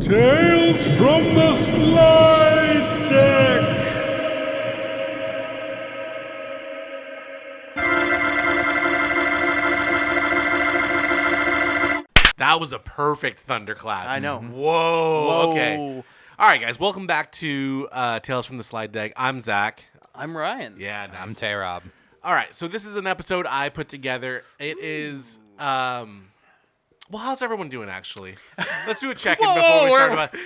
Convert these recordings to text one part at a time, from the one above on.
Tales from the Slide Deck! That was a perfect thunderclap. I know. Whoa. Okay. All right, guys. Welcome back to Tales from the Slide Deck. I'm Zach. I'm Ryan. Yeah, nice. I'm Tay-Rob. All right. So this is an episode I put together. It is... well, how's everyone doing, actually? Let's do a check-in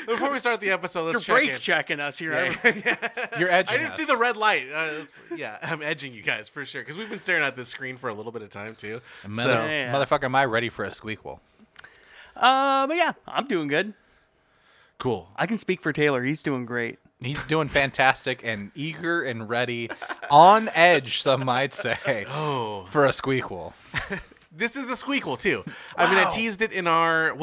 before we start the episode. Let's You're check break checking us here. Yeah. You're edging I didn't us. see the red light. I'm edging you guys for sure because we've been staring at this screen for a little bit of time too. Motherfucker, am I ready for a squeakquel? But yeah, I'm doing good. Cool. I can speak for Taylor. He's doing great. He's doing fantastic and eager and ready, on edge, some might say, for a squeakquel. This is a squeakquel too. I mean, I teased it in our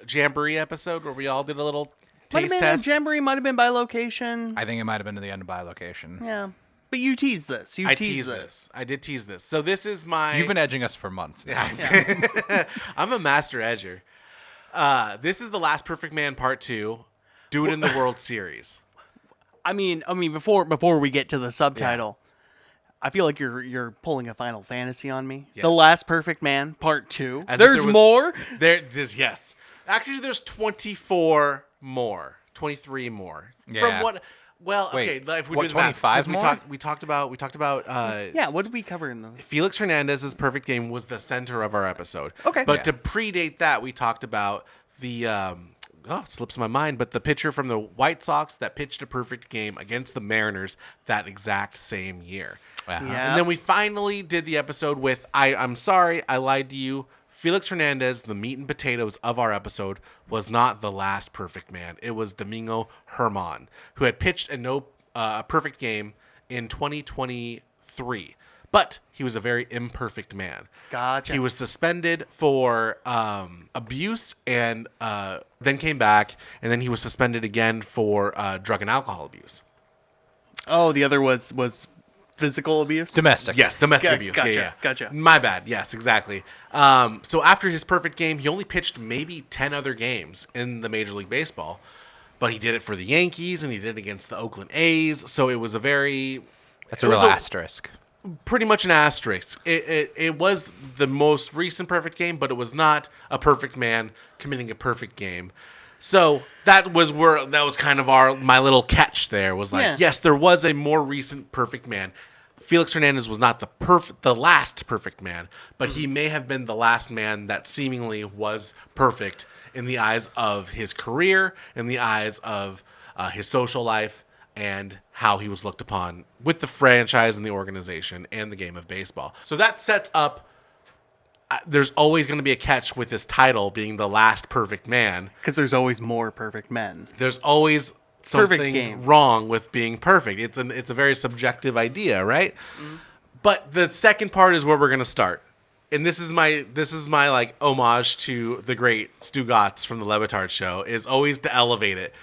Jamboree episode where we all did a little taste test. Jamboree might have been by location. I think it might have been to the end of by location. Yeah. But you teased this. I teased this. I did tease this. So this is my... You've been edging us for months now. Yeah. I'm a master edger. This is The Last Perfect Man Part 2. Do it in the World Series. I mean, before we get to the subtitle, I feel like you're pulling a Final Fantasy on me. Yes. The Last Perfect Man Part 2. As if There's there was- more? Yes. Actually, there's 24 more. 23 more. Yeah. From what... Well, Wait, okay, if we what, do the math, 25 because more? we talked about Yeah, what did we cover in the... Felix Hernandez's perfect game was the center of our episode. Okay. But Yeah. to predate that, we talked about the it slips my mind, but the pitcher from the White Sox that pitched a perfect game against the Mariners that exact same year. Uh-huh. Yeah. And then we finally did the episode with I'm sorry, I lied to you. Felix Hernandez, the meat and potatoes of our episode, was not the last perfect man. It was Domingo Germán, who had pitched a perfect game in 2023. But he was a very imperfect man. Gotcha. He was suspended for abuse and then came back, and then he was suspended again for drug and alcohol abuse. Oh, the other was physical abuse? Domestic. Yes, domestic abuse. Gotcha, Yeah. gotcha. My bad. Yes, exactly. So after his perfect game, he only pitched maybe 10 other games in the Major League Baseball, but he did it for the Yankees and he did it against the Oakland A's. So it was a very... That's a real asterisk. Pretty much an asterisk. It was the most recent perfect game, but it was not a perfect man committing a perfect game. So that was kind of my little catch there was like, yes, there was a more recent perfect man. Felix Hernandez was not the last perfect man, but he may have been the last man that seemingly was perfect in the eyes of his career, in the eyes of his social life, and how he was looked upon with the franchise and the organization and the game of baseball. So that sets up, there's always going to be a catch with this title being the last perfect man. Because there's always more perfect men. There's always something game. wrong with being perfect. It's a very subjective idea, right? Mm-hmm. But the second part is where we're going to start. And this is my like homage to the great Stu Gatz from the Levitard show, is always to elevate it.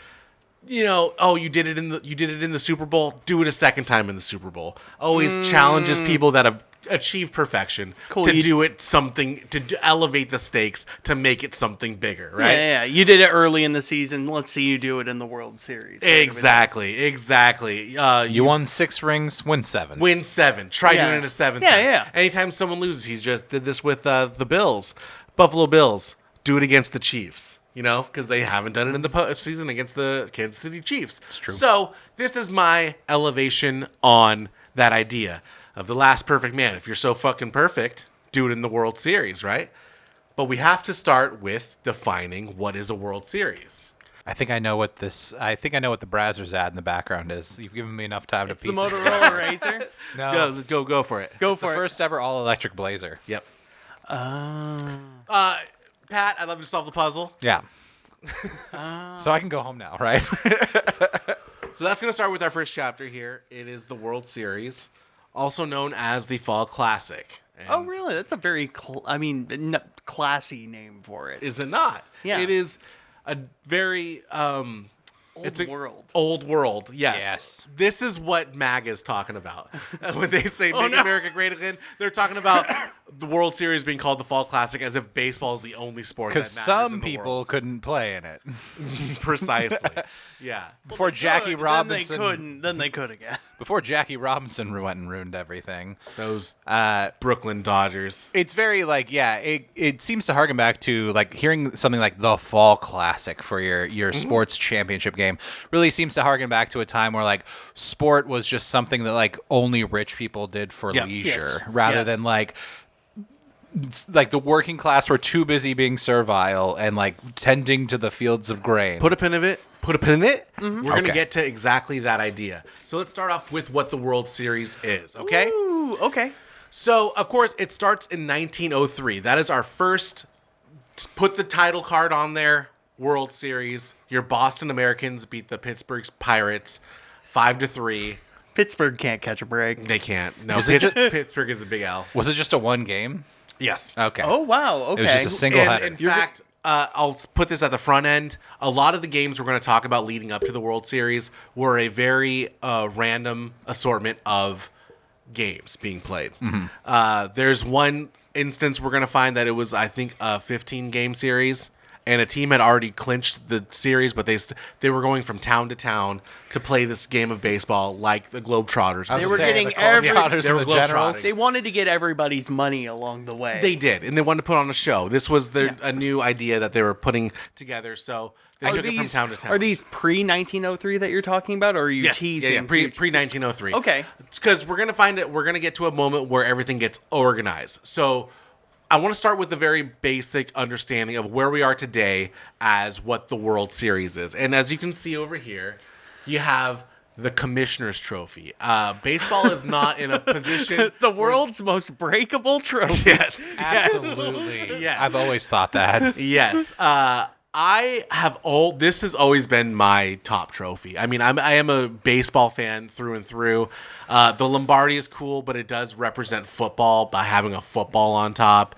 You know, you did it in the Super Bowl. Do it a second time in the Super Bowl. Always challenges people that have achieved perfection to do it something to elevate the stakes to make it something bigger, right? Yeah. You did it early in the season. Let's see you do it in the World Series. Exactly. You won 6 rings, win 7. Win 7. Try doing it a 7th time. Yeah. Anytime someone loses, he just did this with the Bills, Buffalo Bills. Do it against the Chiefs. You know, because they haven't done it in the postseason against the Kansas City Chiefs. It's true. So this is my elevation on that idea of the last perfect man. If you're so fucking perfect, do it in the World Series, right? But we have to start with defining what is a World Series. I think I know what the Brazzers ad in the background is. You've given me enough time to piece The it. Motorola Razor. No. Go for it. Go It's the for it. first ever all-electric Blazer. Yep. Pat, I'd love to solve the puzzle. Yeah. So I can go home now, right? So that's going to start with our first chapter here. It is the World Series, also known as the Fall Classic. And Oh, really? That's a very, classy name for it. Is it not? Yeah. It is a very World. Old world, yes. Yes. This is what MAGA is talking about. When they say make America great again, they're talking about the World Series being called the Fall Classic as if baseball is the only sport that Because matters some in the people world. couldn't play in it. Precisely. Yeah. Before Jackie Robinson. Then they couldn't. Then they could again. Before Jackie Robinson went and ruined everything. Those Uh, Brooklyn Dodgers. It's very like, yeah, it seems to harken back to like hearing something like the Fall Classic for your sports championship game really seems to harken back to a time where like sport was just something that like only rich people did for Yep. leisure Yes. rather Yes. than like the working class were too busy being servile and like tending to the fields of grain. Put a pin in it. We're going to Okay. get to exactly that idea. So let's start off with what the World Series is, okay? Ooh, okay. So, of course, it starts in 1903. That is our first, put the title card on there, World Series. Your Boston Americans beat the Pittsburgh Pirates 5-3. Pittsburgh can't catch a break. They can't. No, Was it just- Pittsburgh is a big L. Was it just a one game? Yes. Okay. Oh wow. Okay. It was just a single And header. in fact, I'll put this at the front end. A lot of the games we're going to talk about leading up to the World Series were a very random assortment of games being played. There's one instance we're going to find that it was, I think, a 15-game series, and a team had already clinched the series, but they were going from town to town to play this game of baseball like the Globetrotters. They were Saying getting the Globetrotters They and were the Generals. Globetrotters. They wanted to get everybody's money along the way. They did, and they wanted to put on a show. This was a new idea that they were putting together, so they took it from town to town. Are these pre-1903 that you're talking about, or are you yes, teasing? yeah, pre 1903. Okay. It's because we're gonna find it. We're gonna get to a moment where everything gets organized. So I want to start with the very basic understanding of where we are today as what the World Series is, and as you can see over here, you have the Commissioner's Trophy. Baseball is not in a position. The world's most breakable trophy. Yes. Absolutely. Yes. I've always thought that. Yes. This has always been my top trophy. I mean, I am a baseball fan through and through. The Lombardi is cool, but it does represent football by having a football on top.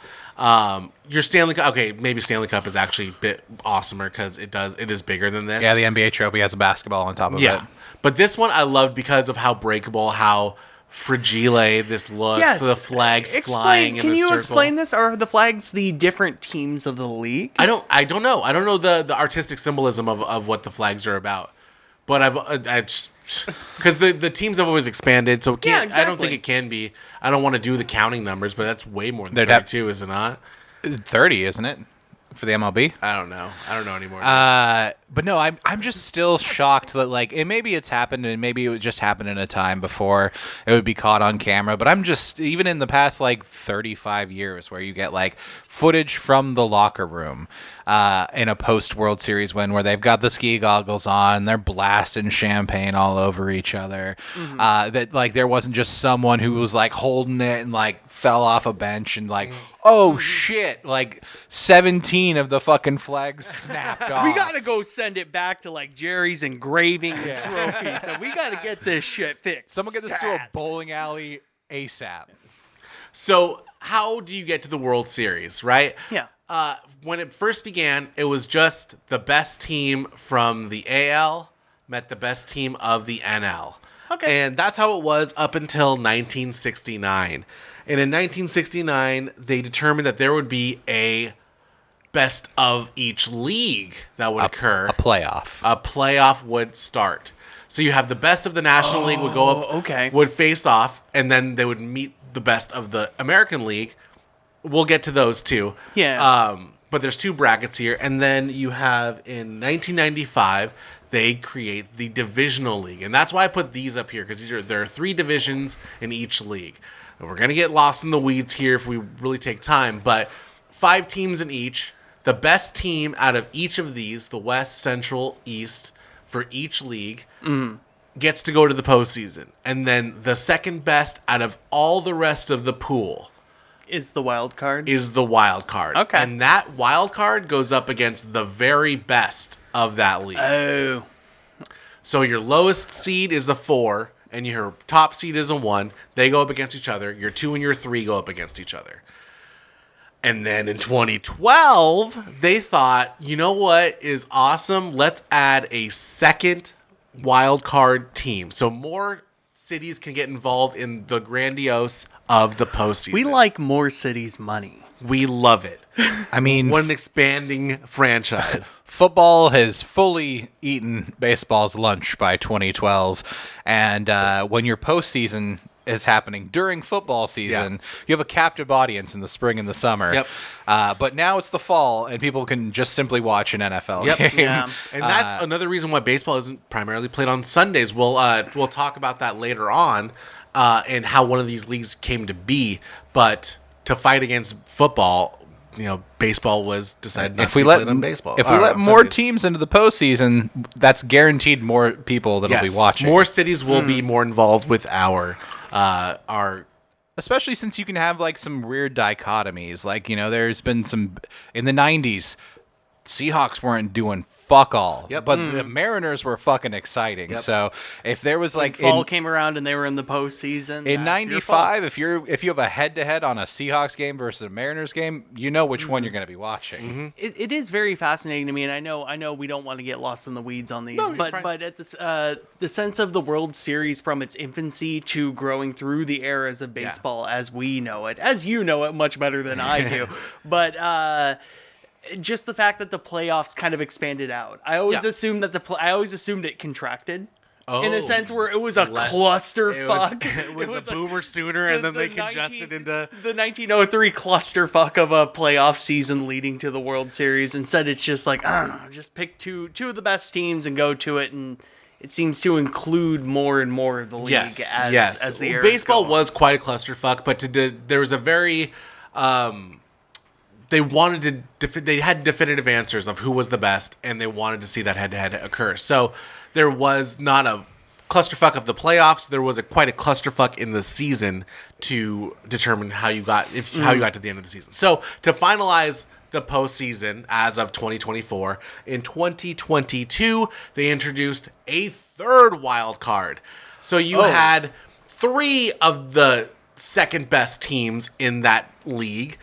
Your Stanley Cup, okay, maybe Stanley Cup is actually a bit awesomer because it is bigger than this. Yeah, the NBA trophy has a basketball on top of Yeah. it. But this one I loved because of how breakable, how fragile this looks. Yes. The flags flying in Can the you circle. explain this? Are the flags the different teams of the league? I don't know. I don't know the artistic symbolism of what the flags are about. But I just because the teams have always expanded, so it can't, Yeah, I don't think exactly. it can be. I don't want to do the counting numbers, but that's way more than They're def- 32, is it not? 30, isn't it? For the MLB? I don't know. I don't know anymore. But no, I'm just still shocked that like maybe it's happened and maybe it would just happen in a time before it would be caught on camera. But I'm just even in the past like 35 years where you get like footage from the locker room in a post World Series win where they've got the ski goggles on, they're blasting champagne all over each other. That like there wasn't just someone who was like holding it and like fell off a bench and like oh shit, like 17 of the fucking flags snapped off. We gotta go send it back to like Jerry's engraving trophy. So we gotta get this shit fixed. Someone get this to a Stat. bowling alley ASAP. So how do you get to the World Series, right? Yeah. When it first began, it was just the best team from the AL met the best team of the NL. Okay. And that's how it was up until 1969. And in 1969, they determined that there would be a best of each league that would occur. A playoff. A playoff would start. So you have the best of the National League would go up, okay. would face off, and then they would meet the best of the American League. We'll get to those too. Yeah. But there's two brackets here, and then you have in 1995 they create the Divisional League, and that's why I put these up here because there are 3 divisions in each league. And we're gonna get lost in the weeds here if we really take time, but 5 teams in each. The best team out of each of these, the West, Central, East, for each league, gets to go to the postseason. And then the second best out of all the rest of the pool Is the wild card? is the wild card. Okay. And that wild card goes up against the very best of that league. Oh. So your lowest seed is a 4, and your top seed is a 1. They go up against each other. Your 2 and your 3 go up against each other. And then in 2012, they thought, you know what is awesome? Let's add a second wild card team. So more cities can get involved in the grandiose of the postseason. We like more cities' money. We love it. I mean, What an expanding franchise. football has fully eaten baseball's lunch by 2012, and when your postseason is happening during football season, you have a captive audience in the spring and the summer. Yep. But now it's the fall, and people can just simply watch an NFL Yep. game. Yeah. And that's another reason why baseball isn't primarily played on Sundays. We'll talk about that later on, and how one of these leagues came to be. But to fight against football, baseball was decided not If to we be let played on baseball. if we or let on more Sundays. teams into the postseason, that's guaranteed more people that'll Yes, be watching. more cities will be more involved with our Especially since you can have like some weird dichotomies. Like, there's been some in the 90s, Seahawks weren't doing fuck all. Yep. But the Mariners were fucking exciting. Yep. So if there was like Fall came around and they were in the postseason. in that's your fault. '95, if you have a head-to-head on a Seahawks game versus a Mariners game, you know which one you're going to be watching. It is very fascinating to me, and I know we don't want to get lost in the weeds on these, No, you're but fine. at this the sense of the World Series from its infancy to growing through the eras of baseball as we know it, as you know it much better than I do, but just the fact that the playoffs kind of expanded out. I always Yeah. assumed that I always assumed it contracted. In a Oh, sense where it was a less- clusterfuck. It was a boomer sooner, and then they congested into. the 1903 clusterfuck of a playoff season leading to the World Series. Instead, it's just like, I don't know, just pick two of the best teams and go to it, and it seems to include more and more of the league Yes, as yes. the eras Baseball go on. was quite a clusterfuck, but there was a very. They wanted to. They had definitive answers of who was the best, and they wanted to see that head-to-head occur. So there was not a clusterfuck of the playoffs. There was quite a clusterfuck in the season to determine how you got to the end of the season. So to finalize the postseason as of 2024, in 2022 they introduced a third wild card. So you had 3 of the second best teams in that league.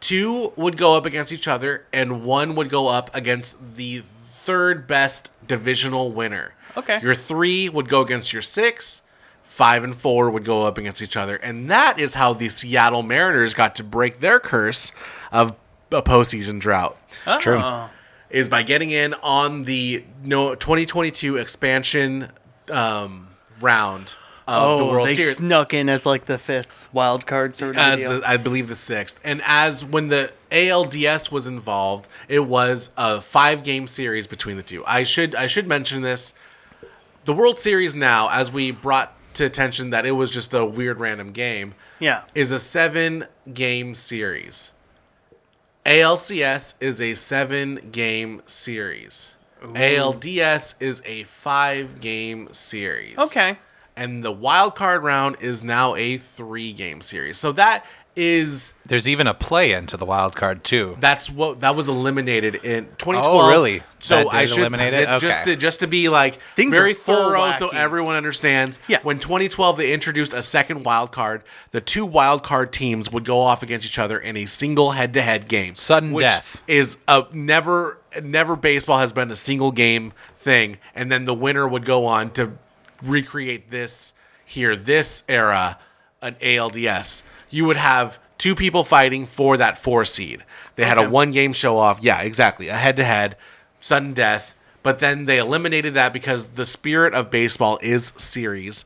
2 would go up against each other, and 1 would go up against the third best divisional winner. Okay. Your 3 would go against your 6. 5 and 4 would go up against each other, and that is how the Seattle Mariners got to break their curse of a postseason drought. It's true. Is by getting in on the 2022 expansion round of the World they Series. snuck in as like the 5th wild card sort of As deal. I believe the 6th, and as when the ALDS was involved, it was a 5-game series between the two. I should mention this: the World Series now, as we brought to attention that it was just a weird random game, Yeah. is a 7-game series. ALCS is a 7-game series. ALDS is a 5-game series. Okay. And the wild card round is now a 3-game series. So that is There's even a play into the wild card too. that was eliminated in 2012. Oh, really? So That I did should eliminate it? just to be like Things very are full thorough, so wacky. everyone understands. Yeah. When 2012 they introduced a second wild card, the 2 wild card teams would go off against each other in a single head-to-head game. Sudden which death. is never baseball has been a single game thing, and then the winner would go on to recreate this era, an ALDS. You would have 2 people fighting for that 4 seed. They had a 1-game show off. Yeah, exactly. A head-to-head, sudden death. But then they eliminated that because the spirit of baseball is series.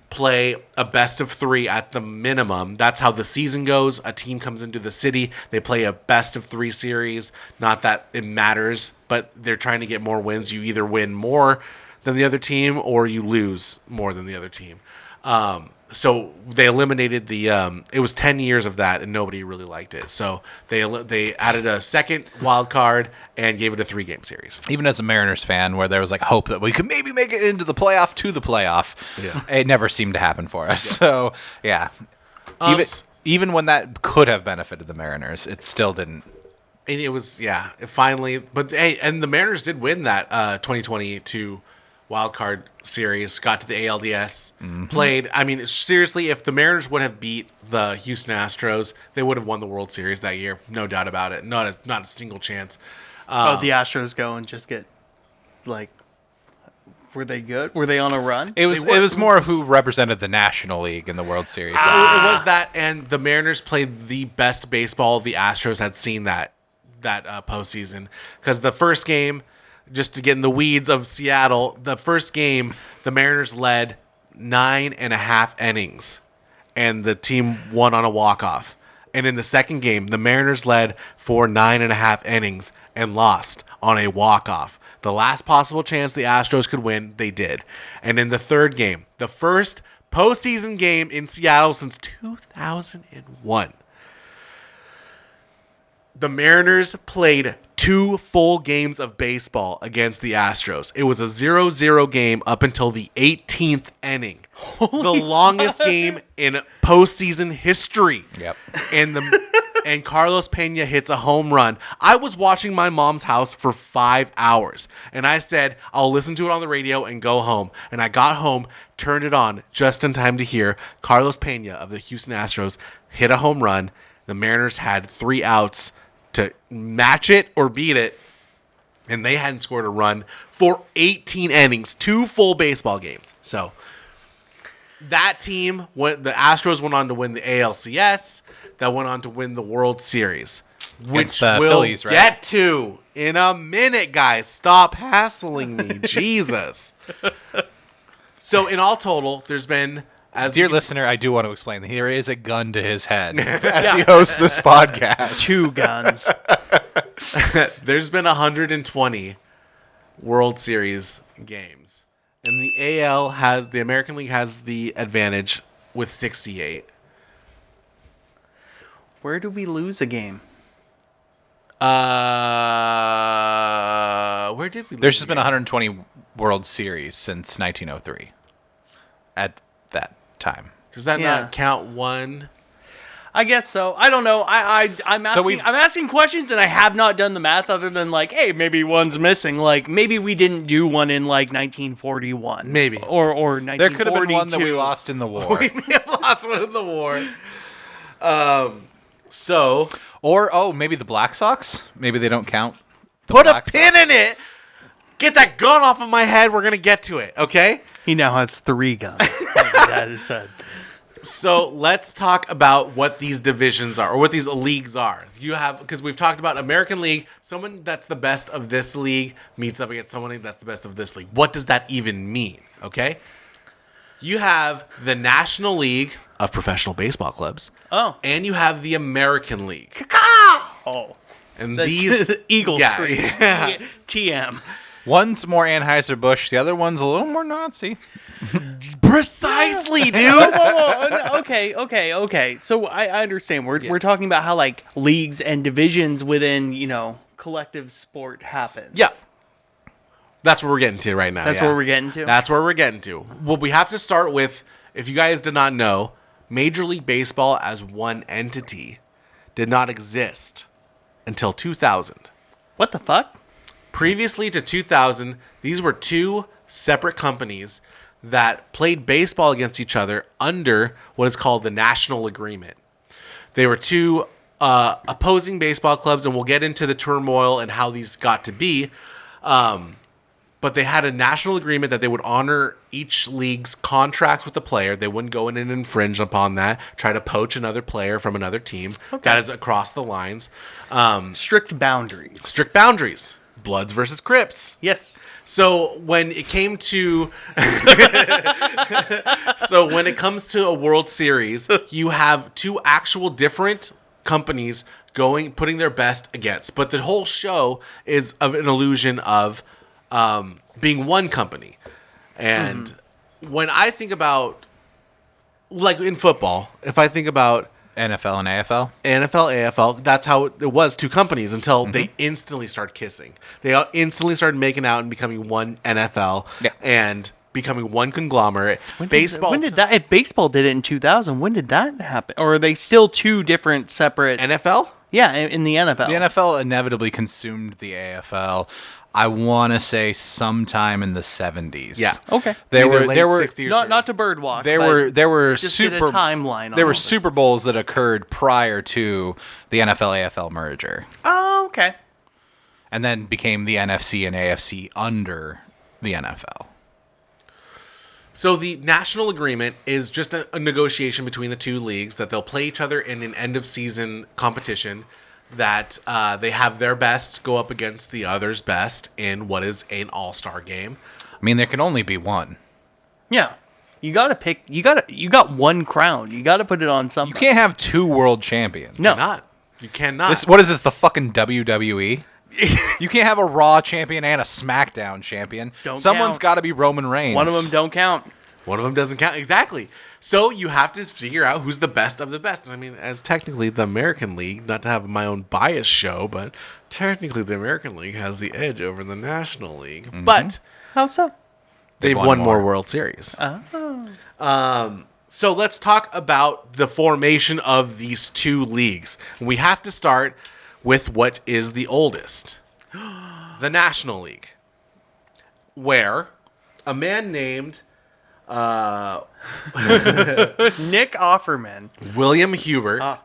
Play a best of 3 at the minimum. That's how the season goes. A team comes into the city. They play a best of 3 series. Not that it matters, but they're trying to get more wins. You either win more than the other team or you lose more than the other team. So they eliminated it was 10 years of that, and nobody really liked it. So they added a second wild card and gave it a 3-game series. Even as a Mariners fan, where there was like hope that we could maybe make it into the playoff, Yeah. it never seemed to happen for us. So yeah, S- even when that could have benefited the Mariners, it still didn't. And it was, it finally, but hey, and the Mariners did win that 2022 wild card series, got to the ALDS, played. I mean, seriously, if the Mariners would have beat the Houston Astros, they would have won the World Series that year. No doubt about it. Not a single chance. The Astros go and just get like Were they good? Were they on a run? It was more who represented the National League in the World Series. It was that, and the Mariners played the best baseball the Astros had seen that postseason. Because the first game, just to get in the weeds of Seattle, the first game, the Mariners led 9.5 innings, and the team won on a walk-off. And in the second game, the Mariners led for 9.5 innings and lost on a walk-off. The last possible chance the Astros could win, they did. And in the third game, the first postseason game in Seattle since 2001, the Mariners played 2 full games of baseball against the Astros. It was a 0-0 game up until the 18th inning. The longest game in postseason history. Yep. And Carlos Pena hits a home run. I was watching my mom's house for 5 hours, and I said, I'll listen to it on the radio and go home. And I got home, turned it on just in time to hear Carlos Pena of the Houston Astros hit a home run. The Mariners had 3 outs to match it or beat it, and they hadn't scored a run for 18 innings, 2 full baseball games. So that team, the Astros went on to win the ALCS, that went on to win the World Series, which the we'll Phillies, right? get to in a minute, guys. Stop hassling me. Jesus. So in all total, there's been... Dear listener, I do want to explain that there is a gun to his head as he hosts this podcast. 2 guns. There's been 120 World Series games. And the American League has the advantage with 68. Where do we lose a game? Where did we lose? There's just been 120 World Series since 1903. At that time. Does that not count one? I guess so. I don't know. I'm asking questions, and I have not done the math other than like, hey, maybe one's missing. Like maybe we didn't do one in like 1941, maybe, or 1942. There could have been one that we lost in the war. We may have lost one in the war. Maybe the Black Sox. Maybe they don't count. Put a pin in it. Get that gun off of my head. We're gonna get to it. Okay. He now has 3 guns. That is said. So let's talk about what these divisions are, or what these leagues are. You have, because we've talked about American League, someone that's the best of this league meets up against someone that's the best of this league. What does that even mean? Okay. You have the National League of Professional Baseball Clubs. Oh. And you have the American League. Oh. And That's these Eagle scream. Yeah. TM. One's more Anheuser-Busch. The other one's a little more Nazi. Precisely, dude. Whoa. Okay. So I understand. We're talking about how like leagues and divisions within, collective sport happens. Yeah. That's what we're getting to right now. That's where we're getting to? That's where we're getting to. Well, we have to start with, if you guys did not know, Major League Baseball as one entity did not exist until 2000. What the fuck? Previously to 2000, these were 2 separate companies that played baseball against each other under what is called the National Agreement. They were 2 opposing baseball clubs, and we'll get into the turmoil and how these got to be. But they had a national agreement that they would honor each league's contracts with the player. They wouldn't go in and infringe upon that, try to poach another player from another team. Okay. That is across the lines. Strict boundaries. Strict boundaries. Bloods versus Crips. Yes. So when it came to when it comes to a World Series, you have 2 actual different companies putting their best against. But the whole show is of an illusion of being one company. And when I think about, like in football, if I think about NFL and AFL? NFL, AFL, that's how it was 2 companies until they instantly started kissing. They instantly started making out and becoming one NFL and becoming one conglomerate. When did that? If baseball did it in 2000, when did that happen? Or are they still 2 different separate... NFL? Yeah, in the NFL. The NFL inevitably consumed the AFL. I want to say sometime in the 70s. Yeah. Okay. There were not to birdwalk. There were just super get a timeline. There were Super Bowls that occurred prior to the NFL AFL merger. Oh, okay. And then became the NFC and AFC under the NFL. So the national agreement is just a negotiation between the two leagues that they'll play each other in an end-of-season competition that they have their best go up against the other's best in what is an all-star game. I mean, there can only be one. Yeah. You got to pick. You got one crown. You got to put it on You somebody. can't have two world champions. No. You cannot. What is this, the fucking WWE? You can't have a Raw champion and a SmackDown champion. Someone's count. got to be Roman Reigns. One of them don't count. One of them doesn't count. Exactly. So you have to figure out who's the best of the best. And I mean, as technically the American League, not to have my own bias show, but technically the American League has the edge over the National League. Mm-hmm. But How so? they've won more World Series. So let's talk about the formation of these two leagues. We have to start with what is the oldest, the National League, where a man named Nick Offerman. William Hubert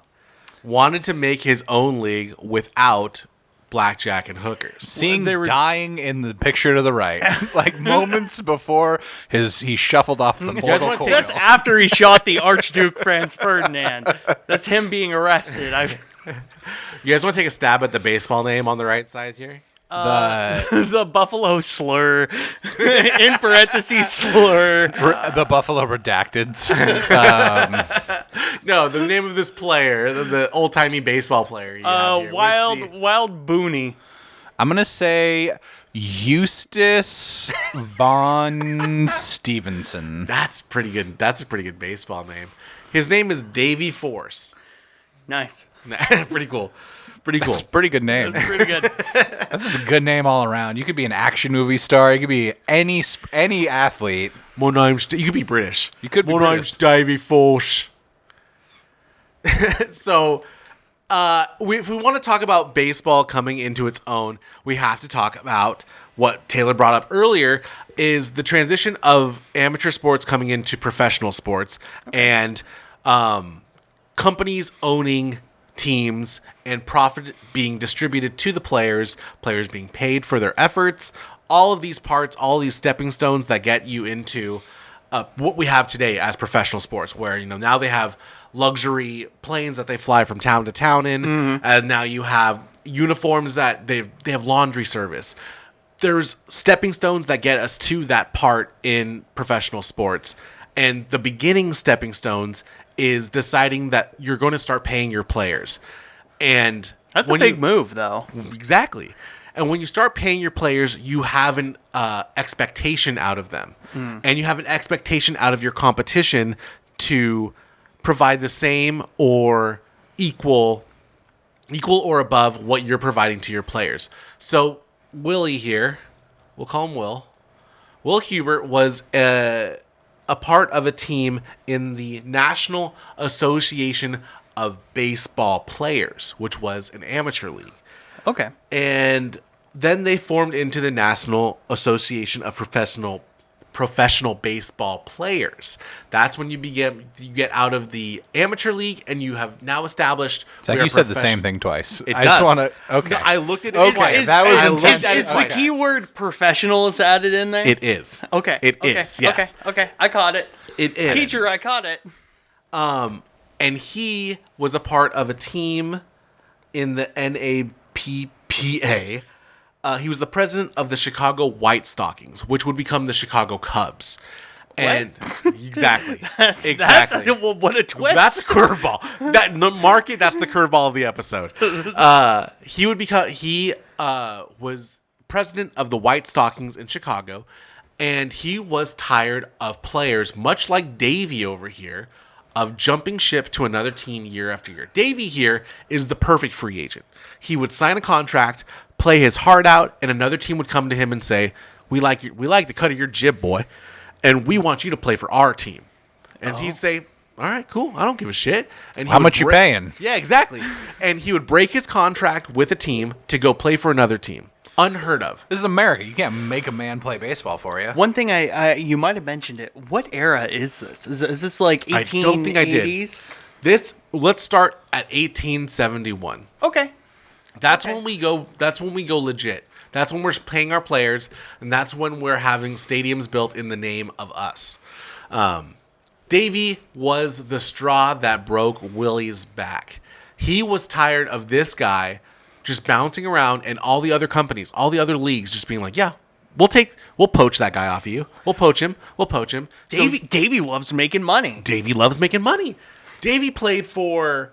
wanted to make his own league without blackjack and hookers. Seeing They were- dying in the picture to the right, like moments before he shuffled off the mortal wanna coil. take That's after he shot the Archduke Franz Ferdinand. That's him being arrested. You guys want to take a stab at the baseball name on the right side here? The Buffalo Slur, in parentheses slur. The Buffalo Redacteds. No, the name of this player, the old-timey baseball player. You have here with Wild Booney. I'm gonna say Eustace Von Stevenson. That's pretty good. That's a pretty good baseball name. His name is Davy Force. Nice. Pretty cool. Pretty cool. It's a pretty good name. That's pretty good. That's just a good name all around. You could be an action movie star. You could be any athlete. My name's. You could be British. You could be My British. name's Davy Force. So, if we want to talk about baseball coming into its own, we have to talk about what Taylor brought up earlier is the transition of amateur sports coming into professional sports and companies owning teams and profit being distributed to the players being paid for their efforts, all of these parts, all these stepping stones that get you into what we have today as professional sports, where now they have luxury planes that they fly from town to town in, and now you have uniforms that they have laundry service. There's stepping stones that get us to that part in professional sports, and the beginning stepping stones is deciding that you're going to start paying your players. And That's a big move, though. Exactly. And when you start paying your players, you have an expectation out of them. And you have an expectation out of your competition to provide the same or equal or above what you're providing to your players. So Willie here, we'll call him Will. Will Hubert was a part of a team in the National Association of Baseball Players, which was an amateur league. Okay. And then they formed into the National Association of Professional Baseball Players. That's when you get out of the amateur league, and you have now established. It's like you said the same thing twice. It I does. just want to. Okay. No, I looked at it. Okay, twice. that was I intense. looked at it Is the twice. keyword professional added in there? It is. Okay. It okay. is, yes. Okay. I caught it. It is. Teacher, I caught it. And he was a part of a team in the NAPPA. He was the president of the Chicago White Stockings, which would become the Chicago Cubs. And exactly. That's what a twist. That's a curveball. Mark it. That's the curveball of the episode. He was president of the White Stockings in Chicago, and he was tired of players, much like Davey over here, of jumping ship to another team year after year. Davey here is the perfect free agent. He would sign a contract, play his heart out, and another team would come to him and say, "We like the cut of your jib, boy, and we want you to play for our team." And he'd say, "All right, cool. I don't give a shit." And he How would much you paying? Yeah, exactly. And he would break his contract with a team to go play for another team. Unheard of. This is America. You can't make a man play baseball for you. One thing you might have mentioned it. What era is this? Is this like 1880s? I don't think I did. Let's start at 1871. Okay. That's when we go legit. That's when we're paying our players, and that's when we're having stadiums built in the name of us. Davey was the straw that broke Willie's back. He was tired of this guy just bouncing around and all the other companies, all the other leagues just being like, yeah, we'll poach that guy off of you. We'll poach him. Davey loves making money. Davey loves making money. Davey played for,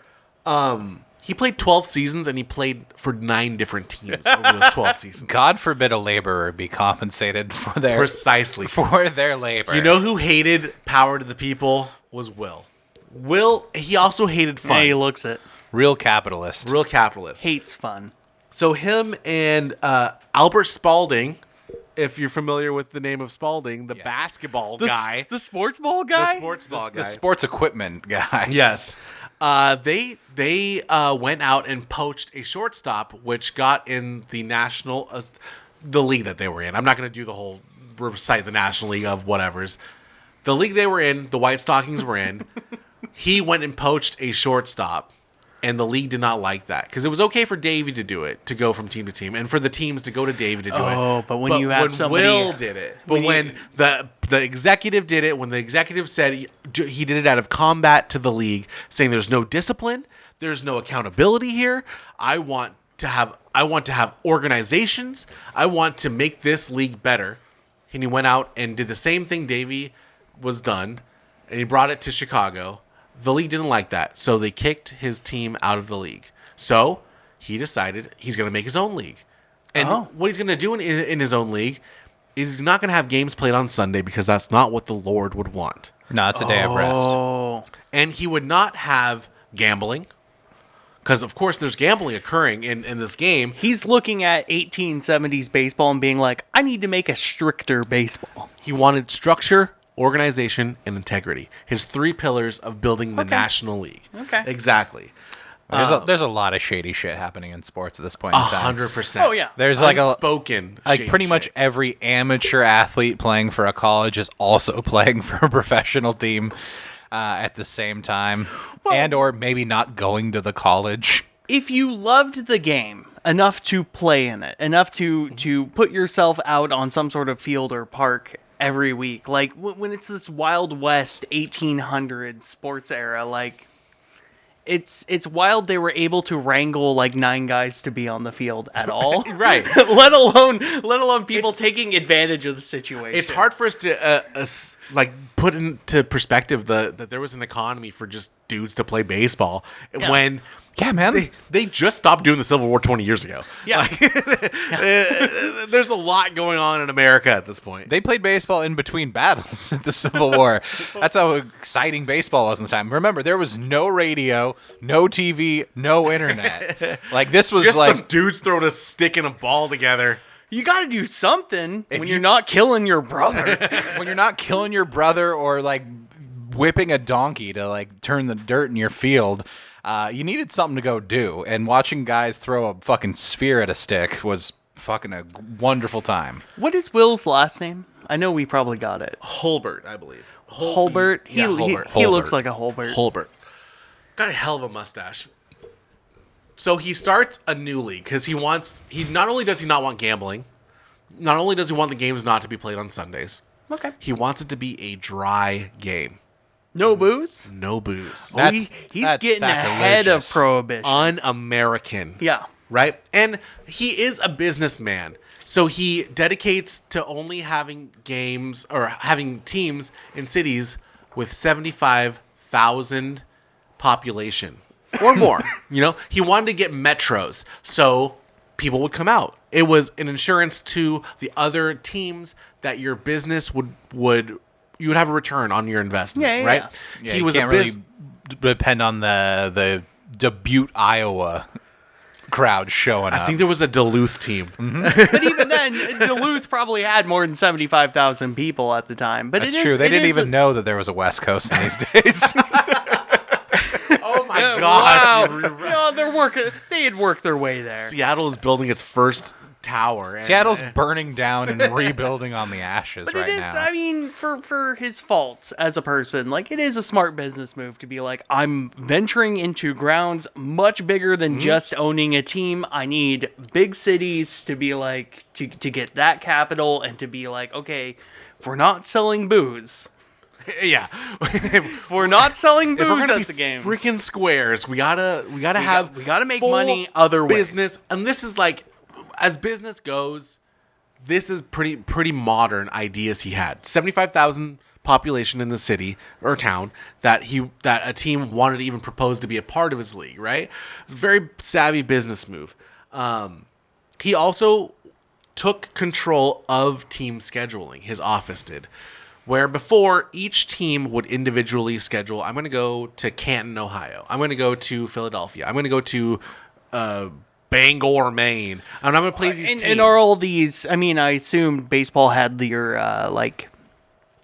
he played 12 seasons and he played for 9 different teams over those 12 seasons. God forbid a laborer be compensated for their Precisely. for their labor. You know who hated power to the people was Will. Will, he also hated fun. Yeah, he looks it. Real capitalist. Real capitalist. Hates fun. So him and Albert Spalding, if you're familiar with the name of Spalding, the basketball guy. The sports ball guy? The sports ball guy. The sports equipment guy. Yes. They went out and poached a shortstop, which got in the national, the league that they were in. I'm not going to do the whole recite the National League of whatevers. The league they were in, the White Stockings were in. He went and poached a shortstop, and the league did not like that because it was okay for Davey to do it, to go from team to team, and for the teams to go to Davey to do it. Oh, but when you have somebody, Will did it, when the executive did it, when the executive said he did it out of combat to the league, saying there's no discipline, there's no accountability here. I want to have organizations. I want to make this league better. And he went out and did the same thing Davey was done, and he brought it to Chicago. The league didn't like that, so they kicked his team out of the league. So he decided he's going to make his own league. And what he's going to do in his own league is he's not going to have games played on Sunday because that's not what the Lord would want. No, it's a day of rest. And he would not have gambling because, of course, there's gambling occurring in this game. He's looking at 1870s baseball and being like, I need to make a stricter baseball. He wanted structure, organization, and integrity. His 3 pillars of building the National League. Okay. Exactly. There's a lot of shady shit happening in sports at this point in time. 100%. Oh, yeah. There's like unspoken pretty much every amateur athlete playing for a college is also playing for a professional team at the same time, and or maybe not going to the college. If you loved the game enough to play in it, enough to put yourself out on some sort of field or park every week, like when it's this Wild West 1800s sports era, like it's wild they were able to wrangle like 9 guys to be on the field at all. Right. let alone people taking advantage of the situation. It's hard for us to put into perspective that there was an economy for just dudes to play baseball when man, they just stopped doing the Civil War 20 years ago. Yeah. There's a lot going on in America at this point. they played baseball in between battles at the Civil War. That's how exciting baseball was in the time. Remember, there was no radio, no TV, no internet. Like this was Just like some dudes throwing a stick and a ball together. You got to do something when you're not killing your brother. when you're not killing your brother or like whipping a donkey to like turn the dirt in your field. You needed something to go do, and watching guys throw a fucking sphere at a stick was fucking a wonderful time. What is Will's last name? I know we probably got it. Holbert, I believe. Holbert? Yeah, Holbert. He looks like a Holbert. Holbert. Got a hell of a mustache. So he starts a new league because he not only does he not want gambling, not only does he want the games not to be played on Sundays, Okay. he wants it to be a dry game. No booze? No booze. He's that's getting ahead of sacrilegious. prohibition. Un-American. Yeah. Right? And he is a businessman. So he dedicates to only having games or having teams in cities with 75,000 population or more. He wanted to get metros so people would come out. It was an insurance to the other teams that your business you would have a return on your investment, Yeah, right? Yeah, He you was can't really depend on the Dubuque, Iowa crowd showing up. I think there was a Duluth team. But even then, Duluth probably had more than 75,000 people at the time. But That's true. They didn't even know that there was a West Coast in these days. Oh my Wow. gosh. No, they had worked their way there. Seattle is building its first tower. And, Seattle's burning down and rebuilding on the ashes But right it is, now. I mean, for his faults as a person, like, it is a smart business move to be like, I'm venturing into grounds much bigger than just owning a team. I need big cities to be like, to get that capital and to be like, okay, if we're not selling booze, yeah. if we're not selling If we're booze gonna at be the game, freaking squares, we gotta have we gotta make full money other ways. business, and this is like, as business goes, this is pretty modern ideas he had. 75,000 population in the city or town that a team wanted to even propose to be a part of his league. Right, it's a very savvy business move. He also took control of team scheduling. His office did. Where before, each team would individually schedule, I'm going to go to Canton, Ohio. I'm going to go to Philadelphia. I'm going to go to Bangor, Maine. And I'm going to play these teams. And are all these, I mean, I assume baseball had your, like,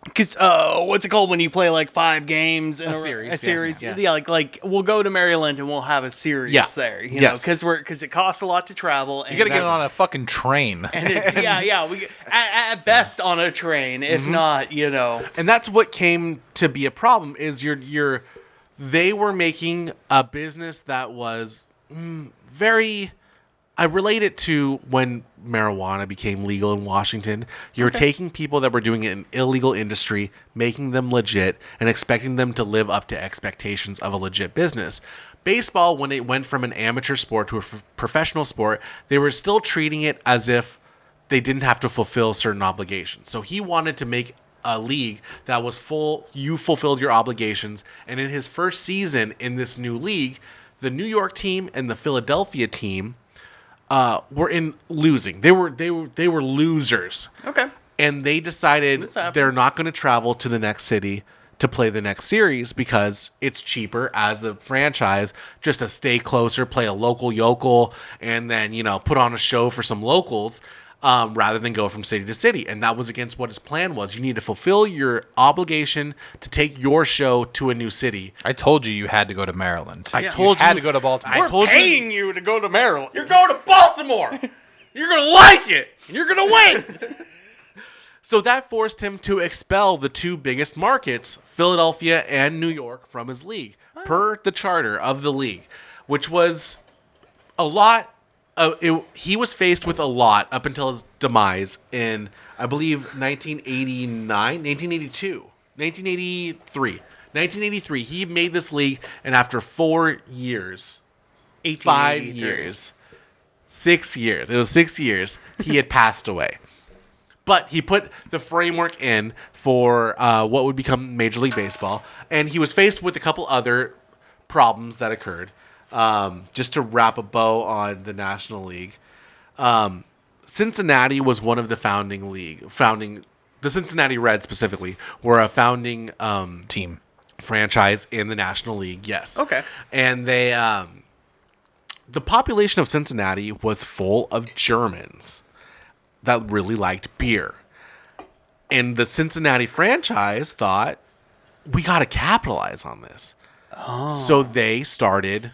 because, what's it called when you play, like, 5 games in A series, A yeah, series. yeah. Yeah, like, we'll go to Maryland and we'll have a series there, you know, because it costs a lot to travel. And You gotta get on a fucking train. And it's, we at best on a train, if not, you know. And that's what came to be a problem is they were making a business that was very, I relate it to when marijuana became legal in Washington. You're taking people that were doing it in an illegal industry, making them legit, and expecting them to live up to expectations of a legit business. Baseball, when it went from an amateur sport to a professional sport, they were still treating it as if they didn't have to fulfill certain obligations. So he wanted to make a league that was full, you fulfilled your obligations. And in his first season in this new league, the New York team and the Philadelphia team were in losing. They were losers. Okay. And they decided This happens. they're not going to travel to the next city to play the next series because it's cheaper as a franchise just to stay closer, play a local yokel, and then, put on a show for some locals rather than go from city to city. And that was against what his plan was. You need to fulfill your obligation to take your show to a new city. I told you had to go to Maryland. I told you had you- to go to Baltimore. I told Paying you to go to Maryland. You're going to Baltimore. You're going to like it. And you're going to win. So that forced him to expel the 2 biggest markets, Philadelphia and New York, from his league, per the charter of the league, which was a lot. He was faced with a lot up until his demise in, I believe, 1982, 1983. 1983, he made this league, and after 4 years, 5 years, 6 years, it was 6 years, he had passed away. But he put the framework in for what would become Major League Baseball, and he was faced with a couple other problems that occurred. Just to wrap a bow on the National League, Cincinnati was one of the the Cincinnati Reds specifically were a founding Team. franchise in the National League. Yes. Okay. And they, the population of Cincinnati was full of Germans that really liked beer. And the Cincinnati franchise thought, we got to capitalize on this. Oh. So they started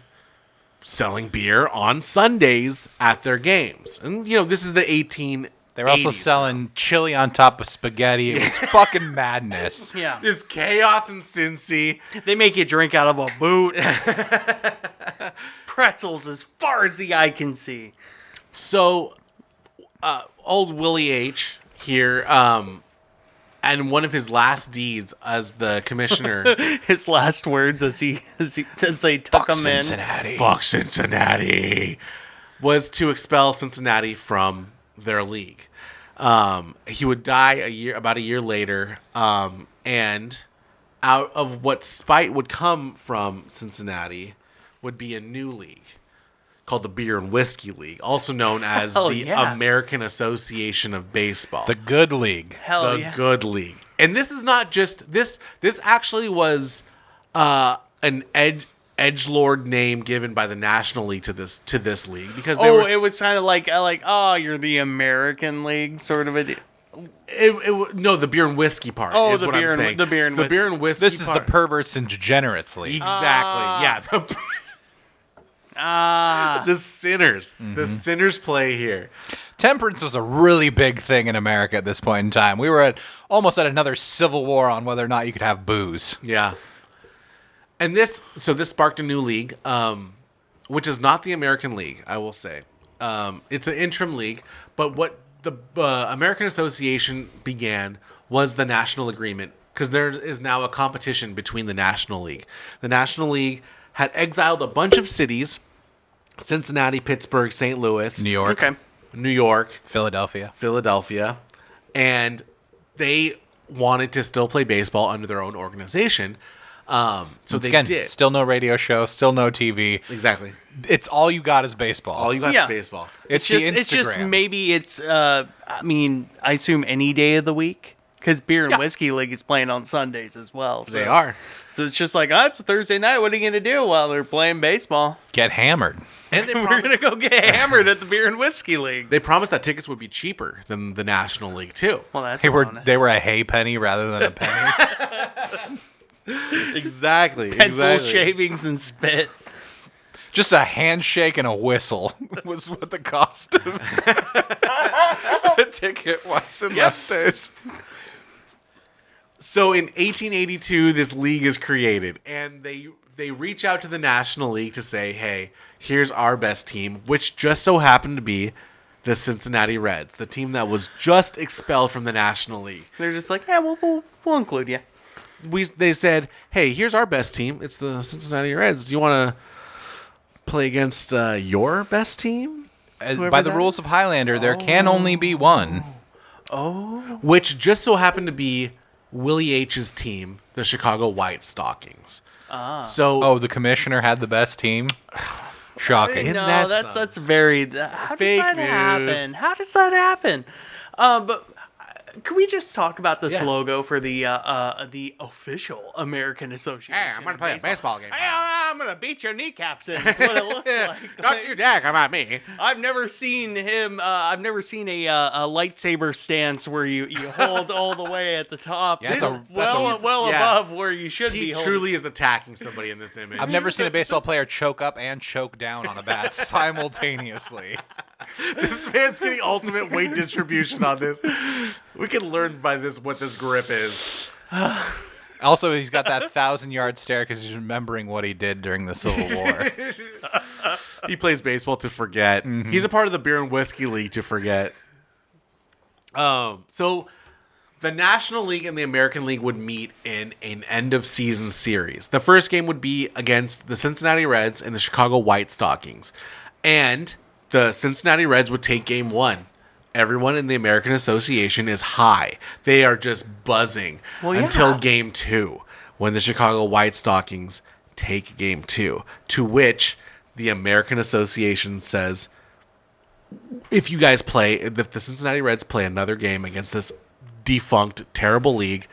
selling beer on Sundays at their games. And, this is the 1880s. They were also selling chili on top of spaghetti. It was fucking madness. Yeah. There's chaos in Cincy. They make you drink out of a boot. Pretzels as far as the eye can see. So, old Willie H. here, and one of his last deeds as the commissioner. His last words as they tuck him Cincinnati. Fuck Cincinnati. Was to expel Cincinnati from their league. He would die about a year later, and out of what spite would come from Cincinnati would be a new league called the Beer and Whiskey League, also known as the American Association of Baseball. The good league. Hell The yeah. Good League. And this is not just this actually was an edgelord name given by the National League to this league because they were It was kind of like you're the American League sort of a. no, the beer and whiskey part is the what beer I'm and- saying. the beer and whiskey This is the part. perverts and degenerates league. Exactly. Yeah. The Sinners. The Sinners play here. Temperance was a really big thing in America at this point in time. We were almost at another civil war on whether or not you could have booze. Yeah. And this sparked a new league, which is not the American League, I will say. It's an interim league, but what the American Association began was the national agreement, because there is now a competition between the National League. The National League had exiled a bunch of cities: Cincinnati, Pittsburgh, St. Louis, New York, Okay. New York, Philadelphia. and they wanted to still play baseball under their own organization. So Once they again, did. still no radio show, still no TV. Exactly. It's all you got is baseball. All you got Yeah. is baseball. it's It's just maybe it's I mean, I assume any day of the week, because Beer and Yeah. Whiskey League is playing on Sundays as well. So. They are. So it's just like, oh, it's a Thursday night. What are you gonna do while they're playing baseball? get hammered. And they We're promised, gonna go get hammered at the Beer and Whiskey League. they promised that tickets would be cheaper than the National League too. Well, that's They were honest. they were a hay penny rather than a penny. Exactly. pencil shavings and spit. Just a handshake and a whistle was what the cost of a ticket was in those days. So in 1882, this league is created, and they reach out to the National League to say, "Hey, here's our best team," which just so happened to be the Cincinnati Reds, the team that was just expelled from the National League. They're just like, yeah, we'll include you. They said, "Hey, here's our best team. It's the Cincinnati Reds. Do you want to play against your best team?" By the that rules of Highlander, there can only be one. Which just so happened to be Willie H's team, the Chicago White Stockings. So Oh, the commissioner had the best team? Shocking. Isn't No, that that's very. How does Fake that news. happen? How does that happen? But can we just talk about this Yeah. logo for the official American Association? Hey, I'm gonna of play a baseball game. Hey, I'm gonna beat your kneecaps in. That's what it looks like. Don't you dare come at me. I've never seen him. I've never seen a lightsaber stance where you hold all the way at the top. Yeah, This that's is a- well yeah. above where you should He be. holding. truly is attacking somebody in this image. I've never seen a baseball player choke up and choke down on a bat simultaneously. This man's getting ultimate weight distribution on this. We can learn by this what this grip is. Also, he's got that 1,000-yard stare because he's remembering what he did during the Civil War. He plays baseball to forget. He's a part of the Beer and Whiskey League to forget. So the National League and the American League would meet in an end of season series. The first game would be against the Cincinnati Reds and the Chicago White Stockings. And the Cincinnati Reds would take game one. Everyone in the American Association is high. They are just buzzing Well, yeah. until game two, when the Chicago White Stockings take game two, to which the American Association says, if you guys play, if the Cincinnati Reds play another game against this defunct, terrible league,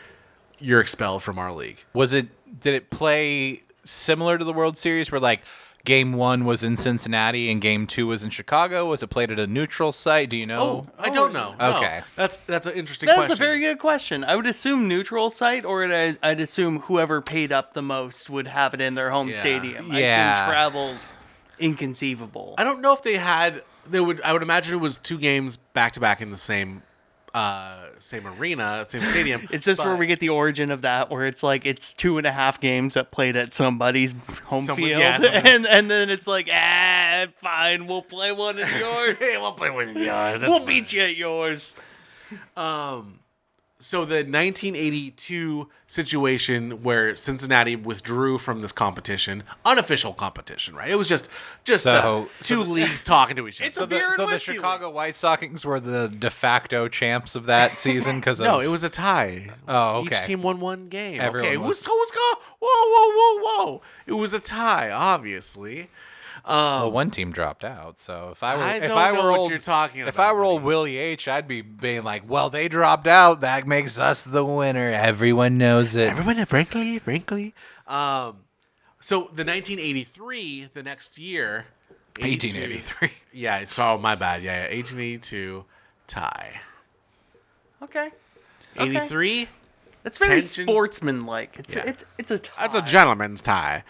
you're expelled from our league. Did it play similar to the World Series where like game one was in Cincinnati and game two was in Chicago? Was it played at a neutral site? Do you know? I don't know. No. Okay. That's an interesting That's question. a very good question. I would assume neutral site, or I'd assume whoever paid up the most would have it in their home Yeah. stadium. I Yeah. assume travel's inconceivable. I don't know if they had. I would imagine it was two games back to back in the same arena, same stadium. Is this where we get the origin of that, where it's like it's 2.5 games that played at somebody's home Someone- field, yeah, someone- and then it's like, fine, we'll play one at yours. Hey, we'll play with yours. We'll beat you at yours. So the 1982 situation where Cincinnati withdrew from this competition, unofficial competition, right? It was just two leagues talking to each other. It's a beer and So the whiskey Chicago White Stockings were the de facto champs of that season because No, it was a tie. Oh, okay. Each team won one game. Everyone okay, was- who's going? Whoa! It was a tie, obviously. well, one team dropped out. So if I were, I if don't I know were what old, you're talking if about, I were old buddy. Willie H, I'd be being like, "Well, they dropped out. That makes us the winner. Everyone knows it." Everyone, frankly. So the 1983, the next year, 1883. Yeah, it's my bad. Yeah, 1882 tie. Okay. 83. That's very Tensions. sportsmanlike. It's Yeah. it's a tie. That's a gentleman's tie.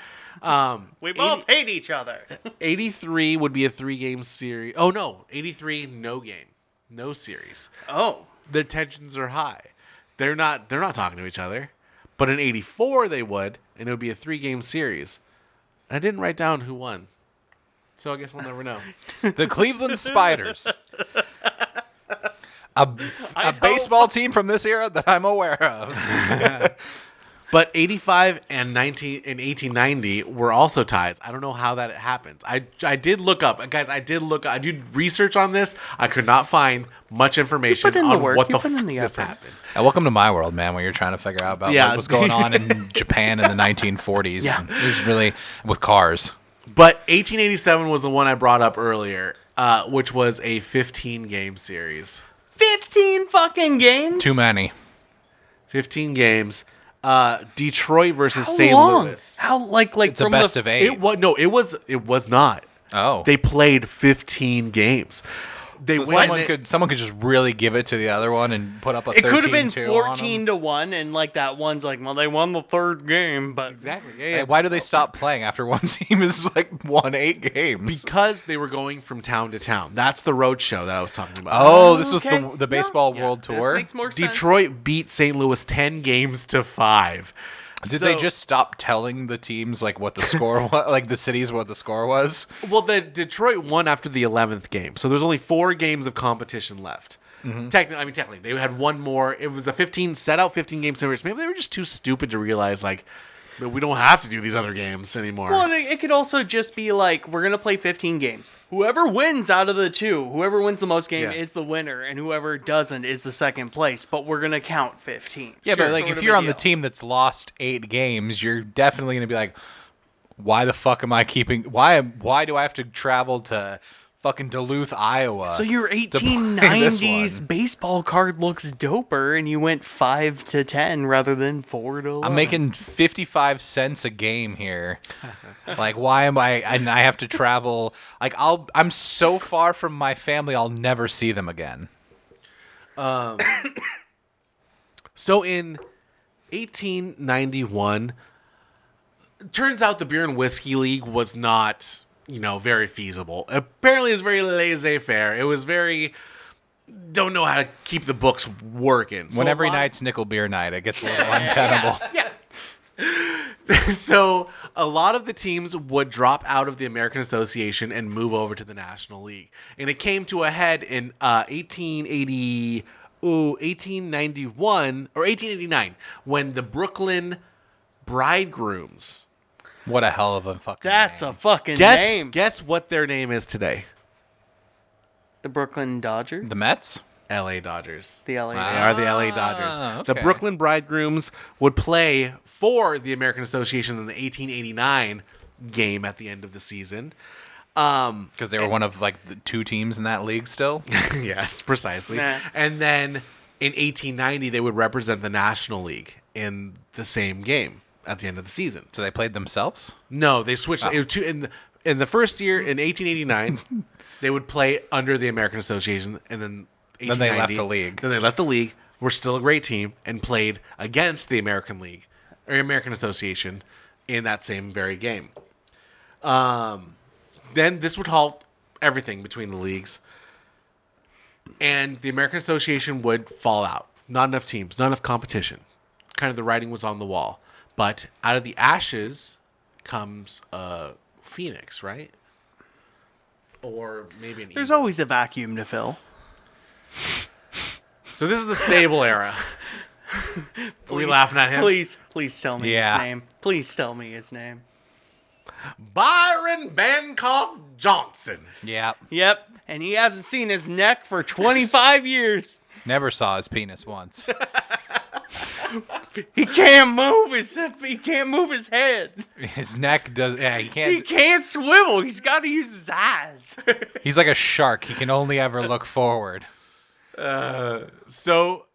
We both hate each other. 83 would be a 3-game series. Oh no, 83 no game, no series. Oh. The tensions are high. They're not talking to each other. But in 84 they would, and it would be a 3-game series. And I didn't write down who won. So I guess we'll never know. The Cleveland Spiders. A baseball team from this era that I'm aware of. But 85 and 1890 were also ties. I don't know how that happened. I did look up. Guys, I did research on this. I could not find much information on what the fuck this happened. Welcome to my world, man, where you're trying to figure out about what was going on in Japan in the 1940s. Yeah. It was really with cars. But 1887 was the one I brought up earlier, which was a 15-game series. 15 fucking games? Too many. 15 games. Detroit versus St. long? Louis. How like It's a best of 8. It was not. Oh. They played 15 games. So someone could just really give it to the other one and put up a 13-2 It could have been on 14-1, and like that one's like, well, they won the third game, but Exactly. Yeah, Hey, why do they stop playing after one team has like won 8 games? Because they were going from town to town. That's the road show that I was talking about. Oh, this was Okay. the baseball Yeah. world this tour. makes more sense. Detroit beat St. Louis 10 games to 5. Did they just stop telling the teams like what the score was, like the cities what the score was? Well, the Detroit won after the 11th game, so there's only 4 games of competition left. Technically, they had one more. It was a 15 game series. Maybe they were just too stupid to realize like we don't have to do these other games anymore. Well, it could also just be like, we're going to play 15 games. Whoever wins out of the two, whoever wins the most game is the winner, and whoever doesn't is the second place, but we're going to count 15. Yeah, Sure, but like sort if of you're a on the deal. team that's lost 8 games, you're definitely going to be like, why the fuck am I keeping? Why do I have to travel to fucking Duluth, Iowa? So your play this 1890s one? baseball card looks doper, and you went 5-10 rather than 4-11. I'm making 55 cents a game here. Like, why am I? And I have to travel. Like, I'm so far from my family, I'll never see them again. So in 1891, turns out the Beer and Whiskey League was not, very feasible. Apparently, it was very laissez-faire. It was very don't know how to keep the books working. When every night's nickel beer night, it gets a little untenable. So a lot of the teams would drop out of the American Association and move over to the National League. And it came to a head in 1891 or 1889 when the Brooklyn Bridegrooms. What a hell of a fucking That's name. a fucking name. Guess what their name is today? The Brooklyn Dodgers? The Mets? LA Dodgers. The LA They Dodgers. are the LA Dodgers. The okay. Brooklyn Bridegrooms would play for the American Association in the 1889 game at the end of the season. Because they were one of like the 2 teams in that league still. Yes, precisely. Nah. And then in 1890, they would represent the National League in the same game at the end of the season. So they played themselves? No, they switched in the first year in 1889. They would play under the American Association, and then 1890, Then they left the league. Then they left the league. Were still a great team and played against the American League or American Association in that same very game. Then this would halt everything between the leagues, and the American Association would fall out. Not enough teams, not enough competition. Kind of the writing was on the wall. But out of the ashes comes a phoenix, right? Or maybe an There's eagle. always a vacuum to fill. So this is the stable era. Are we laughing at him? Please tell me Yeah. its name. Please tell me its name. Byron Bancroft Johnson. Yeah. Yep, and he hasn't seen his neck for 25 years. Never saw his penis once. He can't move his head. His neck does. Yeah, he He can't. can't swivel. He's got to use his eyes. He's like a shark. He can only ever look forward. So,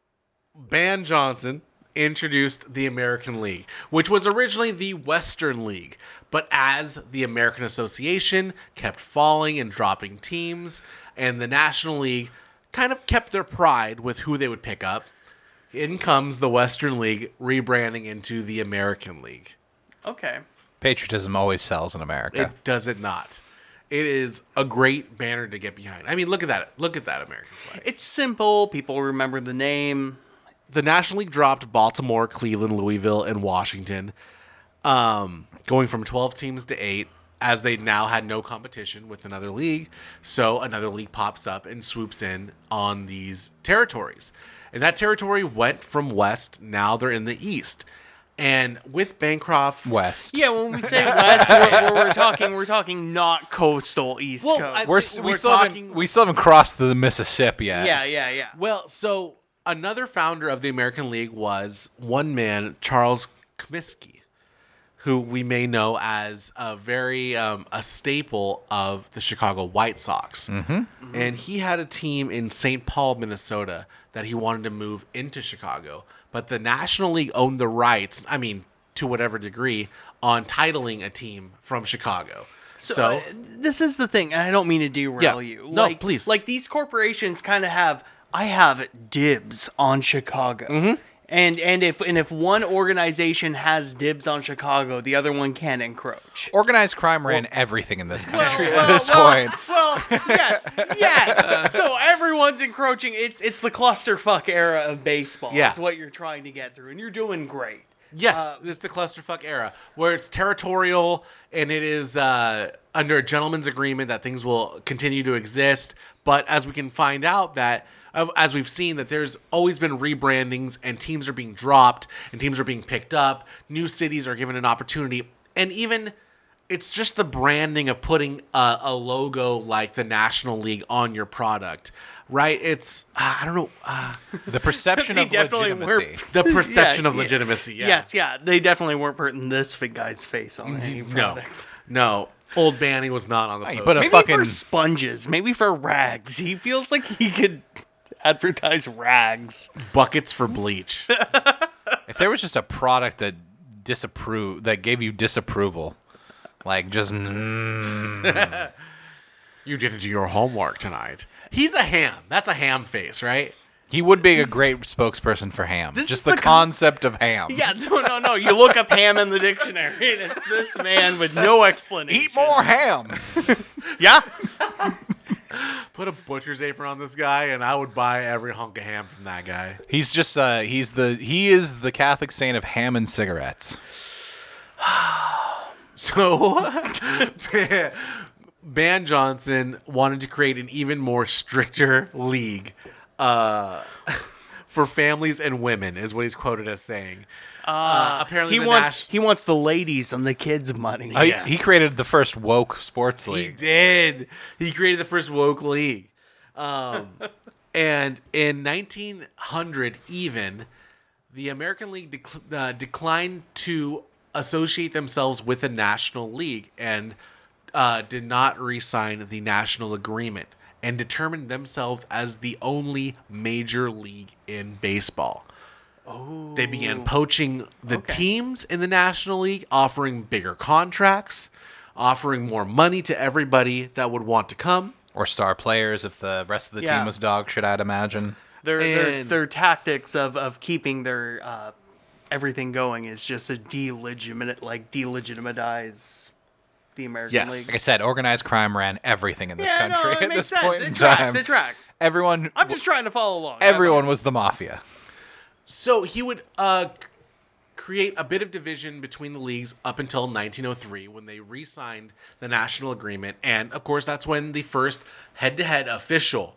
Ban Johnson introduced the American League, which was originally the Western League. But as the American Association kept falling and dropping teams, and the National League kind of kept their pride with who they would pick up, in comes the Western League rebranding into the American League. Okay. Patriotism always sells in America. It does it not. It is a great banner to get behind. I mean, look at that. Look at that American flag. It's simple. People remember the name. The National League dropped Baltimore, Cleveland, Louisville, and Washington, going from 12 teams to 8, as they now had no competition with another league. So another league pops up and swoops in on these territories. And that territory went from west. Now they're in the east. And with Bancroft... West. Yeah, when we say west, we're talking not coastal East Well, Coast. we're talking... We still haven't crossed the Mississippi yet. Yeah. Well, so another founder of the American League was one man, Charles Comiskey, who we may know as a very a staple of the Chicago White Sox. Mm-hmm. And he had a team in St. Paul, Minnesota, that he wanted to move into Chicago. But the National League owned the rights, I mean, to whatever degree, on titling a team from Chicago. So this is the thing, and I don't mean to derail you. No, please. Like, these corporations kind of I have dibs on Chicago. Mm-hmm. And if one organization has dibs on Chicago, the other one can't encroach. Organized crime ran everything in this country at this point. Well, yes. So everyone's encroaching. It's the clusterfuck era of baseball. Yeah. That's what you're trying to get through, and you're doing great. yes, this is the clusterfuck era, where it's territorial and it is under a gentleman's agreement that things will continue to exist. But as we can find out that... as we've seen, that there's always been rebrandings and teams are being dropped and teams are being picked up. New cities are given an opportunity. And even it's just the branding of putting a logo like the National League on your product, right? It's, I don't know. The perception of legitimacy. The perception of Yeah. legitimacy, yeah. Yes. They definitely weren't putting this guy's face on any products. No. Old Banny was not on the you poster. put a Maybe fucking for sponges. Maybe for rags. He feels like he could advertise rags. Buckets for bleach. if there was just a product that gave you disapproval, like just You didn't do your homework tonight. He's a ham. That's a ham face, right? he would be a great spokesperson for ham. This Just is the the concept of ham. Yeah, no. You look up ham in the dictionary, and it's this man with no explanation. Eat more ham. Yeah. Put a butcher's apron on this guy, and I would buy every hunk of ham from that guy. He's just he is the Catholic saint of ham and cigarettes. So, Ban Johnson wanted to create an even more stricter league for families and women, is what he's quoted as saying. Apparently, he wants the ladies and the kids' money. Yes. He created the first woke sports He league. did. He created the first woke league. And in 1900, even, the American League declined to associate themselves with the National League and did not re-sign the national agreement and determined themselves as the only major league in baseball. They began poaching the teams in the National League, offering bigger contracts, offering more money to everybody that would want to come. Or star players if the rest of the Yeah. team was dog shit, I'd imagine. Their tactics of keeping their everything going is just to delegitimize the American Yes. League. Like I said, organized crime ran everything in this Yeah, country no, it at makes this sense. point It in tracks. time. It tracks. Everyone, I'm just trying to follow along. everyone was the mafia. So he would create a bit of division between the leagues up until 1903 when they re-signed the national agreement. And, of course, that's when the first head-to-head official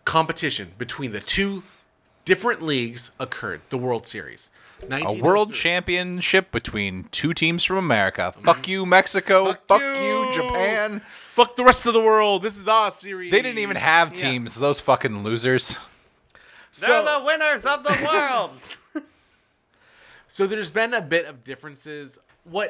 competition between the two different leagues occurred, the World Series. A world championship between two teams from America. Fuck you, Mexico. Fuck you, Japan. Fuck the rest of the world. This is our series. They didn't even have teams, those fucking losers. They're the winners of the world. So there's been a bit of differences. There's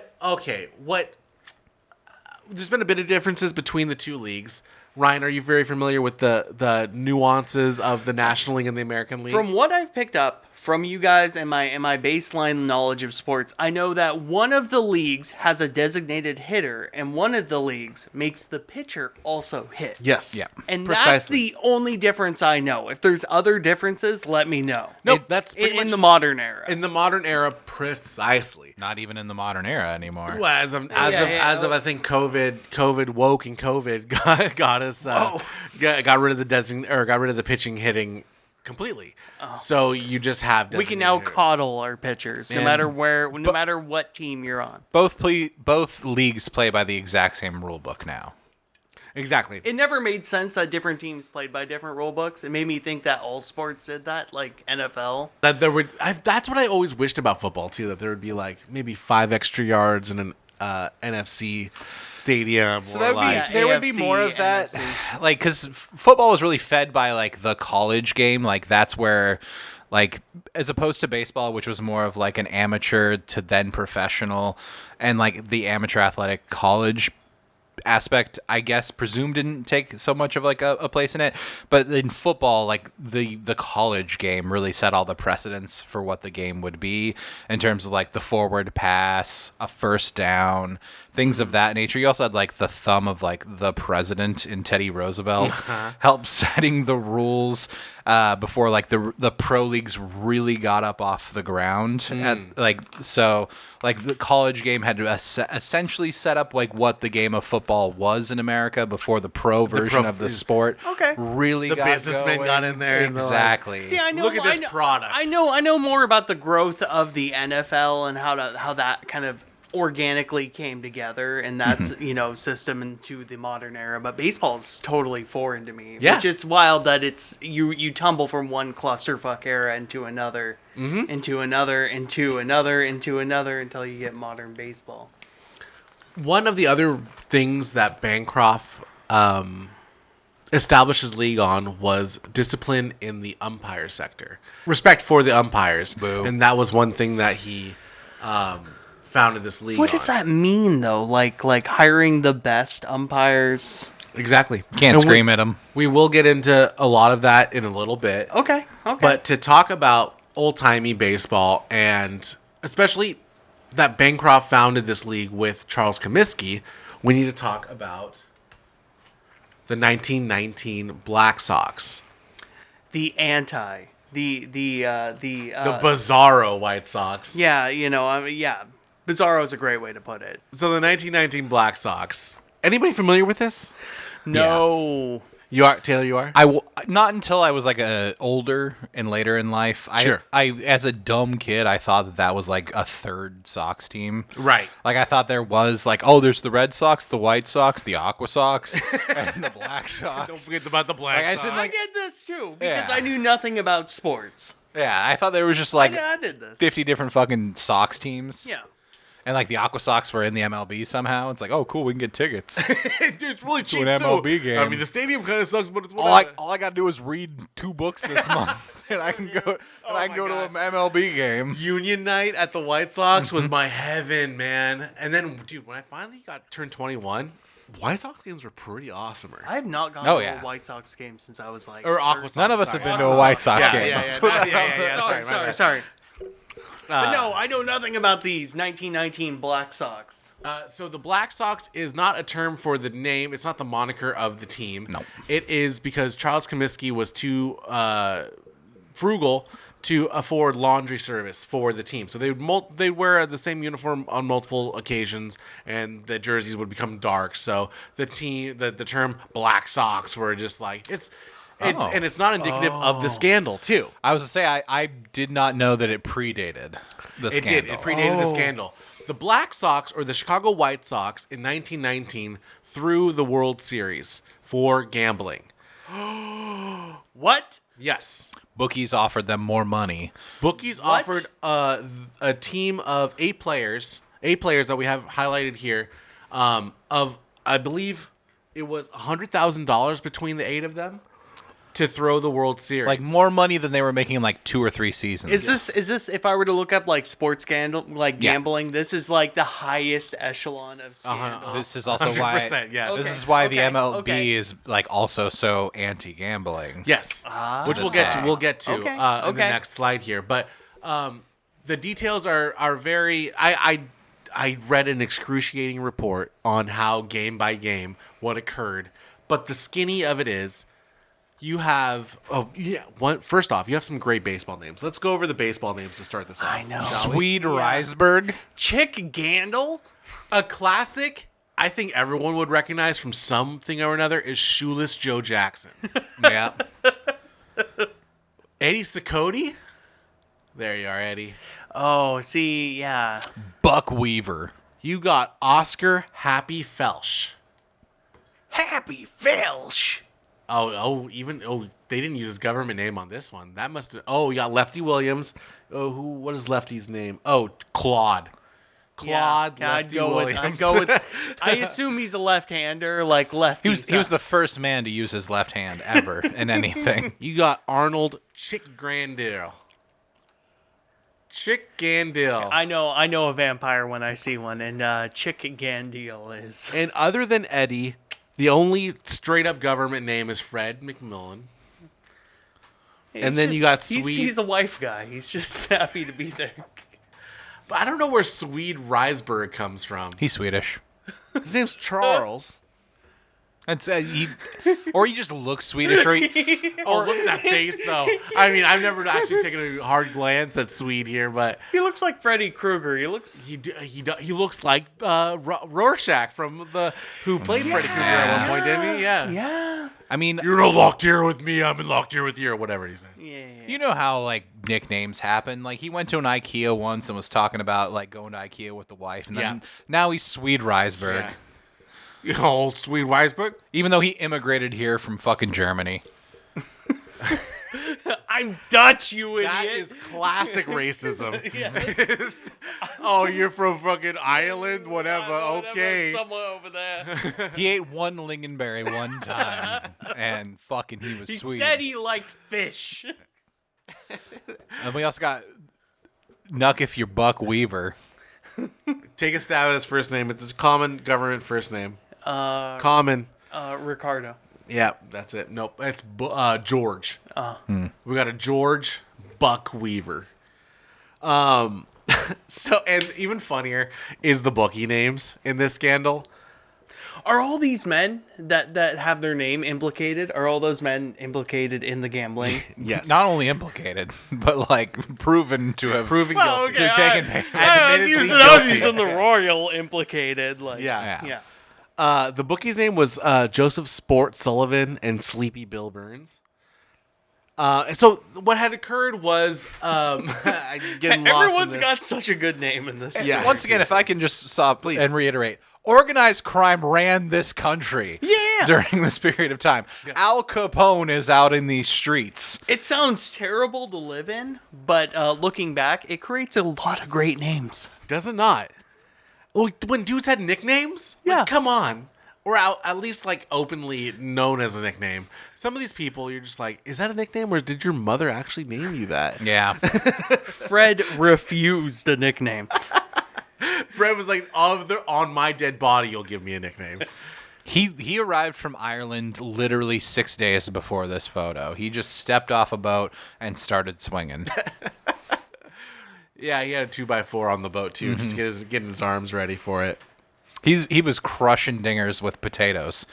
been a bit of differences between the two leagues. Ryan, are you very familiar with the nuances of the National League and the American League? From what I've picked up from you guys and my baseline knowledge of sports, I know that one of the leagues has a designated hitter, and one of the leagues makes the pitcher also hit. Yes. Yeah. And Precisely. that's the only difference I know. If there's other differences, let me know. Nope, that's pretty in much the modern era. in the modern era, precisely. Not even in the modern era anymore. Well, as of I think COVID woke and COVID got us got rid of the pitching hitting completely. So you just have we can now designated hitters. coddle our pitchers, no And- matter what team you're on. Both leagues play by the exact same rule book now. Exactly. It never made sense that different teams played by different rule books. It made me think that all sports did that, like NFL. That there would that's what I always wished about football too, that there would be like maybe 5 extra yards in an NFC stadium. So or that would like, be there would be AFC, more of that, NFC. like because football was really fed by like the college game, like that's where, like as opposed to baseball, which was more of like an amateur to then professional, and like the amateur athletic college aspect, I guess, presumed didn't take so much of like a place in it. But in football, like the college game really set all the precedents for what the game would be in terms of like the forward pass, a first down, things of that nature. You also had like the thumb of like the president in Teddy Roosevelt help setting the rules before like the pro leagues really got up off the ground. So the college game had to essentially set up like what the game of football was in America before the pro version of the sport really the got businessmen going. got in there and they're like, Exactly. See, I know. Look at this product. I know more about the growth of the NFL and how that kind of organically came together, and that's system into the modern era. But baseball is totally foreign to me. Yeah. Which is wild that it's you tumble from one clusterfuck era into another, into another, into another, into another until you get modern baseball. One of the other things that Bancroft established his league on was discipline in the umpire sector. Respect for the umpires. Boo. And that was one thing that he founded this league What does on. that mean though? Like hiring the best umpires? Exactly. Can't And scream at them. We will get into a lot of that in a little bit. Okay. But to talk about old-timey baseball, and especially that Bancroft founded this league with Charles Comiskey, we need to talk about the 1919 Black Sox. the Bizarro White Sox. Yeah, Bizarro is a great way to put it. So the 1919 Black Sox. Anybody familiar with this? No. You are, Taylor, you are? Not until I was like older and later in life. Sure. I as a dumb kid, I thought that was like a third Sox team. Right. Like I thought there was like, oh, there's the Red Sox, the White Sox, the Aqua Sox, and the Black Sox. Don't forget about the Black Like, I Sox. shouldn't, I like- did this too because Yeah. I knew nothing about sports. Yeah, I thought there was just like I did this. 50 different fucking Sox teams. Yeah. And like the Aqua Sox were in the MLB somehow. It's like, oh, cool, we can get tickets. Dude, it's really cheap, an too. MLB game. I mean, the stadium kind of sucks, but it's all whatever. I gotta do is read 2 books this month, and I can go. And I can go to an MLB game. Union night at the White Sox was my heaven, man. And then, dude, when I finally turned 21, White Sox games were pretty awesomer. I have not gone Oh, to yeah. a White Sox game since I was like... Or Aqua Sox. None of us sorry. have been to a White Sox Yeah, game. yeah. Sorry. But no, I know nothing about these 1919 Black Sox. So the Black Sox is not a term for the name. It's not the moniker of the team. No. It is because Charles Comiskey was too frugal to afford laundry service for the team. So they'd wear the same uniform on multiple occasions, and the jerseys would become dark. So the term Black Sox were just like and it's not indicative of the scandal too. I was to say I did not know that it predated the It scandal. did. It predated the scandal. The Black Sox, or the Chicago White Sox, in 1919 threw the World Series for gambling. What? Yes. Bookies offered them more money. Bookies offered a team of 8 players that we have highlighted here, of, I believe it was $100,000 between the 8 of them. to throw the World Series. Like more money than they were making in like 2 or 3 seasons. Is this if I were to look up like sports scandal, like Yeah. gambling, this is like the highest echelon of scandal. This is also why. 100%, yes. This Okay, is why the okay, MLB okay. is like also so anti-gambling. Yes, which we'll get to. Okay. We'll get to Okay, in the okay. next slide here. But the details are very. I read an excruciating report on how game by game what occurred, but the skinny of it is. You have first off, you have some great baseball names. Let's go over the baseball names to start this off. I know. shall we? Swede Reisberg. Chick Gandil? A classic I think everyone would recognize from something or another is Shoeless Joe Jackson. Yeah. Eddie Cicotte? There you are, Eddie. Oh, see, yeah. Buck Weaver. You got Oscar Happy Felsch. Happy Felsh. They didn't use his government name on this one. That must have. Oh, you got Lefty Williams. What is Lefty's name? Oh, Claude. Claude Yeah, Lefty Williams. I'd go with. I assume he's a left-hander, like lefty. He was the first man to use his left hand ever in anything. You got Arnold Chick Grandil. Chick Gandil. I know a vampire when I see one, and Chick Gandil is. And other than Eddie, the only straight up government name is Fred McMillan. And then you got Swede. He's a wife guy. He's just happy to be there. But I don't know where Swede Reisberg comes from. He's Swedish. His name's Charles. That's or he just looks Swedish, or Oh, look at that face, though. I mean, I've never actually taken a hard glance at Swede here, but He looks like Freddy Krueger. He looks. he looks like Rorschach from who played Freddy Krueger at one point, didn't he? Yeah. Yeah. I mean, You're not locked here with me. I'm in locked here with you, or whatever he said. Yeah. you know how like nicknames happen. Like he went to an IKEA once and was talking about like going to IKEA with the wife, and then now he's Swede Reisberg. Yeah. Oh, Swede Reisberg. Even though he immigrated here from fucking Germany. I'm Dutch, you idiot. That is classic racism. Oh, you're from fucking Ireland? Whatever. Okay. Somewhere over there. He ate one lingonberry one time, and fucking he was He sweet. said he liked fish. And we also got Nuck if you're Buck Weaver. Take a stab at his first name. It's a common government first name. Uh, Common. Ricardo. Yeah, that's it. Nope, it's George. We got a George Buck Weaver. So, and even funnier is the bookie names in this scandal. Are all these men that have their name implicated? Are all those men implicated in the gambling? Yes. Not only implicated, but like proven to have Proving guilty. to have taken pay. I was Admittedly guilty. using the royal implicated. Like, Yeah. yeah. The bookie's name was Joseph Sport Sullivan and Sleepy Bill Burns. So what had occurred was getting lost. Everyone's got such a good name in this. Yeah. Once again, if I can just stop Please. and reiterate, organized crime ran this country during this period of time. Yes. Al Capone is out in these streets. It sounds terrible to live in, but looking back, it creates a lot of great names. Does it not? When dudes had nicknames? Yeah. Like, come on. Or at least, like, openly known as a nickname. Some of these people, you're just like, is that a nickname, or did your mother actually name you that? Yeah. Fred refused a nickname. Fred was like, on my dead body, you'll give me a nickname. He arrived from Ireland literally 6 days before this photo. He just stepped off a boat and started swinging. Yeah, he had a 2x4 on the boat, too. Just getting his arms ready for it. He was crushing dingers with potatoes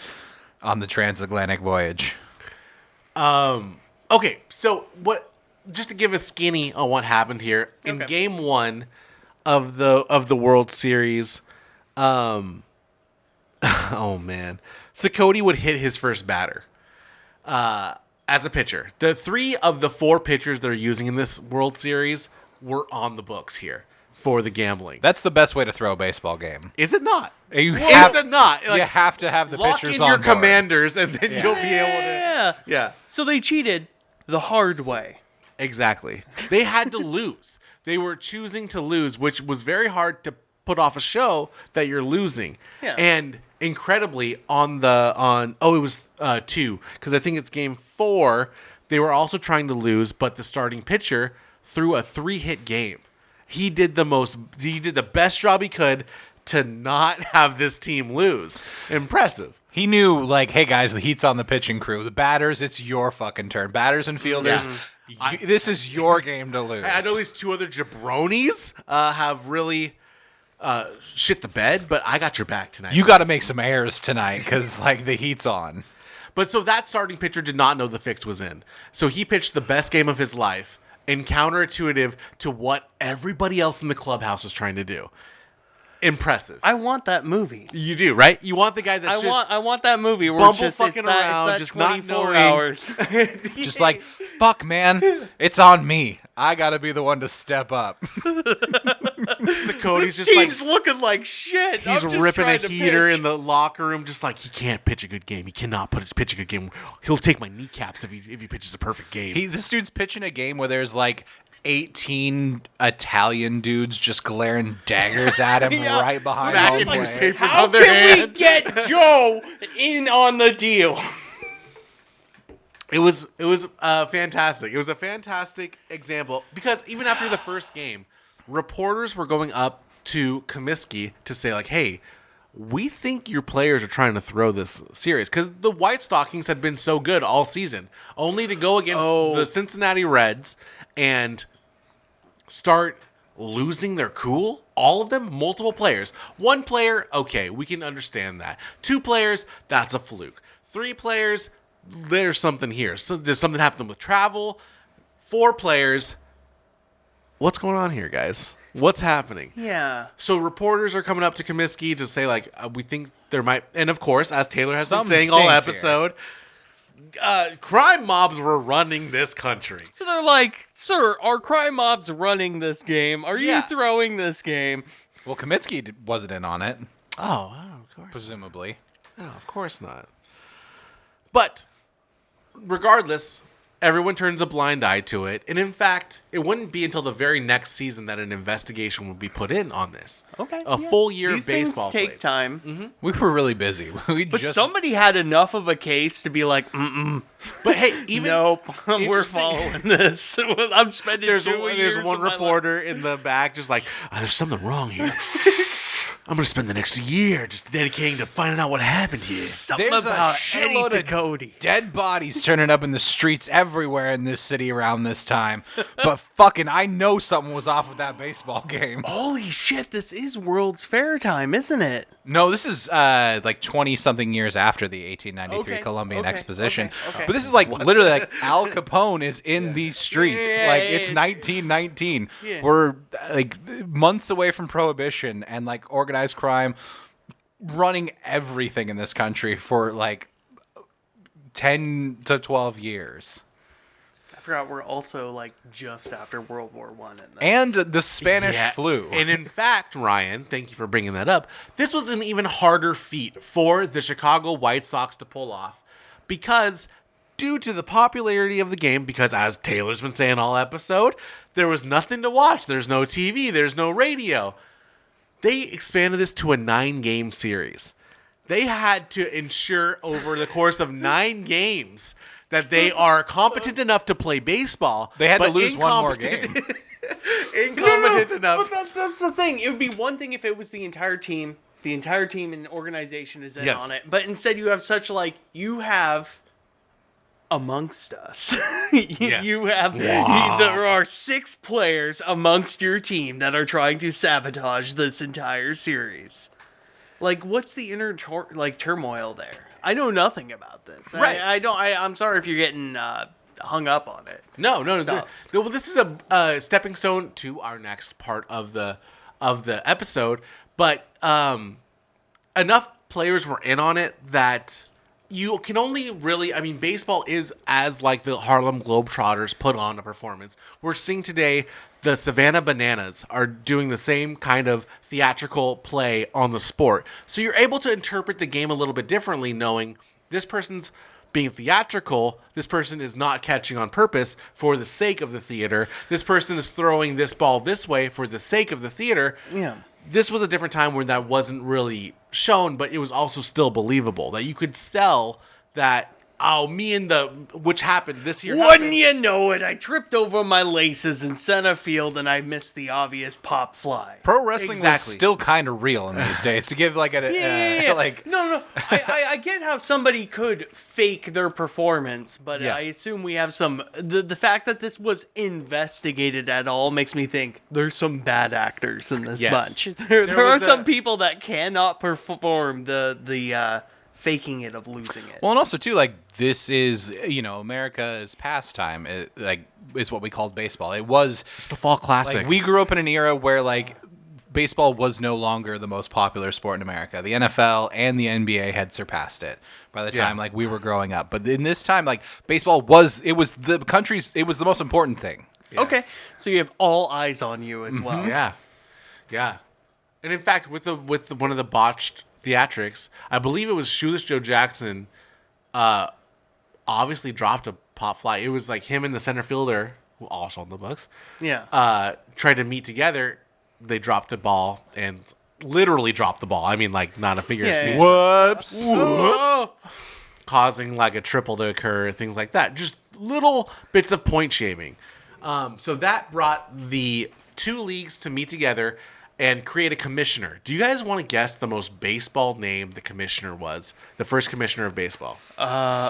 on the transatlantic voyage. Okay, so just to give a skinny on what happened here in Game 1 of the World Series, oh man, Cicotte would hit his first batter as a pitcher. The 3 of the 4 pitchers they're using in this World Series were on the books here for the gambling. That's the best way to throw a baseball game. Is it not? You Is it not? you have to have the lock pitchers in on your board. commanders, and then you'll be able to. Yeah. Yeah. So they cheated the hard way. Exactly. They had to lose. They were choosing to lose, which was very hard to put off a show that you're losing. Yeah. And incredibly it was 2, because I think it's game 4. They were also trying to lose, but the starting pitcher threw a 3-hit game. He did the best job he could to not have this team lose. Impressive. He knew, like, hey, guys, the heat's on the pitching crew. The batters, it's your fucking turn. Batters and fielders, this is your game to lose. I know these 2 other jabronis have really shit the bed, but I got your back tonight. You got to make some errors tonight because, like, the heat's on. But so that starting pitcher did not know the fix was in. So he pitched the best game of his life and counterintuitive to what everybody else in the clubhouse was trying to do. Impressive. I want that movie. You do, right? You want the guy that's I want that movie where bumble it's fucking around, that just not 24 knowing. hours. Just like, fuck, man, it's on me. I got to be the one to step up. Cody's This just team's like looking like shit. he's I'm just ripping a trying to heater pitch. in the locker room, just like he can't pitch a good game. He cannot pitch a good game. He'll take my kneecaps if he pitches a perfect game. This dude's pitching a game where there's like 18 Italian dudes just glaring daggers at him Yeah. right behind Smacking home plate. newspapers How on their can we hand. get Joe in on the deal? It was fantastic. It was a fantastic example because even after the first game, reporters were going up to Comiskey to say like, "Hey, we think your players are trying to throw this series because the White Stockings had been so good all season, only to go against the Cincinnati Reds and start losing their cool. All of them, multiple players. 1 player, okay, we can understand that. 2 players, that's a fluke. 3 players, there's something here. So there's something happening with travel. 4 players, what's going on here, guys? What's happening? Yeah. So reporters are coming up to Comiskey to say, like, we think there might... And, of course, as Taylor has Something been saying all stinks episode, crime mobs were running this country. So they're like, "Sir, are crime mobs running this game? Are you Yeah. throwing this game?" Well, Comiskey wasn't in on it, Oh, of course. presumably. No, of course not. But regardless, everyone turns a blind eye to it. And in fact, it wouldn't be until the very next season that an investigation would be put in on this. Okay. A full year These of baseball things take played. time. We were really busy. But somebody had enough of a case to be like, But hey, even nope, we're Interesting. following this. I'm spending there's 2 years one of my life. reporter in the back just like, there's something wrong here. I'm going to spend the next year just dedicating to finding out what happened here. Something There's a about Eddie shitload of Cody. dead bodies turning up in the streets everywhere in this city around this time. But fucking, I know something was off with that baseball game. Holy shit, this is World's Fair time, isn't it? No, this is like 20-something years after the 1893 Okay, Columbian okay, Exposition. okay. But this is like literally like Al Capone is in these streets. Yeah, like it's it's- 1919. Yeah. We're like months away from Prohibition and like organized crime running everything in this country for like 10 to 12 years. I forgot we're also like just after World War One, And the Spanish Yeah. flu. And in fact, Ryan, thank you for bringing that up. This was an even harder feat for the Chicago White Sox to pull off because due to the popularity of the game, because as Taylor's been saying all episode, there was nothing to watch. There's no TV. There's no radio. They expanded this to a 9-game series. They had to ensure over the course of 9 games that they are competent enough to play baseball. They had to but lose one more incompetent- game. Incompetent enough. But that's the thing. It would be one thing if it was the entire team and organization is in Yes. on it. But instead, you have such like you have amongst us. You have there are 6 players amongst your team that are trying to sabotage this entire series. Like, what's the inner turmoil there? I know nothing about this. Right. I don't. I'm sorry if you're getting hung up on it. No. Stop. Well, this is a stepping stone to our next part of the episode. But enough players were in on it that you can only really. I mean, baseball is as like the Harlem Globetrotters put on a performance. We're seeing today the Savannah Bananas are doing the same kind of theatrical play on the sport. So you're able to interpret the game a little bit differently, knowing this person's being theatrical, this person is not catching on purpose for the sake of the theater. This person is throwing this ball this way for the sake of the theater. Yeah. this was a different time when that wasn't really shown, but it was also still believable that you could sell that. Oh, which happened this year. Wouldn't you know it? I tripped over my laces in center field and I missed the obvious pop fly. Pro wrestling Exactly. was still kind of real in these days. To give like Yeah. like No. I get how somebody could fake their performance, but Yeah. I assume we have some. The fact that this was investigated at all makes me think there's some bad actors in this Yes. bunch. There are was some a- people that cannot perform the faking it of losing it. well, and also too like this is America's pastime. Is what we called baseball. It was It's the Fall Classic. like we grew up in an era where like baseball was no longer the most popular sport in America. The NFL and the NBA had surpassed it by the time like we were growing up. But in this time, like baseball was the most important thing. Yeah. Okay, so you have all eyes on you as well. Yeah. And in fact, with one of the botched theatrics, I believe it was Shoeless Joe Jackson, obviously dropped a pop fly. It was like him and the center fielder, who also on the Bucks, Yeah. tried to meet together. They dropped the ball and literally dropped the ball. I mean, like not a figure of Yeah, speech. yeah. Whoops. Causing like a triple to occur, things like that. Just little bits of point shaving. So that brought the two leagues to meet together and create a commissioner. Do you guys want to guess the most baseball name the commissioner was? The first commissioner of baseball.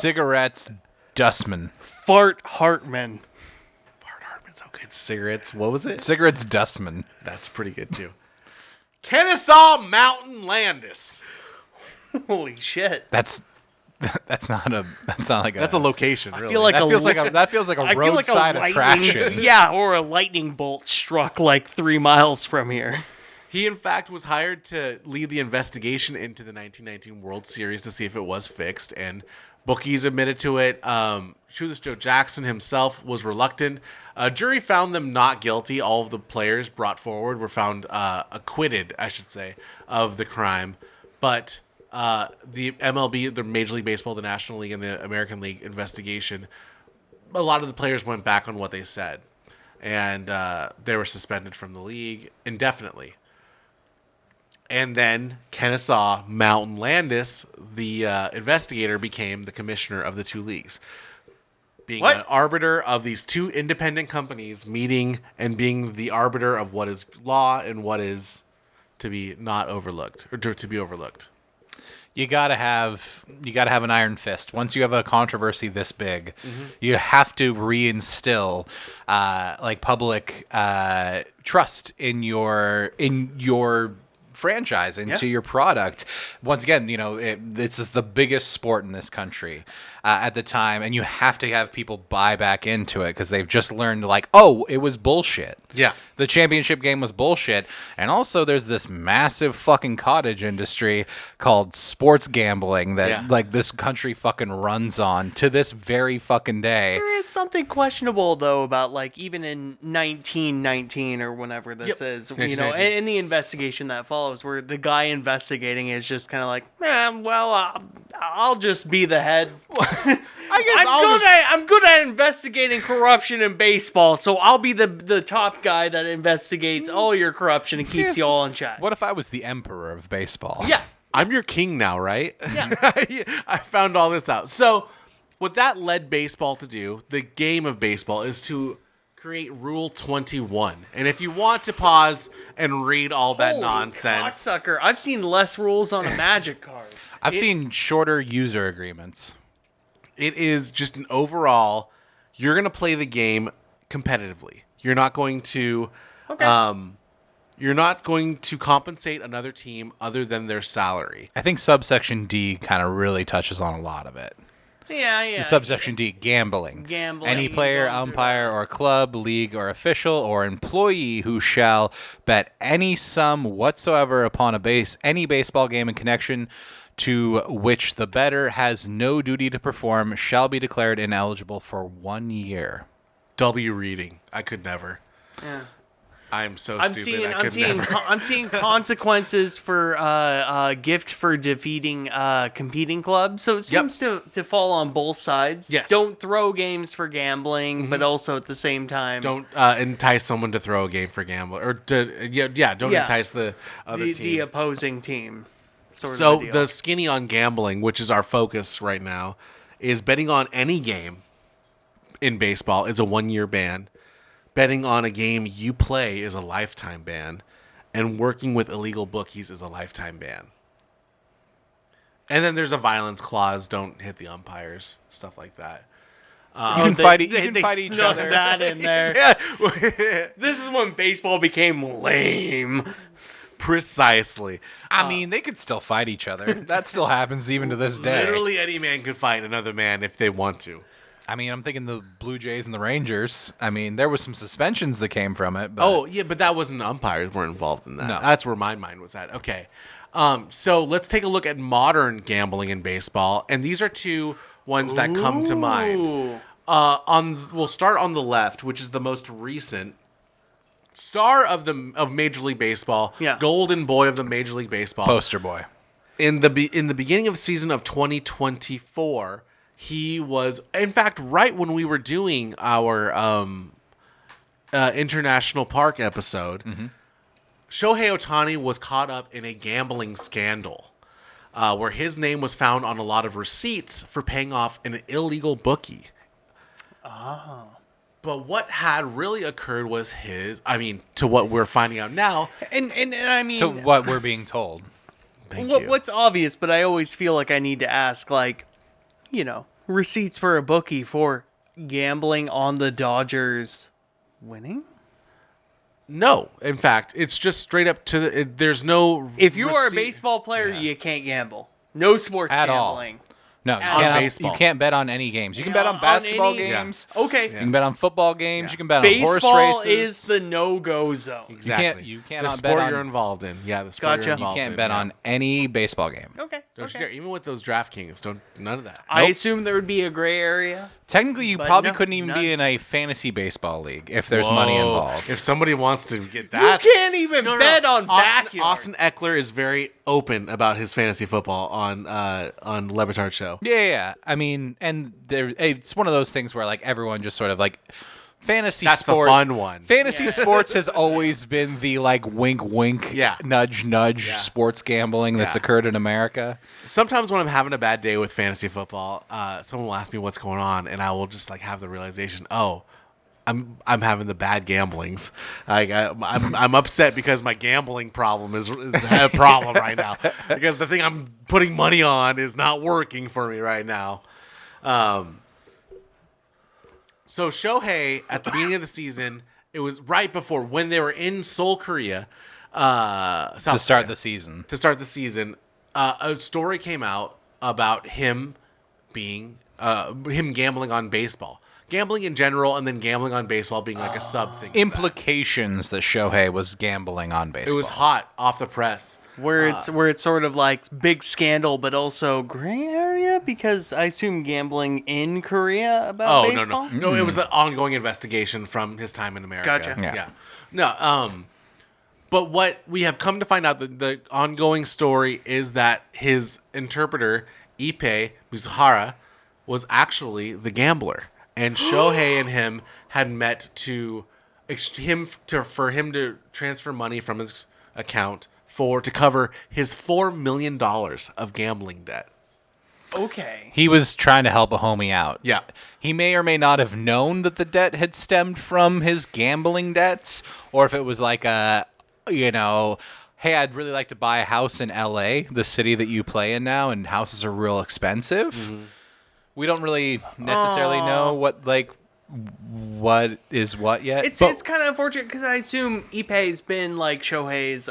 Cigarettes, Dustman. Fart Hartman. Fart Hartman's so good. Cigarettes. What was it? Cigarettes, Dustman. That's pretty good too. Kennesaw Mountain Landis. Holy shit. That's not like a. That's a location, really. feel like that a feels li- like a I feel like a roadside lightning- attraction. Yeah, or a lightning bolt struck like 3 miles from here. He, in fact, was hired to lead the investigation into the 1919 World Series to see if it was fixed, and bookies admitted to it. Shoeless Joe Jackson himself was reluctant. A jury found them not guilty. All of the players brought forward were found acquitted, I should say, of the crime. But the MLB, the Major League Baseball, the National League, and the American League investigation, a lot of the players went back on what they said. And they were suspended from the league indefinitely. And then Kennesaw Mountain Landis, the investigator, became the commissioner of the two leagues. Being What? an arbiter of these two independent companies meeting and being the arbiter of what is law and what is to be not overlooked or to be overlooked. You gotta have an iron fist. Once you have a controversy this big, you have to reinstill like public trust in your franchise, into your product. Once again, this is the biggest sport in this country at the time, and you have to have people buy back into it because they've just learned like, oh, it was bullshit. Yeah. The championship game was bullshit. And also there's this massive fucking cottage industry called sports gambling that like this country fucking runs on to this very fucking day. There is something questionable though about like even in 1919 or whenever this is, 1919. in the investigation that follows, where the guy investigating is just kind of like, I'll just be the head. I guess I'm good at investigating corruption in baseball, so I'll be the top guy that investigates all your corruption and keeps you all in check. What if I was the emperor of baseball? Yeah. I'm your king now, right? Yeah. I found all this out. So, what that led baseball to do, the game of baseball, is to create Rule 21. And if you want to pause and read all that Holy nonsense, cocksucker. I've seen less rules on a Magic card. I've seen shorter user agreements. it is just an overall, you're going to play the game competitively. You're not going to you're not going to compensate another team other than their salary. I think subsection D kind of really touches on a lot of it. Yeah. Subsection D, gambling. Gambling, Any player, going through umpire, or club, league, or official, or employee who shall bet any sum whatsoever upon any baseball game in connection to which the bettor has no duty to perform shall be declared ineligible for 1 year. W reading. I could never. Yeah. I'm so I'm stupid. seeing I I'm could seeing never. I'm seeing consequences for gift for defeating competing clubs. So it seems to fall on both sides. Yes. Don't throw games for gambling, but also at the same time Don't entice someone to throw a game for gambling, or to don't Yeah. entice the other the team. opposing team. Sort So of a deal. the skinny on gambling, which is our focus right now, is betting on any game in baseball is a 1-year ban. Betting on a game you play is a lifetime ban, and working with illegal bookies is a lifetime ban. And then there's a violence clause: don't hit the umpires, stuff like that. You can fight. You can they fight each snuck other. that in there. This is when baseball became lame. Precisely. I mean, they could still fight each other. That still happens even to this day. Literally any man could fight another man if they want to. I mean, I'm thinking the Blue Jays and the Rangers. I mean, there was some suspensions that came from it. But Oh, yeah, but that wasn't umpires weren't involved in that. No. That's where my mind was at. Okay. So let's take a look at modern gambling in baseball, and these are two ones that come to mind. Ooh. We'll start on the left, which is the most recent star of Major League Baseball, Yeah. golden boy of the Major League Baseball. poster boy. In the beginning of the season of 2024, he was, in fact, right when we were doing our International Park episode, Shohei Ohtani was caught up in a gambling scandal where his name was found on a lot of receipts for paying off an illegal bookie. But what had really occurred was to what we're finding out now. And I mean, So what we're being told. Thank you. what's obvious, but I always feel like I need to ask, like, receipts for a bookie for gambling on the Dodgers winning? No, in fact, it's just straight up to there's no. If you are a receipt- baseball player, Yeah. you can't gamble. No sports At all. gambling. No, you On can't, baseball. you can't bet on any games. You can Yeah, bet on on basketball any- games. Okay. You can bet on football games. Yeah. You can bet on horse Baseball races. is the no-go zone. Exactly. You cannot the bet sport on- you're involved in. Yeah, the sport Gotcha. you're You involved You can't in, bet yeah. on any baseball game. Okay. Don't you okay. dare. Even with those DraftKings, none of that. I assume there would be a gray area. Technically, you But probably no, couldn't even none. be in a fantasy baseball league if there's money Whoa. involved. If somebody wants to get that, You can't even bet on backyard. Austin Eckler is very open about his fantasy football on Le Batard show. Yeah. I mean, and it's one of those things where like everyone just sort of like fantasy That's the sport. fun one. Fantasy sports has always been the like wink, wink, Yeah. nudge, nudge Yeah. sports gambling that's Yeah. occurred in America. Sometimes when I'm having a bad day with fantasy football, someone will ask me what's going on, and I will just like have the realization, oh, I'm having the bad gamblings. Like I'm upset because my gambling problem is a problem right now because the thing I'm putting money on is not working for me right now. So Shohei at the beginning of the season, it was right before when they were in Seoul, Korea, South To start Korea. the season. To start the season, a story came out about him being him gambling on baseball, gambling in general, and then gambling on baseball being like a sub thing. Implications that Shohei was gambling on baseball. It was hot off the press. Where it's sort of like big scandal, but also gray area, because I assume gambling in Korea about Oh baseball. no! It was an ongoing investigation from his time in America. Gotcha. Yeah. No. But what we have come to find out, the ongoing story is that his interpreter Ippei Mizuhara was actually the gambler, and Shohei and him had met for him to transfer money from his account to cover his $4 million of gambling debt. Okay. He was trying to help a homie out. Yeah. He may or may not have known that the debt had stemmed from his gambling debts, or if it was like hey, I'd really like to buy a house in LA, the city that you play in now, and houses are real expensive. Mm-hmm. We don't really necessarily know what is what yet. It's but kind of unfortunate because I assume Ippei's been like Shohei's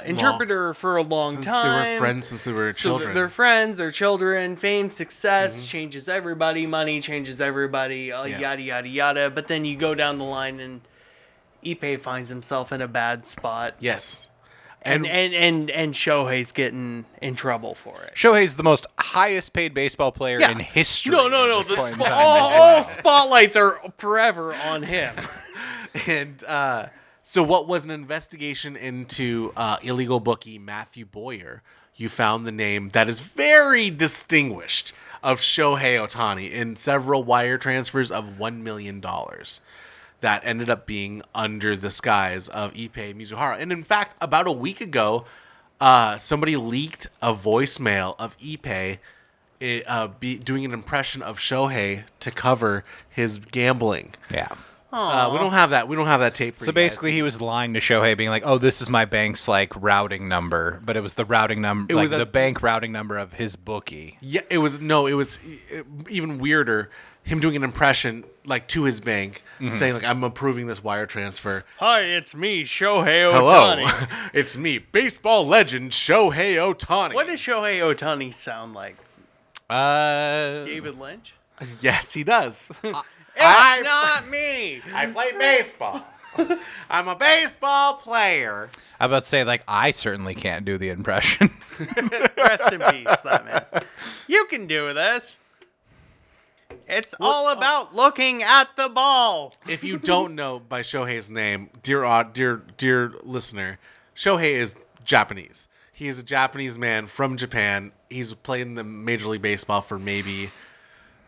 interpreter for a long Since time. They were friends since they were So children. they're friends, they're children. Fame, success changes everybody. Money changes everybody. Yada yada yada. But then you go down the line, and Ippei finds himself in a bad spot, Yes. and Shohei's getting in trouble for it. Shohei's the most highest paid baseball player Yeah. in history. No. at this The point in time. all spotlights are forever on him. And So what was an investigation into illegal bookie Matthew Boyer, you found the name that is very distinguished of Shohei Ohtani in several wire transfers of $1 million that ended up being under the skies of Ippei Mizuhara. And in fact, about a week ago, somebody leaked a voicemail of Ippei doing an impression of Shohei to cover his gambling. Yeah. We don't have that. We don't have that tape. For So you basically, guys. he was lying to Shohei, being like, "Oh, this is my bank's like routing number," but it was the routing number, It was the as- bank routing number of his bookie. Yeah, it was no. It was even weirder. Him doing an impression like to his bank, saying like, "I'm approving this wire transfer." Hi, it's me, Shohei Hello, Ohtani. it's me, baseball legend Shohei Ohtani. What does Shohei Ohtani sound like? David Lynch? Yes, he does. It's not me. I play baseball. I'm a baseball player. I'm about to say, like, I certainly can't do the impression. Rest in peace, that man. You can do this. It's all about looking at the ball. If you don't know by Shohei's name, dear listener, Shohei is Japanese. He is a Japanese man from Japan. He's played in the Major League Baseball for maybe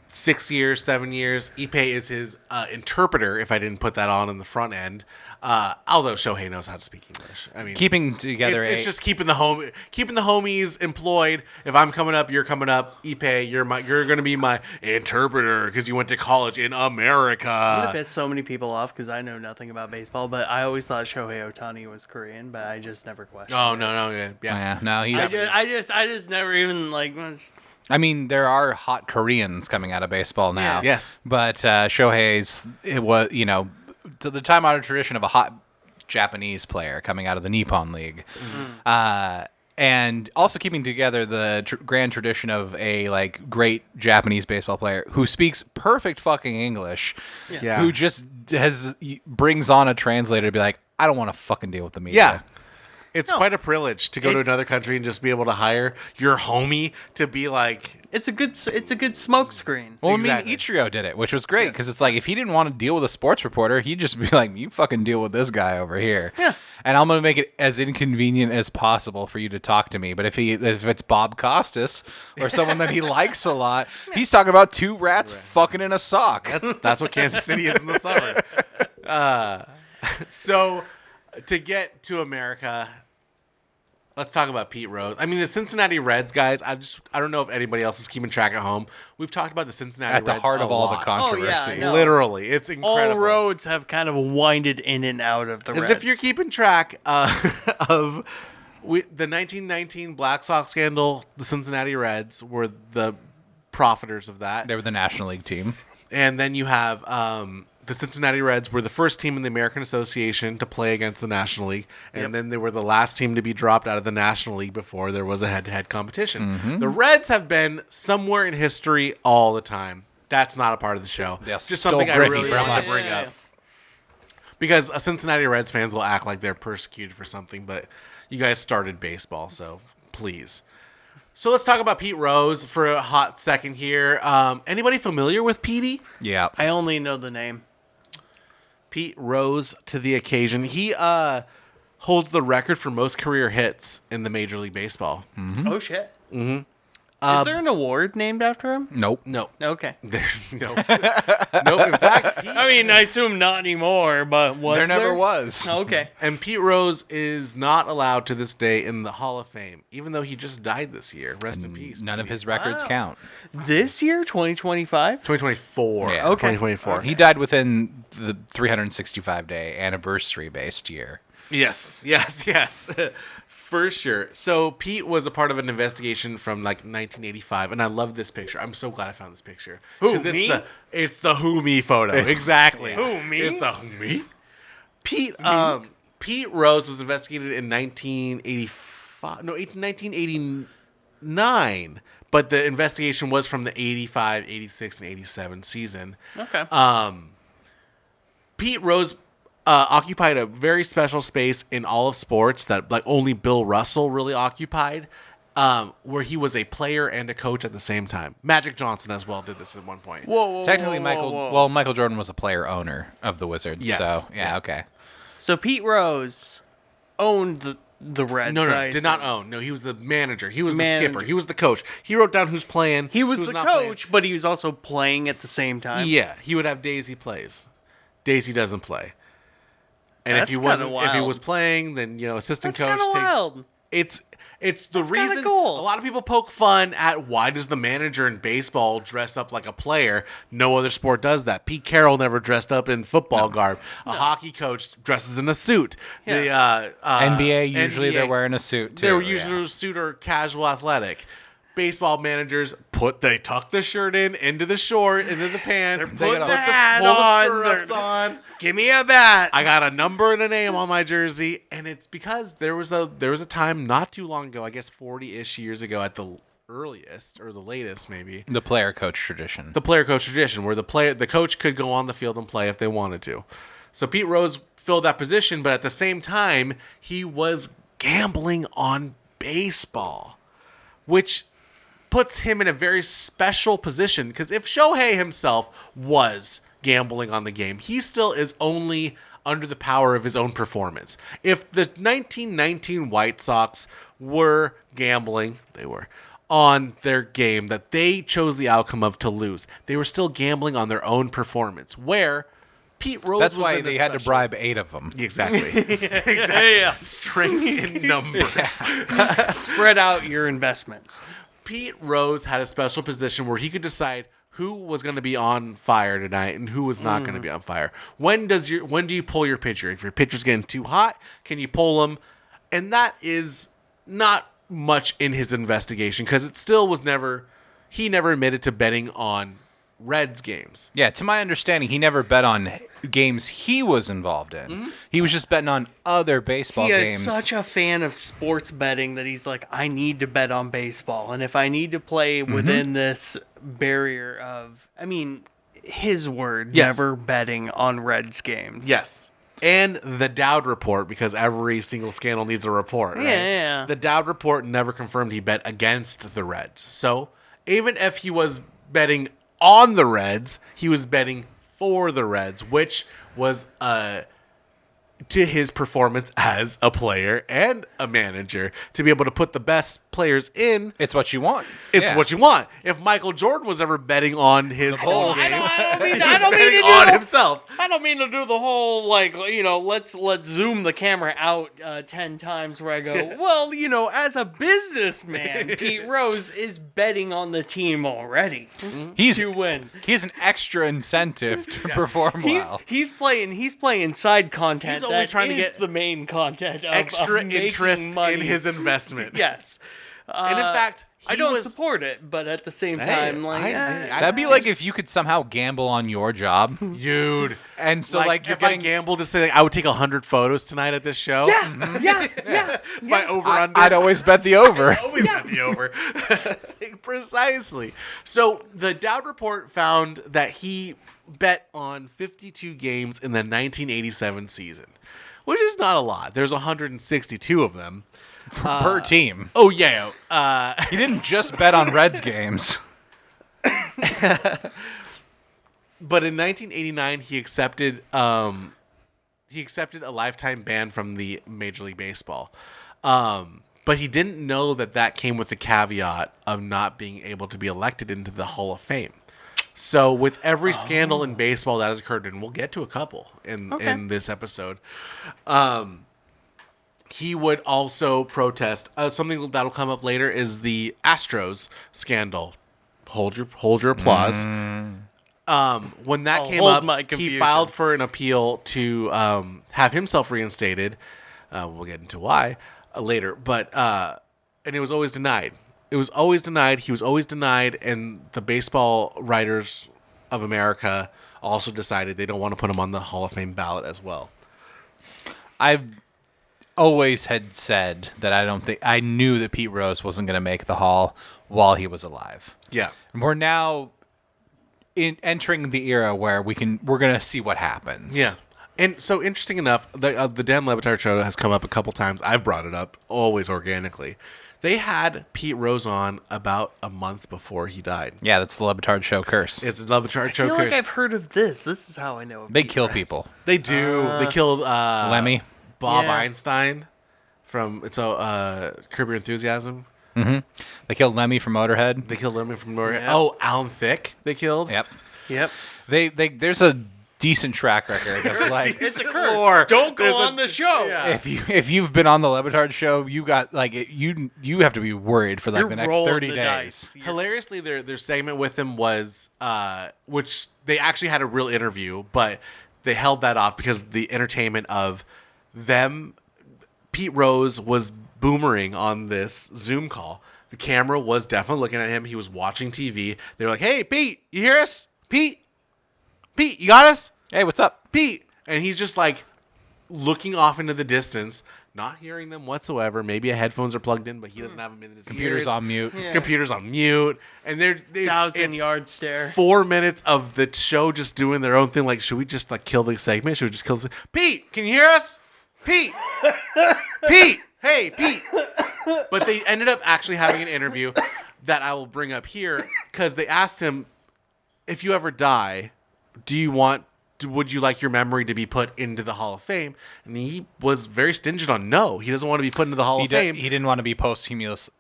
6 years, 7 years. Ippei is his interpreter, if I didn't put that on in the front end. Although Shohei knows how to speak English. I mean, Keeping together it's just keeping the homies employed. If I'm coming up, you're coming up. Ippei, you're going to be my interpreter because you went to college in I'm America. gonna piss so many people off because I know nothing about baseball, but I always thought Shohei Ohtani was Korean, but I just never questioned. Oh it. no, yeah. Yeah, no, he's. I just never even like. I mean, there are hot Koreans coming out of baseball now. Yeah. Yes. But Shohei's, it was, to the time-honored tradition of a hot Japanese player coming out of the Nippon League. And also keeping together the grand tradition of a, like, great Japanese baseball player who speaks perfect fucking English, Yeah. who just brings on a translator to be like, I don't want to fucking deal with the media. Yeah. It's quite a privilege to go to another country and just be able to hire your homie to be like, It's a good smoke screen. Well, Exactly. I mean, Ichiro did it, which was great because it's like if he didn't want to deal with a sports reporter, he'd just be like, "You fucking deal with this guy over here." Yeah. And I'm gonna make it as inconvenient as possible for you to talk to me. But if it's Bob Costas or someone that he likes a lot, he's talking about two rats fucking in a sock. that's what Kansas City is in the summer. So to get to America, let's talk about Pete Rose. I mean, the Cincinnati Reds, guys, I don't know if anybody else is keeping track at home. We've talked about the Cincinnati At the Reds heart a of all the lot. controversy. Oh, yeah, I know. Literally, it's All incredible. roads have kind of winded in and out of the As Reds. if you're keeping track of the 1919 Black Sox scandal, the Cincinnati Reds were the profiters of that. They were the National League team. And then you have the Cincinnati Reds were the first team in the American Association to play against the National League. And then they were the last team to be dropped out of the National League before there was a head-to-head competition. The Reds have been somewhere in history all the time. That's not a part of the show. They Just stole something I Griffey really from wanted us. to bring Yeah. up. Because Cincinnati Reds fans will act like they're persecuted for something, but you guys started baseball, so please. So let's talk about Pete Rose for a hot second here. Anybody familiar with Petey? Yeah. I only know the name. Pete rose to the occasion. He holds the record for most career hits in the Major League Baseball. Oh shit. Mm-hmm. Is there an award named after him? Nope. No. Okay. No. Nope. In fact, I mean, I assume not anymore, but was There there? never was. Okay. and Pete Rose is not allowed to this day in the Hall of Fame, even though he just died this year. Rest in peace. None of Petey. his records Wow. count. This year, 2025? 2024. Yeah. Okay. 2024. He died within the 365-day anniversary-based year. Yes. For sure. So Pete was a part of an investigation from like 1985, and I love this picture. I'm so glad I found this picture. Who, 'Cause me? It's the who me photo. Exactly. Who, me? It's the who me. Pete Rose was investigated in 1989, but the investigation was from the 85, 86, and 87 season. Okay. Pete Rose occupied a very special space in all of sports that like only Bill Russell really occupied, where he was a player and a coach at the same time. Magic Johnson as well did this at one point. whoa, Technically, whoa, whoa. Michael Jordan was a player owner of the Wizards. Yes. So, Yeah. okay. So Pete Rose owned the Reds. No, did not own. No, he was the manager. He was the skipper. He was the coach. He wrote down who's playing. He was who's the not coach, but he was also playing at the same time. playing. Yeah, he would have days he plays, days he doesn't play. And That's if he kinda wasn't, if he wild. was playing, then assistant That's coach kind of takes. wild. It's the That's kinda reason cool. a lot of people poke fun at why does the manager in baseball dress up like a player? No other sport does that. Pete Carroll never dressed up in football garb. A hockey coach dresses in a suit. Yeah. The NBA usually they're NBA, wearing a suit too. they're usually a suit or casual athletic. Baseball managers they tuck the shirt into the short, into the pants. They're They putting gotta the put hat pull the on, stirrups they're- on. Give me a bat. I got a number and a name on my jersey, and it's because there was a time not too long ago, I guess 40-ish years ago at the earliest or the latest maybe, The player coach tradition. the player coach tradition where the coach could go on the field and play if they wanted to. So Pete Rose filled that position, but at the same time he was gambling on baseball, which puts him in a very special position because if Shohei himself was gambling on the game, he still is only under the power of his own performance. If the 1919 White Sox were gambling, they were on their game that they chose the outcome of to lose, they were still gambling on their own performance. Where Pete Rose That's was why in a they had to special- bribe 8 of them. Exactly. Exactly. Yeah. Strength in numbers. Spread out your investments. Pete Rose had a special position where he could decide who was going to be on fire tonight and who was not going to be on fire. When do you pull your pitcher? If your pitcher's getting too hot, can you pull him? And that is not much in his investigation because it still was he never admitted to betting on Reds games. Yeah, to my understanding, he never bet on games he was involved in. Mm-hmm. He was just betting on other baseball He games. is such a fan of sports betting that he's like, I need to bet on baseball. And if I need to play within this barrier of, his word, Yes. never betting on Reds games. Yes. And the Dowd report, because every single scandal needs a report. Right? Yeah. The Dowd report never confirmed he bet against the Reds. So even if he was betting on the Reds, he was betting for the Reds, which was to his performance as a player and a manager to be able to put the best players in. It's what you want. It's Yeah. what you want. If Michael Jordan was ever betting on his whole own game. game, I he was don't mean betting to on do- himself. I don't mean to do the whole let's zoom the camera out 10 times where I go, well, as a businessman, Pete Rose is betting on the team already He's to win. he has an extra incentive to perform well. He's playing side content. He's only that trying to is get the main content of Extra making interest money. in his investment. Yes. And in fact, I he don't was support it, but at the same Hey, time, That'd be like if you could somehow gamble on your job. dude. And so like you're if getting I gambled to say like, I would take 100 photos tonight at this show. yeah. My over under. I'd always bet the over. always at the over. Precisely. So the Dowd report found that he bet on 52 games in the 1987 season, which is not a lot. There's 162 of them. Per team. Oh yeah. He didn't just bet on Reds games. But in 1989, he accepted a lifetime ban from the Major League Baseball. But he didn't know that came with the caveat of not being able to be elected into the Hall of Fame. So with every scandal in baseball that has occurred, and we'll get to a couple in this episode, he would also protest. Something that'll come up later is the Astros scandal. Hold your applause. When that I'll came hold up, my he confusion. filed for an appeal to have himself reinstated. We'll get into why later, but and it was always denied. It was always denied. He was always denied, and the Baseball Writers of America also decided they don't want to put him on the Hall of Fame ballot as well. I've always had said that I knew that Pete Rose wasn't going to make the Hall while he was alive. Yeah. And we're now entering the era where we're going to see what happens. Yeah. And so, interesting enough, the Dan Le Batard show has come up a couple times. I've brought it up, always organically, They had Pete Rose on about a month before he died. Yeah, that's the Le Batard show curse. It's the Lebatard I feel Chokers. like I've heard of this. This is how I know. of They Pete kill Rose. people. They do. They killed Lemmy. Bob Yeah. Einstein from Curb Your Enthusiasm. They killed Lemmy from Motorhead. They killed Lemmy from Motorhead. Yep. Oh, Alan Thicke. They killed. Yep. Yep. They there's a decent track record. It's like It's a Decent curse. lore. Don't go There's a- on the show. Yeah. if you've been on the Le Batard show, you got like you have to be worried for like You're the next rolling 30 the days. dice. Hilariously, their segment with him was, which they actually had a real interview, but they held that off because the entertainment of them. Pete Rose was boomering on this Zoom call. The camera was definitely looking at him. He was watching TV. They were like, "Hey, Pete, you hear us? Pete, you got us? Hey, what's up? Pete." And he's just like looking off into the distance, not hearing them whatsoever. Maybe headphones are plugged in, but he doesn't have them in his Computer's ears. on mute. Yeah. Computer's on mute, and they're 1,000-yard stare. 4 minutes of the show just doing their own thing. Like, should we just like kill the segment? Should we just kill the Pete, can you hear us? Pete, Pete, hey, Pete. But they ended up actually having an interview that I will bring up here because they asked him, if you ever die, would you like your memory to be put into the Hall of Fame? And he was very stingent on no. He doesn't want to be put into the Hall of Fame. He didn't want to be posthumously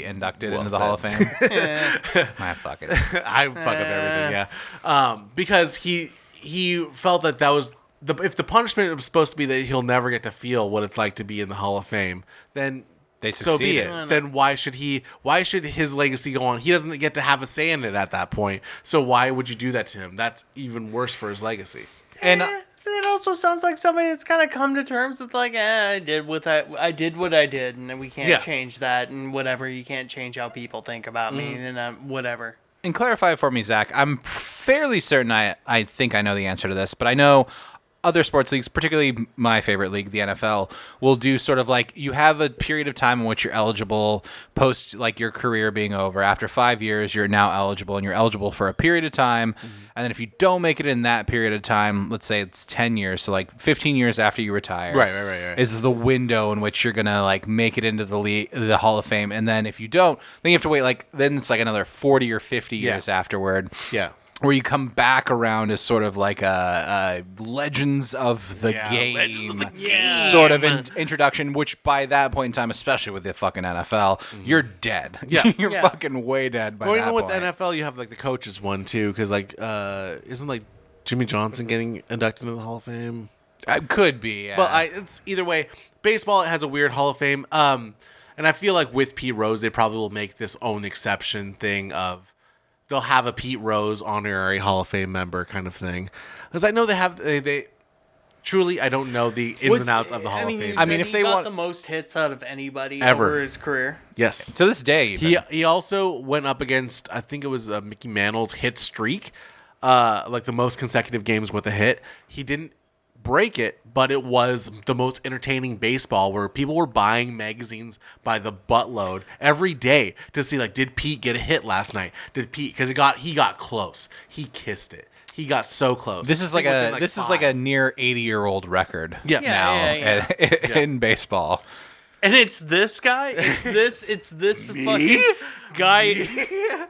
inducted Well into the Hall of said. Fame. My fucking. I fuck up everything, yeah. Because he felt that was if the punishment was supposed to be that he'll never get to feel what it's like to be in the Hall of Fame, then They so be succeeded. it. Then why should his legacy go on? He doesn't get to have a say in it at that point. So why would you do that to him? That's even worse for his legacy. And It also sounds like somebody that's kind of come to terms with like, I did what I did, and we can't Yeah. change that, and whatever. You can't change how people think about me, and whatever. And clarify for me, Zach. I'm fairly certain I think I know the answer to this, but I know other sports leagues, particularly my favorite league, the NFL, will do sort of like you have a period of time in which you're eligible post like your career being over. After 5 years, you're now eligible, and you're eligible for a period of time. And then if you don't make it in that period of time, let's say it's 10 years, so like 15 years after you retire, Right. is the window in which you're gonna like make it into the Hall of Fame. And then if you don't, then you have to wait then it's like another 40 or 50 years afterward. Yeah. Where you come back around as sort of like a Legends of the Game sort of introduction, which by that point in time, especially with the fucking NFL, you're dead. Yeah. You're Yeah. fucking way dead by Well, that even with point. the NFL, you have like the coaches one too, because like isn't like Jimmy Johnson getting inducted into the Hall of Fame? It could be, yeah. But it's either way. Baseball has a weird Hall of Fame, and I feel like with Pete Rose, they probably will make this own exception thing of they'll have a Pete Rose honorary Hall of Fame member kind of thing, because I know they truly I don't know the ins and outs of the Hall of Fame. I mean, if he they got want- the most hits out of anybody Ever. over his career. yes, to this day, even. he also went up against I think it was Mickey Mantle's hit streak, like the most consecutive games with a hit. He didn't break it, but it was the most entertaining baseball where people were buying magazines by the buttload every day to see like, did Pete get a hit last night? Did Pete, because he got close. He kissed it. He got so close. This is I think within, is like a near 80-year-old record. Yeah. Now in baseball. And it's this guy. It's this fucking guy.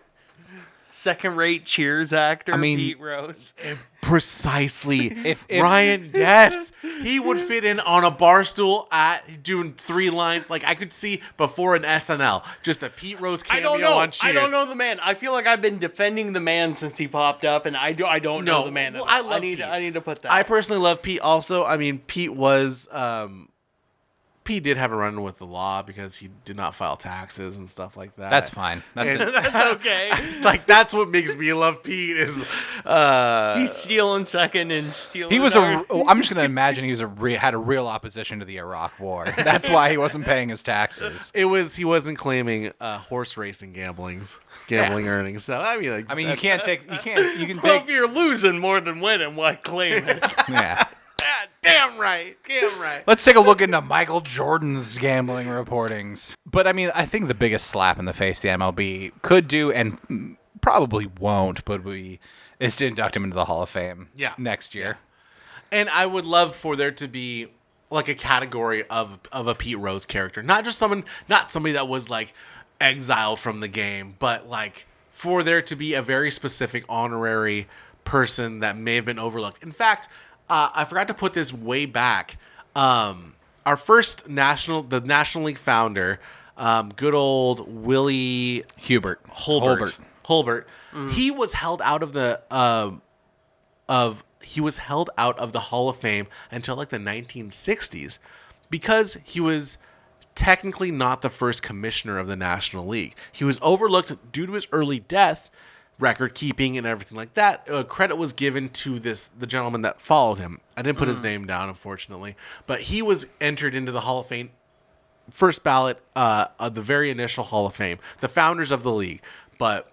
Second-rate Cheers actor, I mean- Pete Rose. Precisely. If- Ryan, yes, he would fit in on a bar stool at doing 3 lines. Like I could see before an SNL, just a Pete Rose I cameo don't know. on Cheers. I don't know the man. I feel like I've been defending the man since he popped up, and I don't know No, the man. well, at all. I love Pete. I need to put that. I personally love Pete. Also, I mean, Pete was Pete did have a run with the law because he did not file taxes and stuff like that. That's fine. That's And- it. That's okay. Like that's what makes me love Pete is He's stealing second and stealing. He was third. I'm just gonna imagine he was had a real opposition to the Iraq War. That's why he wasn't paying his taxes. he wasn't claiming horse racing gambling earnings. So I mean, like, You can Well, if take you're losing more than winning, why claim it? yeah. damn right. Let's take a look into Michael Jordan's gambling reportings. But I mean, I think the biggest slap in the face the MLB could do and probably won't, is to induct him into the Hall of Fame Yeah. next year. And I would love for there to be like a category of a Pete Rose character, not somebody that was like exiled from the game, but like for there to be a very specific honorary person that may have been overlooked. In fact, I forgot to put this way back. Our first National League founder, good old Willie Hulbert. He was held out of the Hall of Fame until like the 1960s because he was technically not the first commissioner of the National League. He was overlooked due to his early death, record keeping and everything like that. Credit was given to the gentleman that followed him. I didn't put his name down, unfortunately, but he was entered into the Hall of Fame, first ballot of the very initial Hall of Fame, the founders of the league. But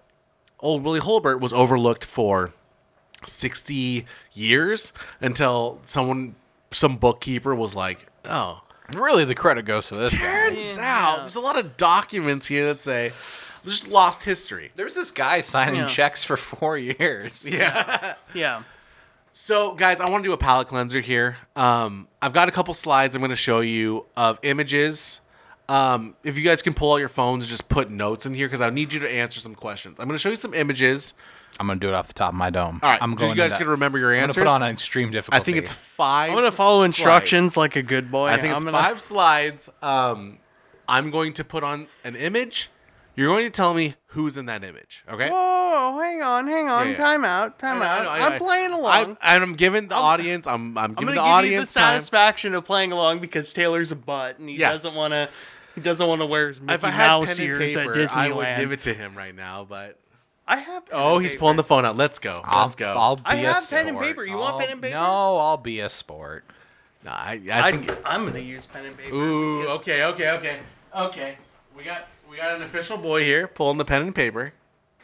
old Willie Hulbert was overlooked for 60 years until some bookkeeper was like, oh, Really, the credit goes to this guy. turns out there's a lot of documents here that say just lost history. There's this guy signing Yeah. checks for 4 years. Yeah. Yeah. So, guys, I want to do a palate cleanser here. I've got a couple slides I'm going to show you of images. If you guys can pull out your phones and just put notes in here, because I need you to answer some questions. I'm going to show you some images. I'm going to do it off the top of my dome. All right, I'm you guys can remember your I'm answers. going to put on an extreme difficulty. I think it's 5. I'm gonna follow slides. instructions like a good boy. I think it's I'm gonna- 5 slides. I'm going to put on an image. You're going to tell me who's in that image, okay? Whoa, hang on. Yeah. Time out. I know, I know. I'm playing along. I'm giving the audience. I'm I'm giving gonna the give you the audience time. satisfaction of playing along because Taylor's a butt and he Yeah. doesn't want to. He doesn't want to wear his Mickey If I had Mouse pen and ears at paper, Disneyland. I would give it to him right now. But I have. Pen oh, and he's paper. pulling the phone out. Let's go. Let's go. I'll be I a have pen and sport. paper. You want pen and paper? No, I'll be a sport. No, I think. I'm gonna use pen and paper. Ooh. because- Okay. We got an official boy here pulling the pen and paper.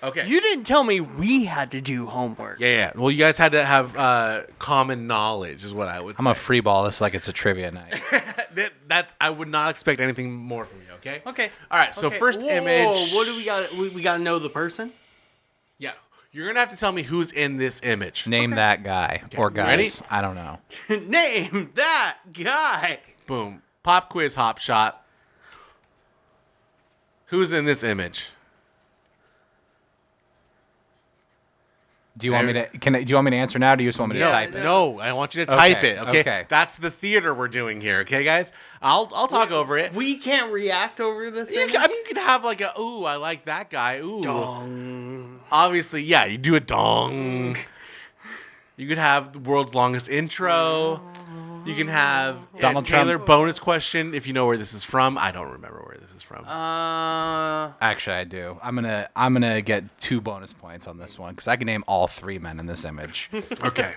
Okay. You didn't tell me we had to do homework. Yeah. Well, you guys had to have common knowledge, is what I would say. I'm a free ball this like it's a trivia night. That I would not expect anything more from you. Okay. Okay. All right. So Okay. first Whoa, image. What do we got? We got to know the person. Yeah. You're gonna have to tell me who's in this image. Name that guy or guys. Ready? I don't know. Name that guy. Boom. Pop quiz. Hop shot. Who's in this image? Do you want me to? Do you want me to answer now? Or do you just want me to type it? No, I want you to type Okay, it. Okay? okay. That's the theater we're doing here. Okay, guys. I'll talk over it. We can't react over this. You image? can, you could have like a ooh, I like that guy. Ooh. Dong. Obviously, yeah, you do a dong. You could have the world's longest intro. You can have Donald Taylor Trump. bonus question if you know where this is from. I don't remember where this is from. Actually, I do. I'm gonna get 2 bonus points on this one because I can name all 3 men in this image. Okay.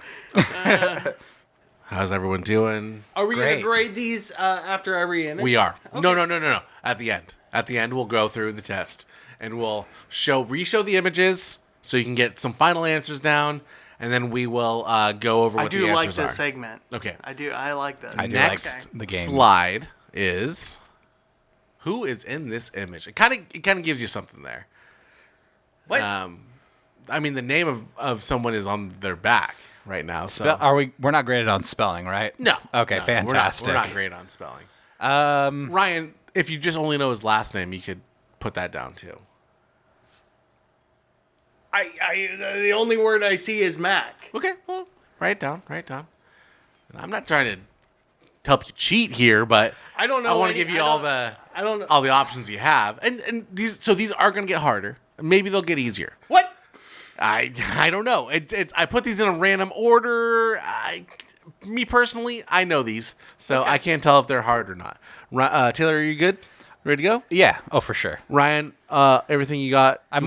How's everyone doing? Are we Great. gonna grade these after every image? We are. No. At the end. At the end, we'll go through the test and we'll re-show the images so you can get some final answers down, and then we will go over I what do the like answers this are. segment. Okay. I do. I like this. I do like Next the game. slide is who is in this image. It kind of gives you something there. What? I mean, the name of someone is on their back right now. So We're not graded on spelling, right? no. Okay, No, fantastic. We're not great on spelling. Um, Ryan, if you just only know his last name, you could put that down too. The only word I see is Mac. Okay, well, write it down. And I'm not trying to help you cheat here, but I don't know. I want to any- give you I all don't- I don't know. all the options you have, and these are going to get harder. Maybe they'll get easier. What? I don't know. I put these in a random order. Me personally, I know these, so Okay. I can't tell if they're hard or not. Taylor, are you good? Ready to go? yeah. Oh, for sure. Ryan, everything you got? I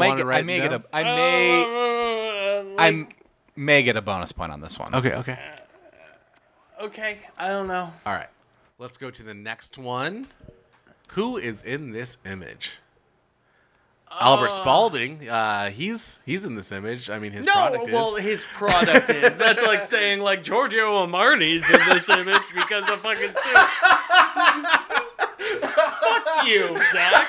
may get a bonus point on this one. Okay. Okay. I don't know. All right. Let's go to the next one. Who is in this image? Albert Spalding. He's in this image. I mean, his product is. His product is. That's like saying like Giorgio Armani's in this image because of fucking suit. Fuck you, Zach.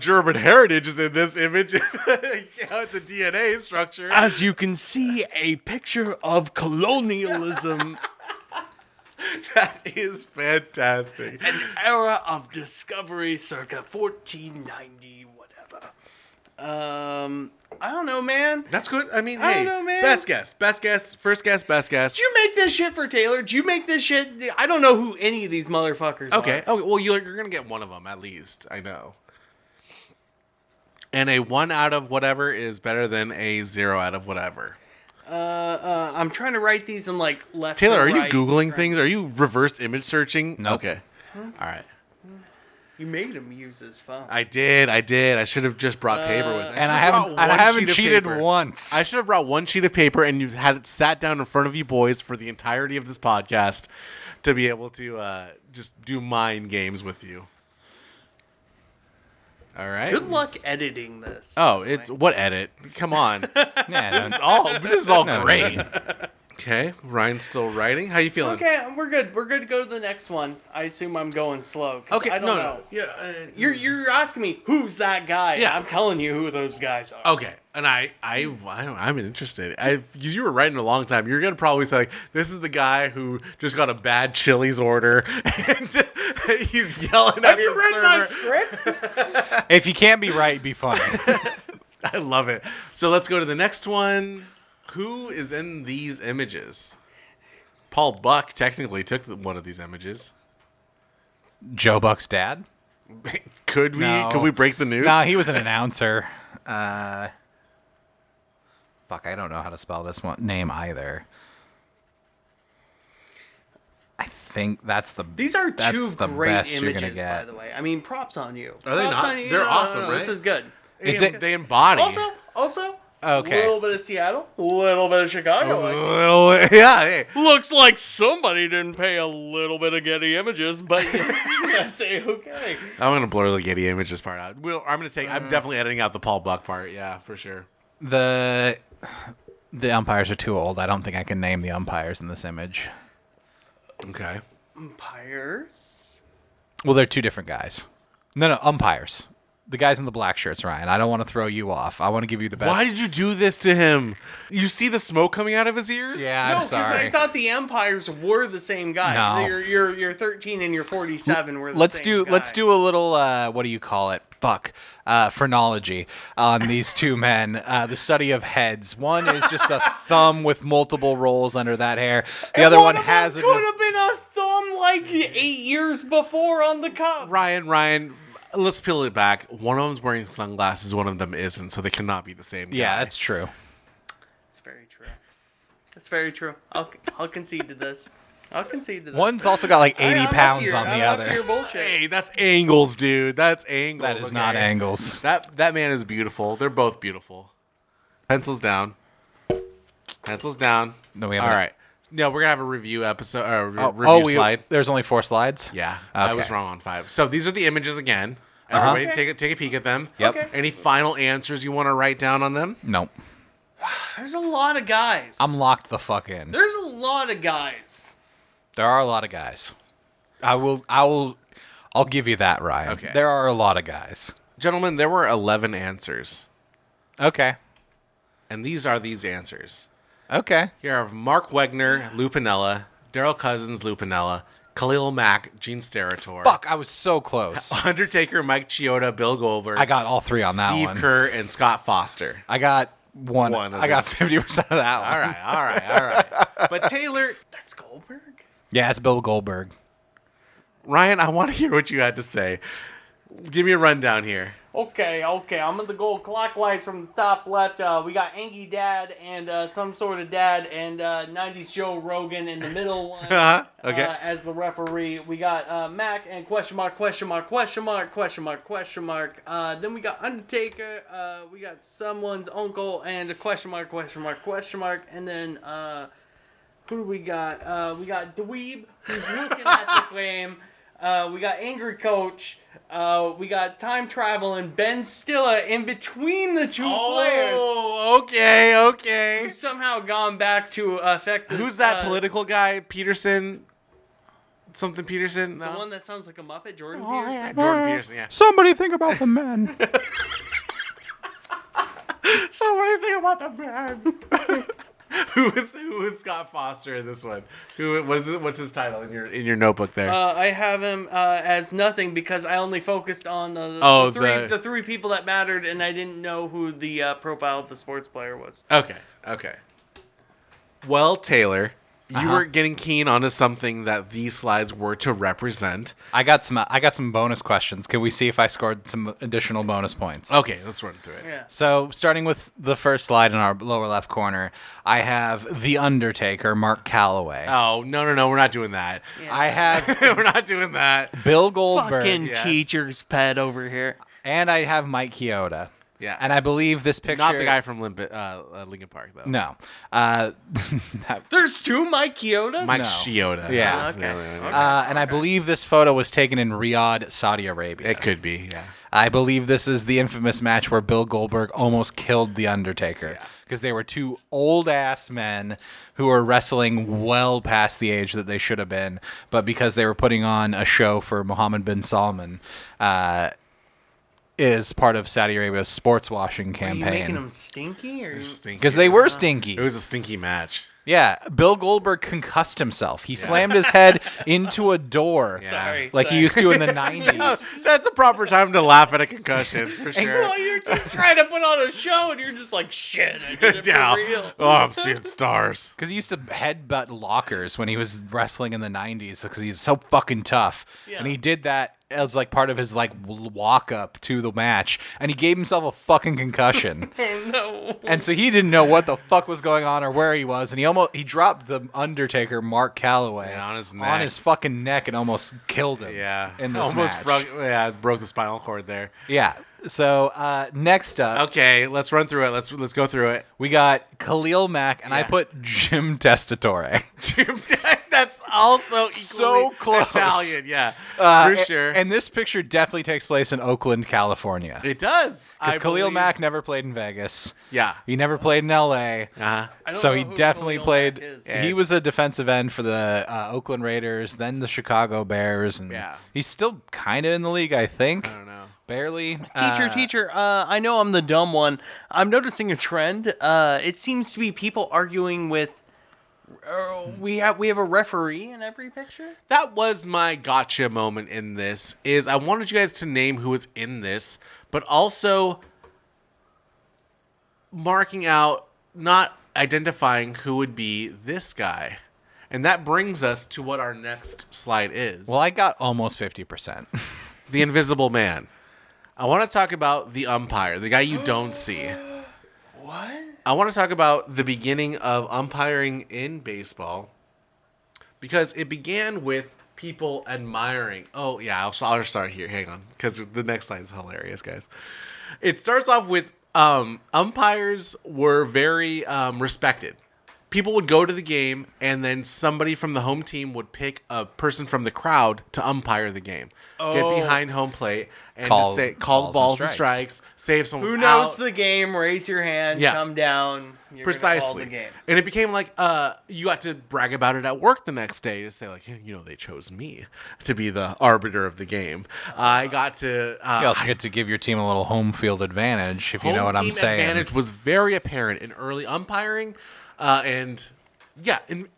German heritage is in this image. The DNA structure. As you can see, a picture of colonialism. That is fantastic. An era of discovery circa 1490, whatever. I don't know, man. That's good. I mean, I hey, don't know, man. best guess, first guess, best guess. Did you make this shit for Taylor? Did you make this shit? I don't know who any of these motherfuckers Okay. are. Okay. Well, you're gonna get one of them at least. I know. And a 1 out of whatever is better than a 0 out of whatever. I'm trying to write these in like left. Taylor, to are you right Googling from- things? Are you reverse image searching? Nope. Okay. All right. You made him use his phone. I did. I should have just brought paper with me. And I haven't cheated once. I should have brought one sheet of paper and you had it sat down in front of you boys for the entirety of this podcast to be able to just do mind games with you. All right. Good luck editing this. Oh, it's what edit? Come on. Yeah, This is all No. great. Okay, Ryan's still writing. How you feeling? Okay, we're good. We're good to go to the next one. I assume I'm going slow. 'Cause Okay, I don't know. Yeah. You're asking me who's that guy? Yeah. I'm telling you who those guys are. Okay, and I'm interested. You were writing a long time. You're gonna probably say like, this is the guy who just got a bad Chili's order, and he's yelling at Have you the read my server. script? If you can't be right, be funny. I love it. So let's go to the next one. Who is in these images? Paul Buck technically took one of these images. Joe Buck's dad? Could we? No. Could we break the news? No, he was an announcer. Fuck, I don't know how to spell this one name either. I think that's the. These are that's two the great best you're images, gonna get. by the way. I mean, props on you. Are they Props not? on you. They're No, awesome, no, right? This is good. Is it- They embody. Also, Okay. a little bit of Seattle, a little bit of Chicago. I see. Well, yeah. Hey. Looks like somebody didn't pay a little bit of Getty Images, but that's okay. I'm gonna blur the Getty Images part out. I'm definitely editing out the Paul Buck part. Yeah, for sure. The umpires are too old. I don't think I can name the umpires in this image. Okay. Umpires? Well, they're two different guys. No, umpires. The guys in the black shirts, Ryan. I don't want to throw you off. I want to give you the best. Why did you do this to him? You see the smoke coming out of his ears? Yeah, No, I'm because sorry. I thought the umpires were the same guy. No. You're 13 and you're 47 were the let's same do guy. let's do a little what do you call it? Phrenology on these two men. The study of heads. One is just a thumb with multiple rolls under that hair. The other one has could have been a thumb like 8 years before on the cup. Ryan, let's peel it back. One of them's wearing sunglasses, one of them isn't, so they cannot be the same guy. Yeah, that's true. It's very true. That's very true. I'll concede to this. I'll concede to this. One's also got like 80 I'm up pounds here. on the I'm up other. to your bullshit. Hey, that's angles, dude. That's angles. That is not okay? angles. That man is beautiful. They're both beautiful. Pencils down. Pencils down. No, we All haven't. right. No, we're gonna have a review episode or review slide. There's only 4 slides. Yeah, I was Okay. wrong on 5. So these are the images again. Everybody Okay. take a peek at them. Yep. Okay. Any final answers you want to write down on them? Nope. There's a lot of guys. I'm locked the fuck in. There's a lot of guys. There are a lot of guys. I'll give you that, Ryan. Okay. There are a lot of guys. Gentlemen, there were 11 answers. Okay. And these are these answers. Okay. Here are Mark Wegner, Lupinella, Daryl Cousins, Lupinella, Khalil Mack, Gene Steratore, Fuck, I was so close. Undertaker, Mike Chioda, Bill Goldberg, I got all 3 on that Steve one. Kerr, and Scott Foster. I got one. One of I got 50% of that one. All right. But Taylor, That's Goldberg? Yeah, it's Bill Goldberg. Ryan, I want to hear what you had to say. Give me a rundown here. Okay. I'm gonna go clockwise from the top left. We got Angie Dad and some sort of dad and 90s Joe Rogan in the middle one. Okay. As the referee, we got Mac and question mark. Then we got Undertaker. We got someone's uncle and a question mark. And then who do we got? We got Dweeb, who's looking at the claim. We got Angry Coach. We got Time Travel and Ben Stiller in between the two players. Oh, okay. Who's somehow gone back to affect this. Who's that political guy? Peterson? Something Peterson? The No? one that sounds like a Muppet, Jordan Peterson. Jordan Peterson, yeah. Somebody think about the men. Somebody think about the man. Who Who is Scott Foster in this one? What's his title in your notebook there? I have him as nothing because I only focused on the three people that mattered, and I didn't know who the profile of the sports player was. Okay. Well, Taylor, you were getting keen onto something that these slides were to represent. I got some bonus questions. Can we see if I scored some additional bonus points? Okay, let's run through it. Yeah. So, starting with the first slide in our lower left corner, I have The Undertaker, Mark Calloway. Oh, no, we're not doing that. Yeah. I have We're not doing that. Bill Goldberg. Fucking yes. teacher's pet over here. And I have Mike Chioda. Yeah. And I believe this picture... Not the guy from Lincoln Park, though. No. There's two Mike Chiodas? Mike No. Chioda. Yeah. That's the only one. And I believe this photo was taken in Riyadh, Saudi Arabia. It could be, yeah. I believe this is the infamous match where Bill Goldberg almost killed The Undertaker. Because they were two old-ass men who were wrestling well past the age that they should have been. But because they were putting on a show for Mohammed bin Salman... is part of Saudi Arabia's sports washing Are you making campaign. them stinky? Or Stinky. Because they were stinky. It was a stinky match. Yeah, Bill Goldberg concussed himself. He slammed his head into a door. Yeah. Sorry. Like he used to in the 90s. That's a proper time to laugh at a concussion, for sure. Well, you're just trying to put on a show, and you're just like, shit, I did it Yeah. for real. Oh, I'm seeing stars. Because he used to headbutt lockers when he was wrestling in the 90s because he's so fucking tough. Yeah. And he did that as like part of his like walk up to the match. And he gave himself a fucking concussion. Oh, no. And so he didn't know what the fuck was going on or where he was, and he dropped the Undertaker, Mark Calloway, Yeah, on his neck. fucking neck and almost killed him. Yeah. in this Almost match. broke the spinal cord there. Yeah. So next up, Okay, let's run through it. Let's go through it. we got Khalil Mack, and I Yeah. put Jim Testatore. Jim, that's also equally So close. Italian, yeah, A- for sure. And this picture definitely takes place in Oakland, California. it does. Because I Khalil believe- Mack never played in Vegas. Yeah. He never played in L.A. Uh-huh. I don't So know he who definitely Khalil played. Mack is. Yeah. He was a defensive end for the Oakland Raiders, then the Chicago Bears, and Yeah. he's still kind of in the league, I think. I don't know. Barely. Teacher, I know I'm the dumb one. I'm noticing a trend. It seems to be people arguing with. We have a referee in every picture. That was my gotcha moment in this. Is I wanted you guys to name who was in this, but also marking out, not identifying who would be this guy. And that brings us to what our next slide is. Well, I got almost 50%. The Invisible Man. I want to talk about the umpire, the guy you don't see. What? I want to talk about the beginning of umpiring in baseball because it began with people admiring. Oh, yeah, I'll start here. Hang on, because the next slide is hilarious, guys. It starts off with umpires were very respected. People would go to the game, and then somebody from the home team would pick a person from the crowd to umpire the game. Get Oh. behind home plate and Call call balls and strikes. strikes, save someone's Who knows out. the game? Raise your hand. Yeah. Come down. You're gonna Precisely. Call the game. And it became like you got to brag about it at work the next day to say like, they chose me to be the arbiter of the game. I got to You also get to give your team a little home field advantage, if you know what I'm team saying. advantage was very apparent in early umpiring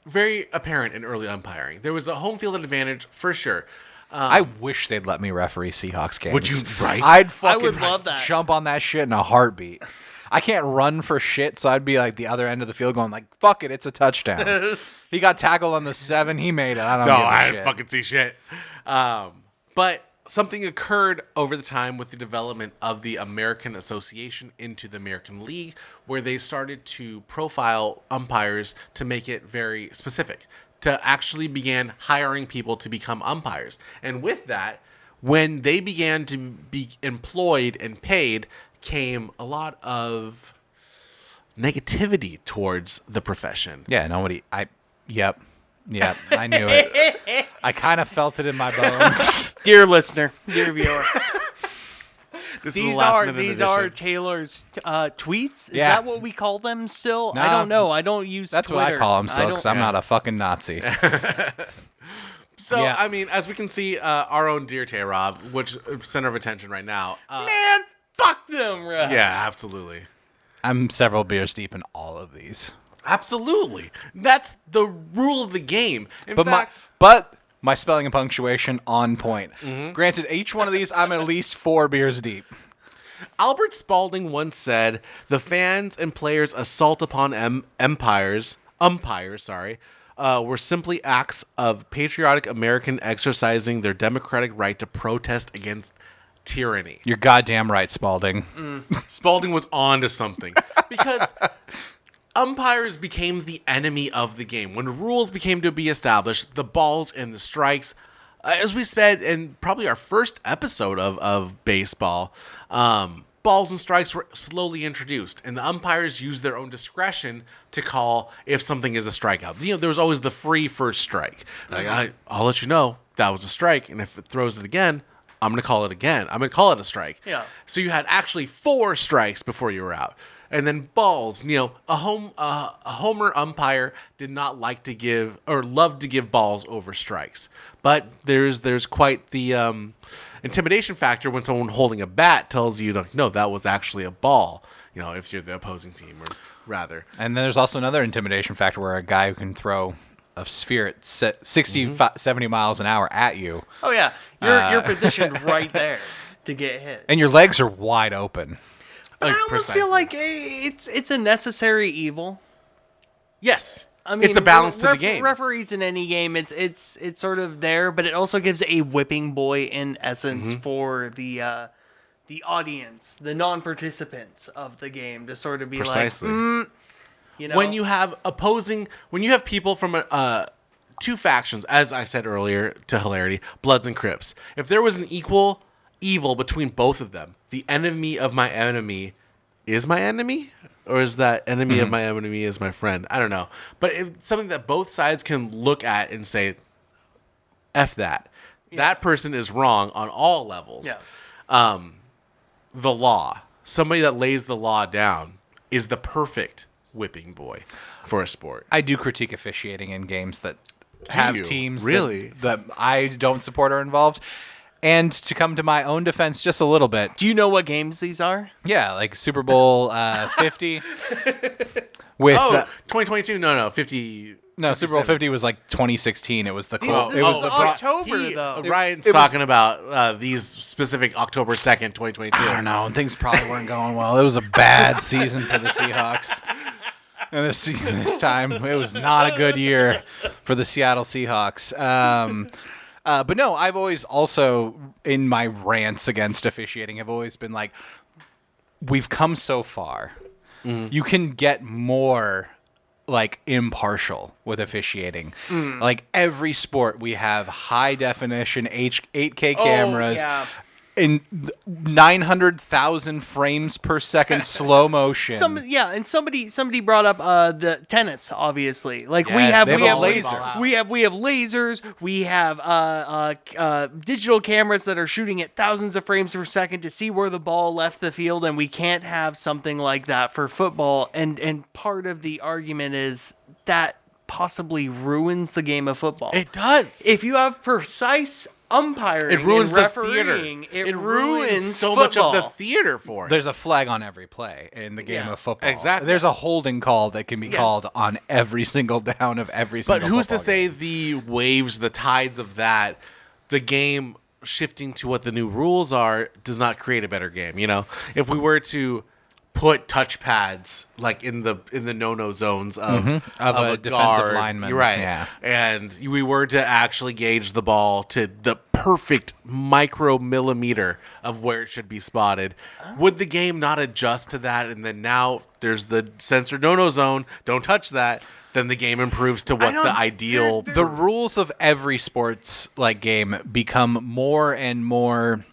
very apparent in early umpiring. There was a home field advantage for sure. I wish they'd let me referee Seahawks games. Would you- right? I'd fucking would love that. jump on that shit in a heartbeat. I can't run for shit, so I'd be like the other end of the field going like, fuck it, it's a touchdown. He got tackled on the 7, he made it. I don't No, give a I shit. didn't fucking see shit. But something occurred over the time with the development of the American Association into the American League, where they started to profile umpires to make it very specific, to actually began hiring people to become umpires. And with that, when they began to be employed and paid, came a lot of negativity towards the profession. Yeah, nobody. Yep, I knew it. I kind of felt it in my bones. Dear listener, dear viewer, This is these the last are minute these edition. are Taylor's tweets. Is Yeah. that what we call them still? No, I don't know. I don't use. That's Twitter. what I call them still, because I'm Yeah. not a fucking Nazi. So, Yeah. I mean, as we can see, our own dear Tay Rob, which center of attention right now. Man, fuck them, refs. Yeah, absolutely. I'm several beers deep in all of these. Absolutely. That's the rule of the game. In But fact, my spelling and punctuation on point. Granted, each one of these I'm at least 4 beers deep. Albert Spalding once said, "The fans and players' assault upon umpires, were simply acts of patriotic American exercising their democratic right to protest against tyranny." You're goddamn right, Spalding. Spalding was on to something because umpires became the enemy of the game. When rules became to be established, the balls and the strikes, as we said in probably our first episode of baseball, balls and strikes were slowly introduced, and the umpires used their own discretion to call if something is a strikeout. There was always the free first strike. Like, I'll let you know that was a strike, and if it throws it again, I'm going to call it again. I'm going to call it a strike. Yeah. So you had actually 4 strikes before you were out. And then balls, a homer umpire did not like to give or love to give balls over strikes. But there's quite the intimidation factor when someone holding a bat tells you, no, that was actually a ball, if you're the opposing team, or rather. And then there's also another intimidation factor where a guy who can throw a sphere at 60, 70 miles an hour at you. Oh yeah, you're positioned right there to get hit. And your legs are wide open. But I almost feel like it's a necessary evil. Yes. I mean, it's a balance to the game. Referees in any game, it's sort of there, but it also gives a whipping boy in essence for the audience, the non-participants of the game, to sort of be Precisely. like, When you have people from 2 factions, as I said earlier to hilarity, Bloods and Crips. If there was an equal evil between both of them, the enemy of my enemy is my enemy, or is that enemy of my enemy is my friend? I don't know, but it's something that both sides can look at and say, "F that." Yeah. That person is wrong on all levels. yeah. The law, somebody that lays the law down, is the perfect whipping boy for a sport. I do critique officiating in games that have you? teams Really? that I don't support or involved. And to come to my own defense just a little bit. Do you know what games these are? Yeah, like Super Bowl 50 with 2022? No, 50. No, Super Bowl 50 was like 2016. It was the This it is was the October, though. Ryan's talking about these specific October 2nd, 2022. I don't know. Things probably weren't going well. It was a bad season for the Seahawks. And this time, it was not a good year for the Seattle Seahawks. But no, I've always also, in my rants against officiating, have always been like, we've come so far. You can get more like impartial with officiating. Like every sport, we have high definition 8K cameras. Yeah. In 900,000 frames per second slow motion. And somebody brought up the tennis, obviously. Like Yes, we have they have lasers. We have lasers. We have digital cameras that are shooting at thousands of frames per second to see where the ball left the field, and we can't have something like that for football. And part of the argument is that possibly ruins the game of football. It does. If you have precise umpiring, It ruins and the theater. refereeing, it ruins ruins so football. much of the theater for it. There's a flag on every play in the game of football. Exactly. There's a holding call that can be called on every single down of every single But who's to football say game. the waves, the tides of that, the game shifting to what the new rules are, does not create a better game? If we were to put touch pads like in the no zones of a defensive guard, lineman, you're right? yeah. And we were to actually gauge the ball to the perfect micromillimeter of where it should be spotted, would the game not adjust to that? And then now there's the censored no zone. Don't touch that. Then the game improves to what the ideal. The rules of every sports like game become more and more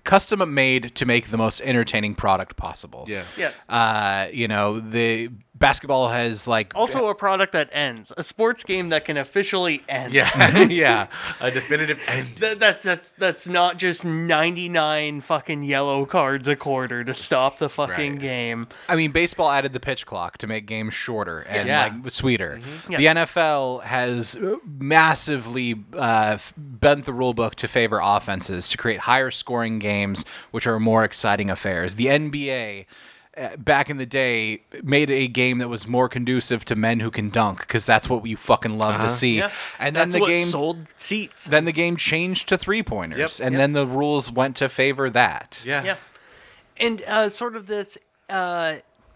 custom made to make the most entertaining product possible. Yeah. Yes. The basketball has like Also a product that ends. A sports game that can officially end. Yeah. Yeah. A definitive end. That's not just 99 fucking yellow cards a quarter to stop the fucking Right. game. I mean, baseball added the pitch clock to make games shorter and Yeah. like sweeter. Yeah. The NFL has massively bent the rule book to favor offenses to create higher scoring games, which are more exciting affairs. The NBA back in the day made a game that was more conducive to men who can dunk, because that's what we fucking love to see. Yeah. And then That's the what game sold seats. then the game changed to 3-pointers, Yep. and then the rules went to favor that. Yeah. And sort of this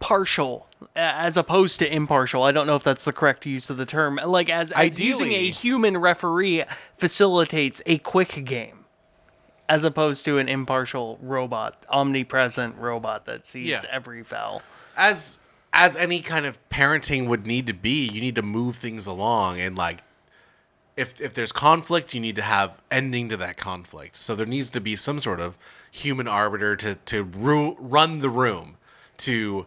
partial as opposed to impartial. I don't know if that's the correct use of the term. Like as using a Ideally- human referee facilitates a quick game as opposed to an impartial robot, omnipresent robot that sees Yeah. every foul. As any kind of parenting would need to be, you need to move things along, and like if there's conflict, you need to have ending to that conflict. So there needs to be some sort of human arbiter to run the room, to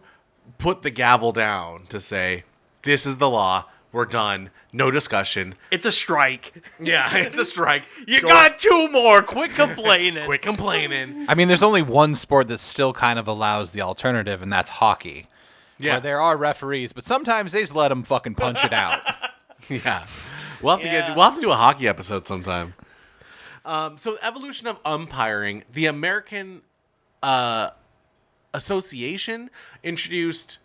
put the gavel down, to say this is the law, we're done, no discussion. It's a strike. Yeah, it's a strike. You got two more. Quit complaining. Quit complaining. I mean, there's only one sport that still kind of allows the alternative, and that's hockey. Yeah, Where there are referees, but sometimes they just let them fucking punch it out. yeah. We'll have to Yeah. we'll have to do a hockey episode sometime. So evolution of umpiring, the American Association introduced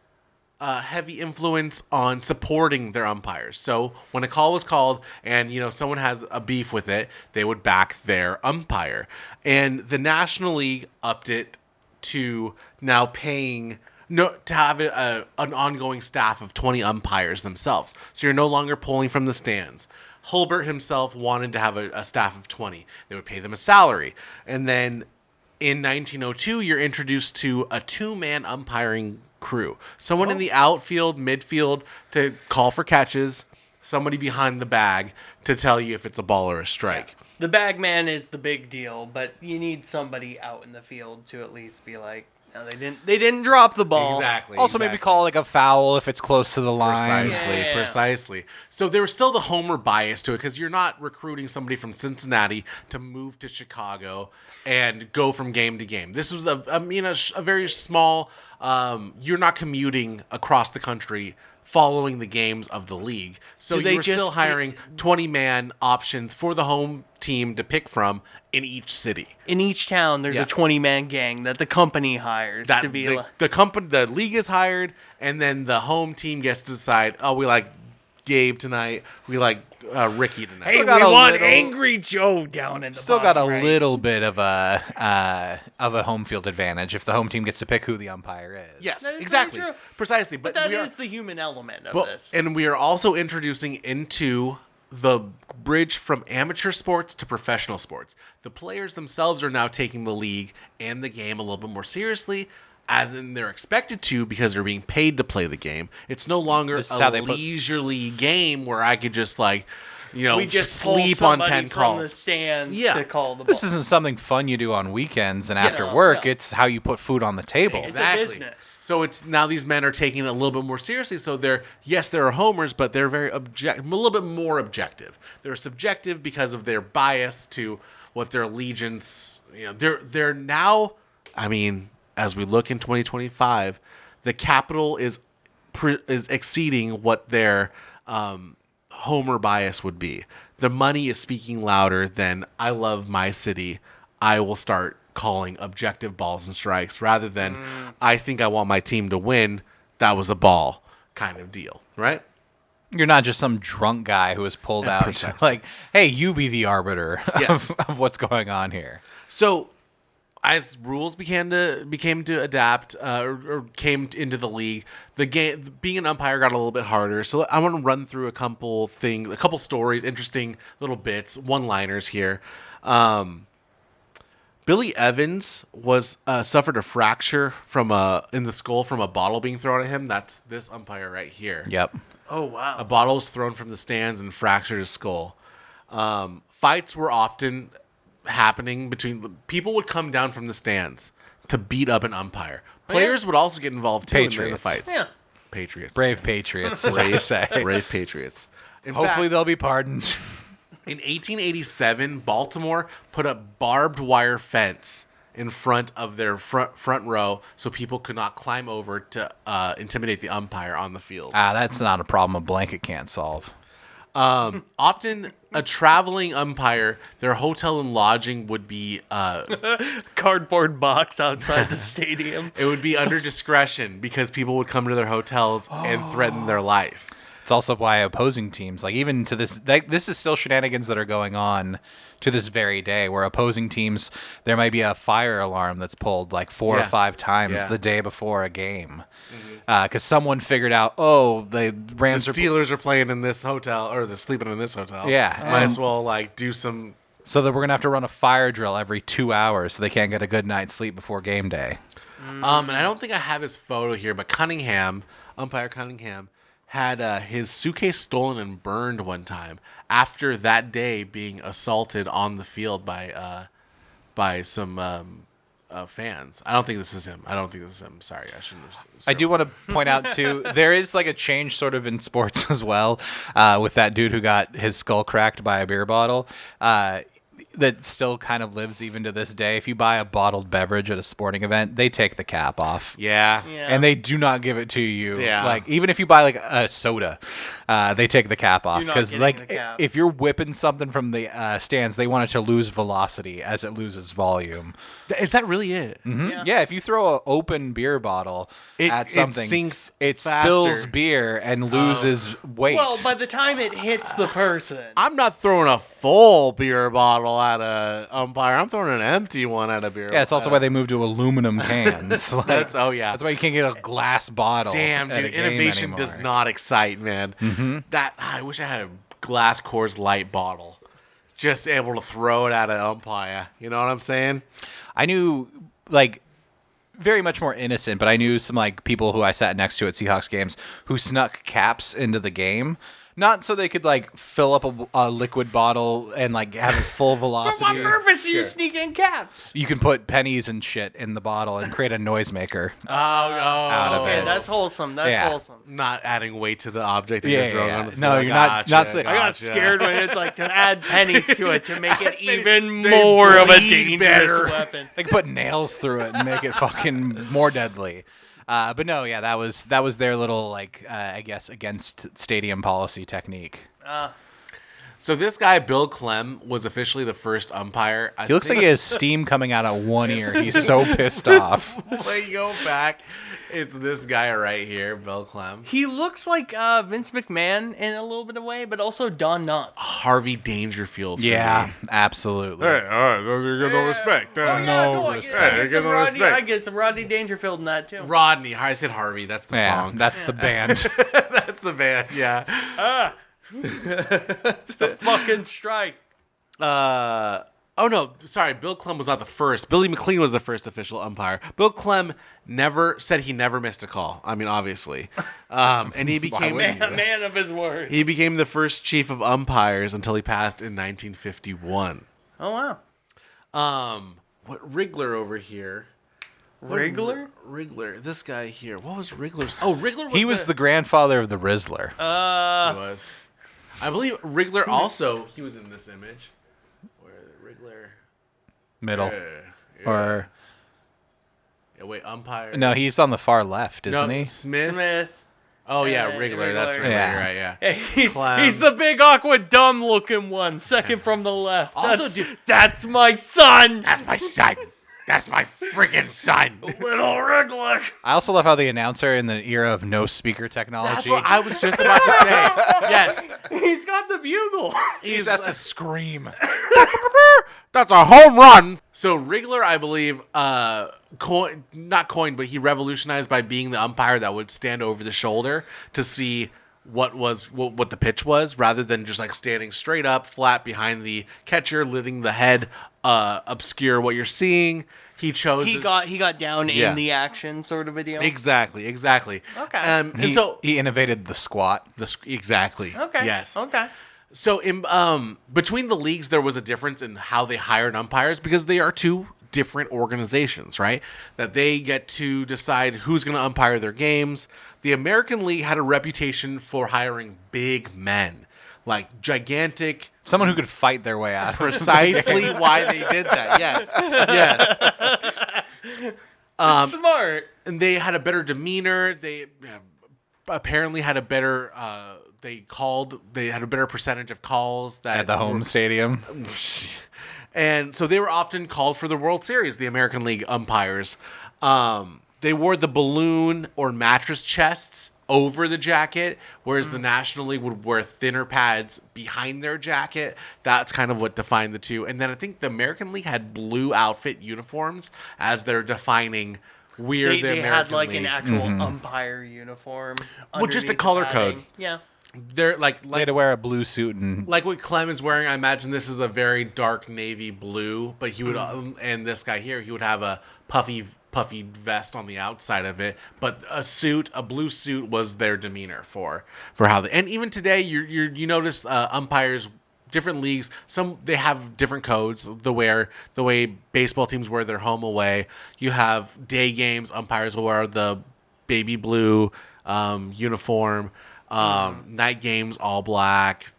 heavy influence on supporting their umpires. So when a call was called and someone has a beef with it, they would back their umpire. And the National League upped it to now paying to have an ongoing staff of 20 umpires themselves. So you're no longer pulling from the stands. Hulbert himself wanted to have a staff of 20. They would pay them a salary. And then in 1902, you're introduced to a 2-man umpiring crew. Someone in the outfield, midfield to call for catches, somebody behind the bag to tell you if it's a ball or a strike. The bag man is the big deal, but you need somebody out in the field to at least be like, no, they didn't drop the ball. Exactly. Also, maybe call like a foul if it's close to the line. Precisely, Yeah. precisely. So there was still the homer bias to it, because you're not recruiting somebody from Cincinnati to move to Chicago and go from game to game. This was a very small. You're not commuting across the country following the games of the league. So Do they you were still just- hiring 20-man options for the home team to pick from in each city. In each town, there's Yeah. a 20-man gang that the company hires to be the league is hired, and then the home team gets to decide. Oh, we like Gabe tonight. We like Ricky tonight. hey, we got a want little- Angry Joe down in the Still got a bottom right. little bit of a home field advantage if the home team gets to pick who the umpire is. Yes, That is very exactly, true. precisely. But But that we are, is the human element of but- this. and we are also introducing into the bridge from amateur sports to professional sports. The players themselves are now taking the league and the game a little bit more seriously, as in they're expected to, because they're being paid to play the game. It's no longer This is how a they put- leisurely game where I could just we just pull sleep on somebody 10 from the calls. stands Yeah. to call the ball. This isn't something fun you do on weekends and after Yes. work. Yeah. It's how you put food on the table. It's a Exactly. business. So it's now these men are taking it a little bit more seriously. So there are homers, but they're very a little bit more objective. They're subjective because of their bias to what their allegiance. They're now. I mean, as we look in 2025, the capital is exceeding what their homer bias would be. The money is speaking louder than "I love my city. I will start calling objective balls and strikes," rather than "I think I want my team to win. That was a ball," kind of deal, right? You're not just some drunk guy who was pulled out. precisely. Like, hey, you be the arbiter Yes. of what's going on here. So, as rules became to adapt or came into the league, the game, being an umpire, got a little bit harder. So I want to run through a couple stories, interesting little bits, one-liners here. Billy Evans suffered a fracture in the skull from a bottle being thrown at him. That's this umpire right here. Yep. Oh, wow. A bottle was thrown from the stands and fractured his skull. Fights were often happening between people would come down from the stands to beat up an umpire. Players would also get involved too in the Patriots. fights. Yeah. Patriots. Brave Patriots, as they say. Brave Patriots. In Hopefully fact, they'll be pardoned. in 1887, Baltimore put a barbed wire fence in front of their front row so people could not climb over to intimidate the umpire on the field. That's not a problem a blanket can't solve. Often a traveling umpire, their hotel and lodging would be Cardboard box outside the stadium. it would be under discretion because people would come to their hotels and threaten their life. It's also why opposing teams, like even to this, this is still shenanigans that are going on to this very day, where opposing teams, there might be a fire alarm that's pulled like 4 or 5 times the day before a game, because someone figured out, the Rams The Steelers are playing in this hotel, or they're sleeping in this hotel. Yeah, might as and- well like do some. so that we're gonna have to run a fire drill every 2 hours so they can't get a good night's sleep before game day. And I don't think I have his photo here, but umpire Cunningham, had his suitcase stolen and burned one time after that day being assaulted on the field by some fans. I don't think this is him. Sorry, I shouldn't have. I do want to point out too, there is like a change sort of in sports as well, with that dude who got his skull cracked by a beer bottle. That still kind of lives even to this day. If you buy a bottled beverage at a sporting event, they take the cap off. Yeah. And they do not give it to you. Yeah. Like even if you buy like a soda, they take the cap off You're not because getting like the cap. if you're whipping something from the stands, they want it to lose velocity as it loses volume. Is that really it? Yeah, if you throw an open beer bottle at something, it sinks it faster. spills beer and loses weight. Well, by the time it hits the person. I'm not throwing a full beer bottle at a umpire. I'm throwing an empty one at a beer. yeah, it's also why they moved to aluminum cans. Like, That's that's why you can't get a glass bottle. Damn, at dude, a game innovation does anymore. not excite, man. That I wish I had a glass Coors Light bottle, just able to throw it at an umpire. You know what I'm saying? I knew like very much more innocent, but I knew some like people who I sat next to at Seahawks games who snuck caps into the game. Not so they could like fill up a liquid bottle and like have it full velocity. For what purpose are you sneaking caps? You can put pennies and shit in the bottle and create a noisemaker. Oh no! Out of Okay, it. that's wholesome. That's Yeah. wholesome. Not adding weight to the object that Yeah, you're throwing yeah, on the yeah. field. No, you're not Gotcha, I I got gotcha. scared when it's like to add pennies to it to make it even they more of a bleed dangerous better. weapon. They could put nails through it and make it fucking more deadly. But no, yeah, that was their little like I guess against stadium policy technique. So this guy, Bill Clem, was officially the first umpire. He looks like he has steam coming out of one ear. He's so pissed off. when you go back, it's this guy right here, Bill Clem. He looks like Vince McMahon in a little bit of way, but also Don Knotts. Harvey Dangerfield. For Yeah, me. absolutely. All right, you get no respect. I get some Rodney Dangerfield in that too. Rodney. I said Harvey. That's the Yeah, song. that's the band. That's the band. Yeah. It's a fucking strike. Oh no, sorry. Bill Clem was not the first. Billy McLean was the first official umpire. Bill Clem he never missed a call. I mean, obviously, and he became A man of his word. he became the first chief of umpires until he passed in 1951. Oh wow. What Wriggler over here? Wriggler? Wriggler. This guy here. What was Wriggler's? Oh, Wriggler was He was the grandfather of the Rizzler. He was. I believe Wriggler also. He was in this image. Where Wriggler? Middle. Yeah. Or Yeah, wait, umpire. no, he's on the far left, isn't no, he? Smith. Oh yeah, Wriggler. That's Wriggler. Wriggler. Yeah. You're right. Yeah. Hey, Clem. he's the big, awkward, dumb-looking one, second from the left. Also, That's, dude- that's my son, That's my son. That's my freaking son. little Wriggler. I also love how the announcer in the era of no speaker technology. That's what I was just about to say. Yes. He's got the bugle. he just has to scream. That's a home run. So Wriggler, I believe, not coined, but he revolutionized by being the umpire that would stand over the shoulder to see what the pitch was, rather than just like standing straight up, flat behind the catcher, letting the head obscure what you're seeing. He chose. He got down Yeah. in the action, sort of a deal. exactly. Okay. And He, so he innovated the squat. exactly. Okay. Yes. Okay. So in between the leagues, there was a difference in how they hired umpires because they are two different organizations, right? That they get to decide who's going to umpire their games. The American League had a reputation for hiring big men, like gigantic. Someone who could fight their way out. Precisely why they did that. Yes. Smart. And they had a better demeanor. They apparently had a better. They had a better percentage of calls that At the home stadium. and so they were often called for the World Series. The American League umpires. They wore the balloon or mattress chests over the jacket, whereas the National League would wear thinner pads behind their jacket. That's kind of what defined the two. And then I think the American League had blue outfit uniforms as their defining. We're the They American had like League. an actual umpire uniform. Well, just a underneath the color padding. code. Yeah. They're like They had to wear a blue suit and like what Clem is wearing. I imagine this is a very dark navy blue, but he would and this guy here, he would have a puffy vest on the outside of it, but a blue suit was their demeanor for how they. And even today, you notice umpires, different leagues, they have different codes. The way baseball teams wear their home away. You have day games, umpires will wear the baby blue uniform. Night games, all black.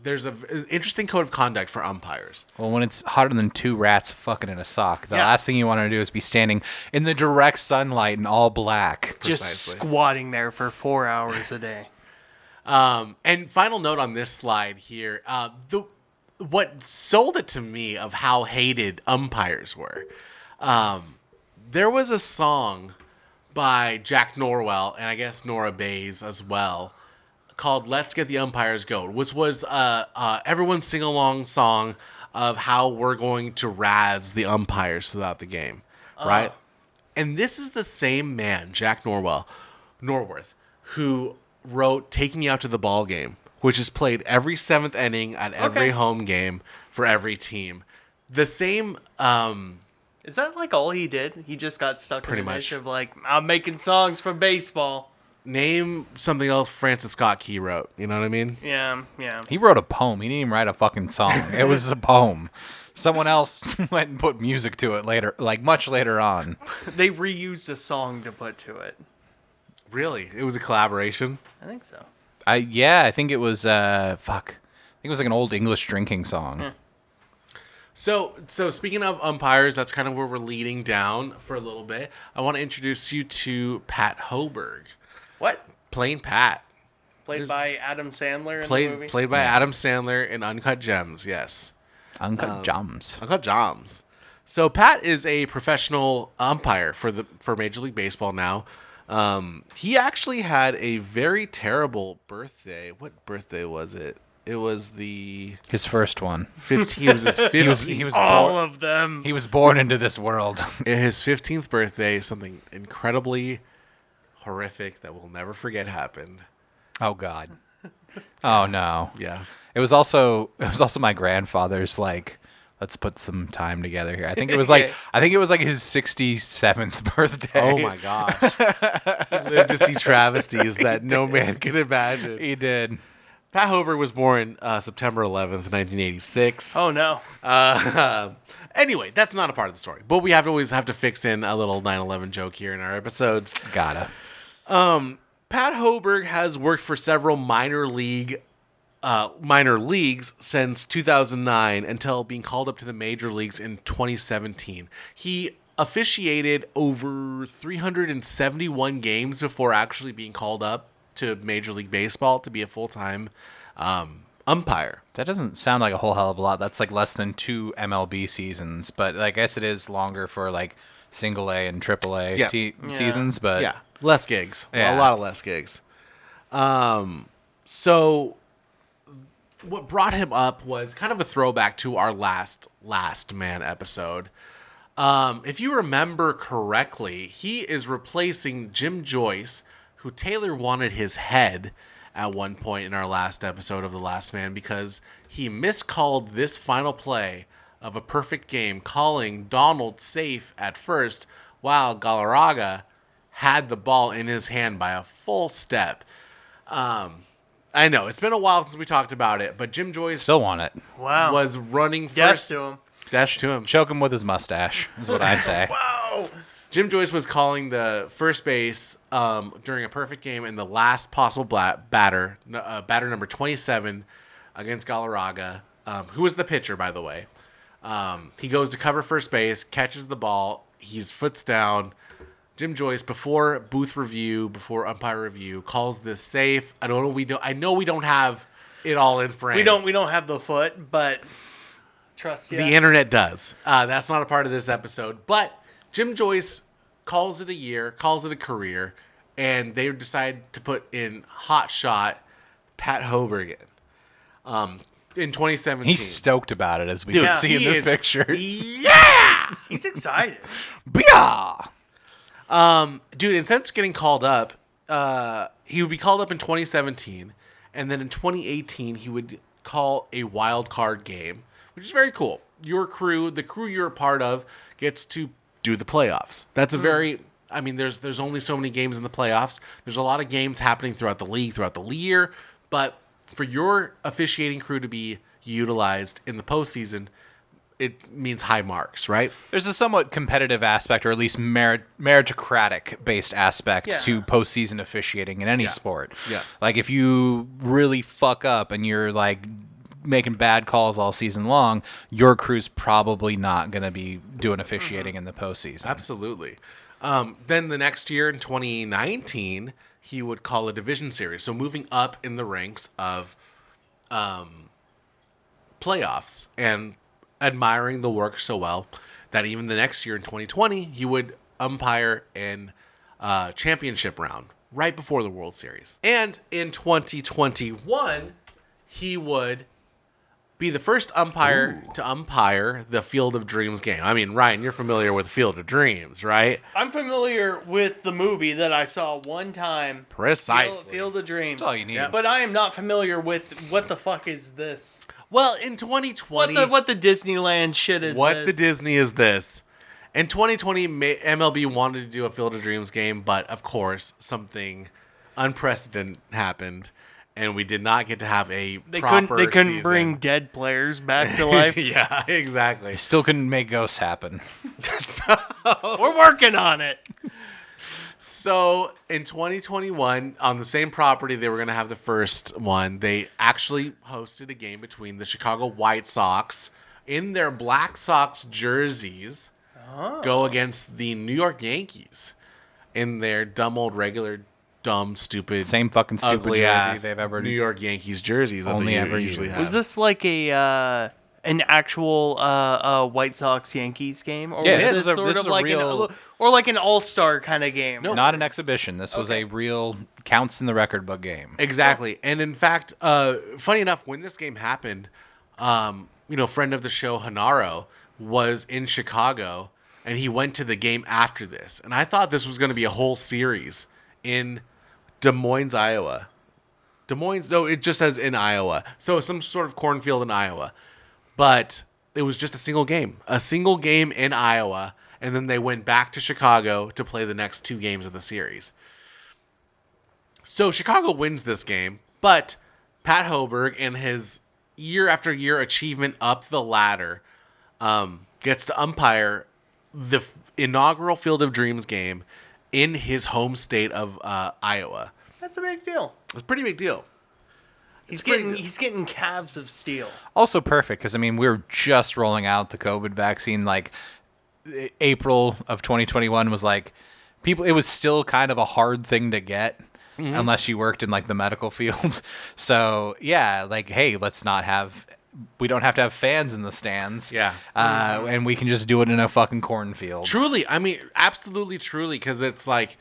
There's an interesting code of conduct for umpires. well, when it's hotter than two rats fucking in a sock, the last thing you want to do is be standing in the direct sunlight in all black. Just Precisely. squatting there for 4 hours a day. And final note on this slide here, what sold it to me of how hated umpires were. There was a song by Jack Norwell and I guess Nora Bayes as well, called "Let's Get the Umpires Go," which was everyone's sing-along song of how we're going to razz the umpires throughout the game, right? And this is the same man, Jack Norworth, who wrote "Take Me Out to the Ball Game," which is played every 7th inning at every home game for every team. The same... Is that like all he did? He just got stuck Pretty in the much. niche of like, I'm making songs for baseball. Name something else Francis Scott Key wrote. You know what I mean? Yeah. He wrote a poem. He didn't even write a fucking song. It was a poem. Someone else went and put music to it later, like much later on. They reused a song to put to it. Really? It was a collaboration? I think so. I think it was I think it was like an old English drinking song. So speaking of umpires, that's kind of where we're leading down for a little bit. I want to introduce you to Pat Hoberg. What? Plain Pat. Played by Adam Sandler in the movie? Played by Adam Sandler in Uncut Gems, yes. Uncut Gems. Uncut Gems. So Pat is a professional umpire for Major League Baseball now. He actually had a very terrible birthday. What birthday was it? It was His first one. 15. It was his 15th. He was All born, of them. he was born into this world. His 15th birthday. Something incredibly horrific that we'll never forget happened. Oh God. Oh no. Yeah. It was also my grandfather's like, let's put some time together here. I think it was like his 67th birthday. Oh my gosh. He lived to see travesties that no man could imagine. He did. Pat Hoberg was born September 11th, 1986. Oh, no. Anyway, that's not a part of the story. But we always have to fix in a little 9/11 joke here in our episodes. Gotta. Pat Hoberg has worked for several minor leagues since 2009 until being called up to the major leagues in 2017. He officiated over 371 games before actually being called up to Major League Baseball to be a full-time umpire. That doesn't sound like a whole hell of a lot. That's like less than 2 MLB seasons, but I guess it is longer for like single A and triple A seasons, but Yeah, less gigs. Yeah. A lot of less gigs. So what brought him up was kind of a throwback to our last Man episode. If you remember correctly, he is replacing Jim Joyce, who Taylor wanted his head at one point in our last episode of The Last Man because he miscalled this final play of a perfect game, calling Donald safe at first while Galarraga had the ball in his hand by a full step. I know, it's been a while since we talked about it, but Jim Joyce still want it. Wow. was running Death first. to him. Death to him. Choke him with his mustache, is what I say. Wow. Jim Joyce was calling the first base during a perfect game in the last possible batter number 27 against Galarraga, who was the pitcher, by the way. He goes to cover first base, catches the ball, he's foots down, Jim Joyce, before booth review, before umpire review, calls this safe. I know we don't have it all in frame. We don't have the foot, but trust you. The internet does. That's not a part of this episode. But Jim Joyce calls it a year, calls it a career, and they decide to put in hot shot Pat Hobergen in 2017. He's stoked about it, as we can see in he this is- picture. Yeah! He's excited. Bia! Dude, and since getting called up, he would be called up in 2017, and then in 2018 he would call a wild card game, which is very cool. Your crew, the crew you're a part of, gets to do the playoffs. That's a very, I mean, there's only so many games in the playoffs. There's a lot of games happening throughout the league, throughout the year, but for your officiating crew to be utilized in the postseason, it means high marks, right? There's a somewhat competitive aspect, or at least meritocratic-based aspect Yeah. to postseason officiating in any sport. Yeah. Like, if you really fuck up and you're, like, making bad calls all season long, your crew's probably not going to be doing officiating in the postseason. Absolutely. Then the next year in 2019, he would call a division series. So moving up in the ranks of playoffs and admiring the work so well that even the next year in 2020, he would umpire in championship round right before the World Series. And in 2021, he would be the first umpire to umpire the Field of Dreams game. I mean, Ryan, you're familiar with Field of Dreams, right? I'm familiar with the movie that I saw one time. Precisely. Field of Dreams. That's all you need. Yeah. But I am not familiar with what the fuck is this? Well, in 2020, What the Disneyland shit is what this? the Disney is this? In 2020, MLB wanted to do a Field of Dreams game, but of course, something unprecedented happened, and we did not get to have a proper They couldn't season. bring dead players back to life. Yeah, exactly. They still couldn't make ghosts happen. We're working on it. So in 2021, on the same property they were going to have the first one, they actually hosted a game between the Chicago White Sox in their Black Sox jerseys go against the New York Yankees in their dumb old regular, dumb, stupid, Same fucking stupid ugly jersey ass they've ever New York Yankees jerseys. that only they ever usually used. have. Was this like an actual White Sox Yankees game, or Yeah, was this this is a- sort this of is a like real- or like an all-star kind of game? Not an exhibition. This was a real counts in the record book game. Exactly. And in fact, funny enough, when this game happened, friend of the show, Hanaro, was in Chicago, and he went to the game after this. And I thought this was going to be a whole series in Des Moines, Iowa. No, it just says in Iowa. So some sort of cornfield in Iowa. But it was just a single game in Iowa. And then they went back to Chicago to play the next two games of the series. So Chicago wins this game, but Pat Hoberg, in his year after year achievement up the ladder, gets to umpire the inaugural Field of Dreams game in his home state of Iowa. That's a big deal. It's a pretty big deal. He's pretty getting calves of steel. Also perfect because, I mean, we were just rolling out the COVID vaccine. Like, April of 2021 was like, it was still kind of a hard thing to get unless you worked in, like, the medical field. So, yeah, like, hey, we don't have to have fans in the stands. Yeah. And we can just do it in a fucking cornfield. Truly, I mean, absolutely, truly, because it's like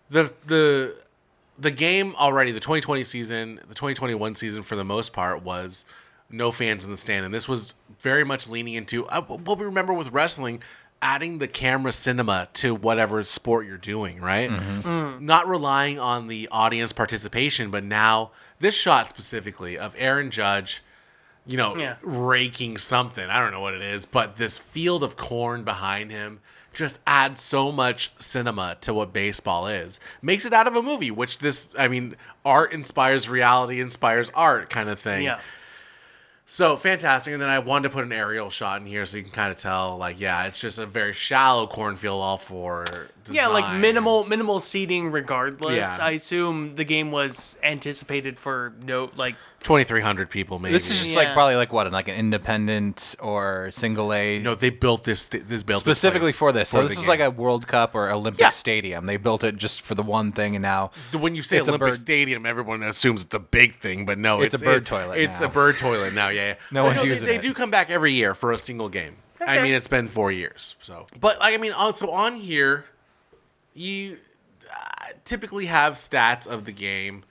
the game already, the 2020 season, the 2021 season for the most part was no fans in the stand, and this was very much leaning into what we remember with wrestling, adding the camera cinema to whatever sport you're doing, right? Not relying on the audience participation, but now this shot specifically of Aaron Judge, raking something. I don't know what it is, but this field of corn behind him just adds so much cinema to what baseball is. Makes it out of a movie, which art inspires reality, inspires art kind of thing. Yeah. So fantastic. And then I wanted to put an aerial shot in here so you can kind of tell, it's just a very shallow cornfield all for Yeah, like design. minimal seating regardless. Yeah. I assume the game was anticipated for 2,300 people maybe. This is just Yeah. probably like an independent or single A. No, they built this Specifically place for this. So the this was game. like a World Cup or Olympic Yeah. stadium. They built it just for the one thing, and now When you say it's a Olympic bird- Stadium, everyone assumes it's a big thing, but no, It's a bird toilet It's now. a bird toilet now. Yeah, No But one's using they it. do come back every year for a single game. I Okay. mean, it's been 4 years. So, but I mean, also on here, you typically have stats of the game.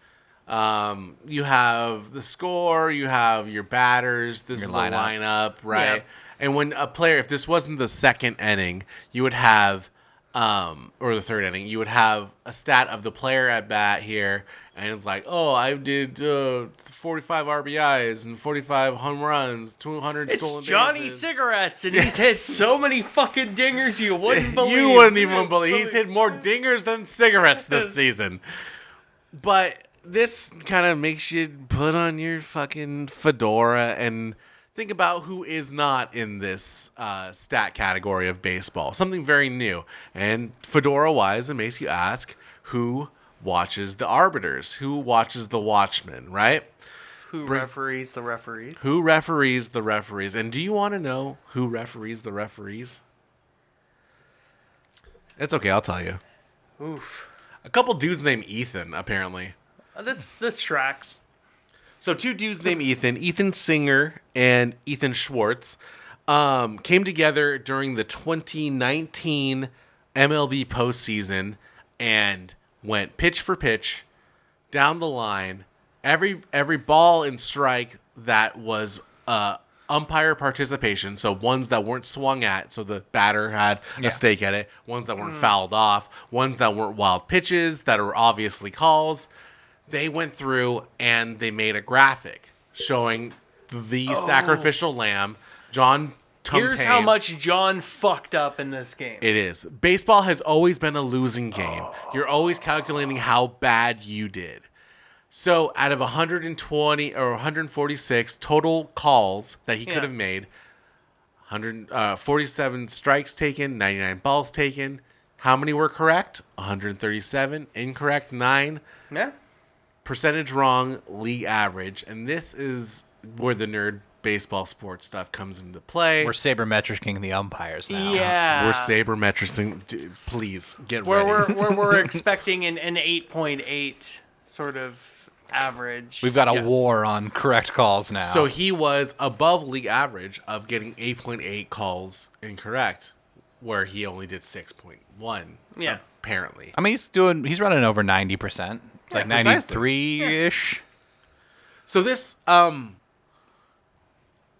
You have the score, you have your batters, this Your is lineup. the lineup, right? Yep. And when a player, if this wasn't the second inning, you would have, or the third inning, you would have a stat of the player at bat here, and it's like, oh, I did 45 RBIs and 45 home runs, 200 stolen It's Johnny bases. Cigarettes, and he's hit so many fucking dingers you wouldn't believe. You wouldn't even believe. He's hit more dingers than cigarettes this season. But this kind of makes you put on your fucking fedora and think about who is not in this stat category of baseball. Something very new. And fedora-wise, it makes you ask, who watches the arbiters? Who watches the watchmen, right? Who referees the referees? Who referees the referees? And do you want to know who referees the referees? It's okay, I'll tell you. Oof. A couple dudes named Ethan, apparently. This tracks. So two dudes named Ethan Singer and Ethan Schwartz, came together during the 2019 MLB postseason and went pitch for pitch down the line. Every ball and strike that was umpire participation, so ones that weren't swung at, so the batter had a stake at it, ones that weren't fouled off, ones that weren't wild pitches that are obviously calls. They went through and they made a graphic showing the sacrificial lamb, John Tumpane. Here's how much John fucked up in this game. It is. Baseball has always been a losing game. You're always calculating how bad you did. So out of 120 or 146 total calls that he could have made, 147 strikes taken, 99 balls taken. How many were correct? 137. Incorrect, 9. Yeah. Percentage wrong, league average. And this is where the nerd baseball sports stuff comes into play. we're sabermetricing the umpires now. Yeah. We're sabermetricing. Dude, please get Where ready. we're expecting an 8.8 sort of average. We've got a Yes. war on correct calls now. So he was above league average of getting 8.8 calls incorrect, where he only did 6.1. Yeah. Apparently. I mean, he's running over 90%. Like precisely. 93-ish. So this, But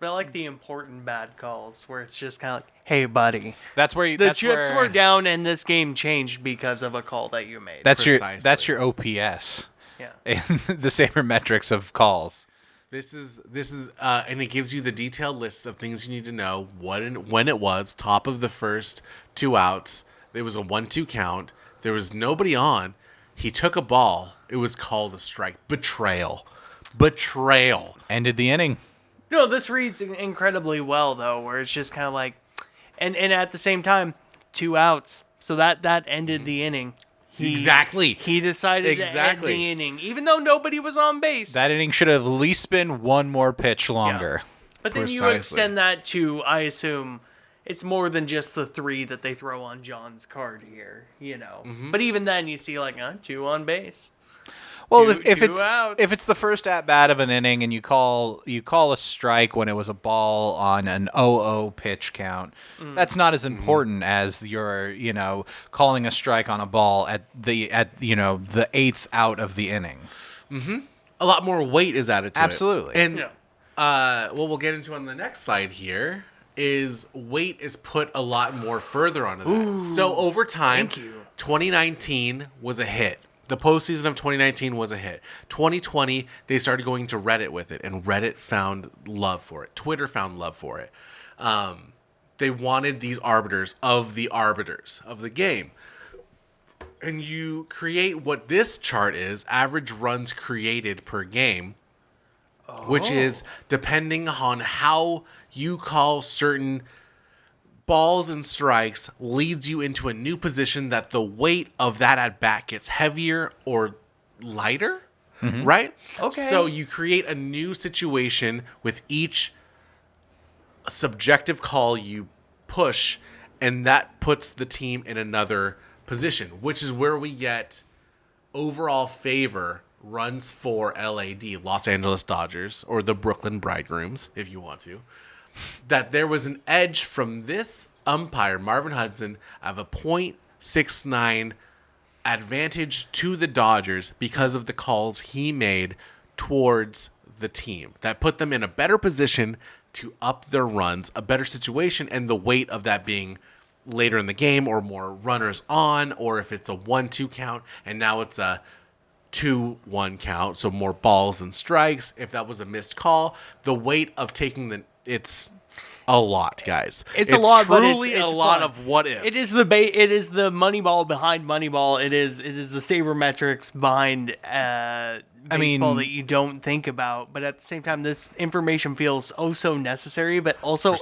I like the important bad calls where it's just kind of like, hey, buddy, That's where the chips were down and this game changed because of a call that you made. That's Precisely. your OPS. yeah. In the sabermetrics of calls. This is, and it gives you the detailed list of things you need to know. When it was top of the first 2 outs. It was a 1-2 count. There was nobody on. He took a ball. It was called a strike. Betrayal. Ended the inning. No, this reads incredibly well though, where it's just kind of like, and at the same time, 2 outs. So that ended the inning. Exactly. He decided to end Exactly. the inning, even though nobody was on base. That inning should have at least been one more pitch longer. But then you Precisely. extend that to, I assume, it's more than just the 3 that they throw on John's card here, you know. But even then, you see like 2 on base. Well, Two- if two outs. it's the first at bat of an inning and you call a strike when it was a ball on an 0-0 pitch count, that's not as important as your calling a strike on a ball at the 8th out of the inning. A lot more weight is added to Absolutely. it. And Yeah. what we'll get into on the next slide here is weight is put a lot more further onto that. So over time, thank you. 2019 was a hit. The postseason of 2019 was a hit. 2020, they started going to Reddit with it, and Reddit found love for it. Twitter found love for it. They wanted these arbiters of the game. And you create what this chart is, average runs created per game, which is depending on how you call certain balls and strikes leads you into a new position that the weight of that at bat gets heavier or lighter, right? Okay. So you create a new situation with each subjective call you push, and that puts the team in another position, which is where we get overall favor runs for LAD, Los Angeles Dodgers, or the Brooklyn Bridegrooms, if you want to. That there was an edge from this umpire, Marvin Hudson, of a .69 advantage to the Dodgers because of the calls he made towards the team. That put them in a better position to up their runs, a better situation, and the weight of that being later in the game or more runners on, or if it's a 1-2 count and now it's a 2-1 count, so more balls and strikes. If that was a missed call, the weight of taking it's a lot, guys. It's a lot, but truly it's a lot fun. of what if. It is the Moneyball behind Moneyball. It is the sabermetrics behind baseball that you don't think about. But at the same time, this information feels so necessary, but also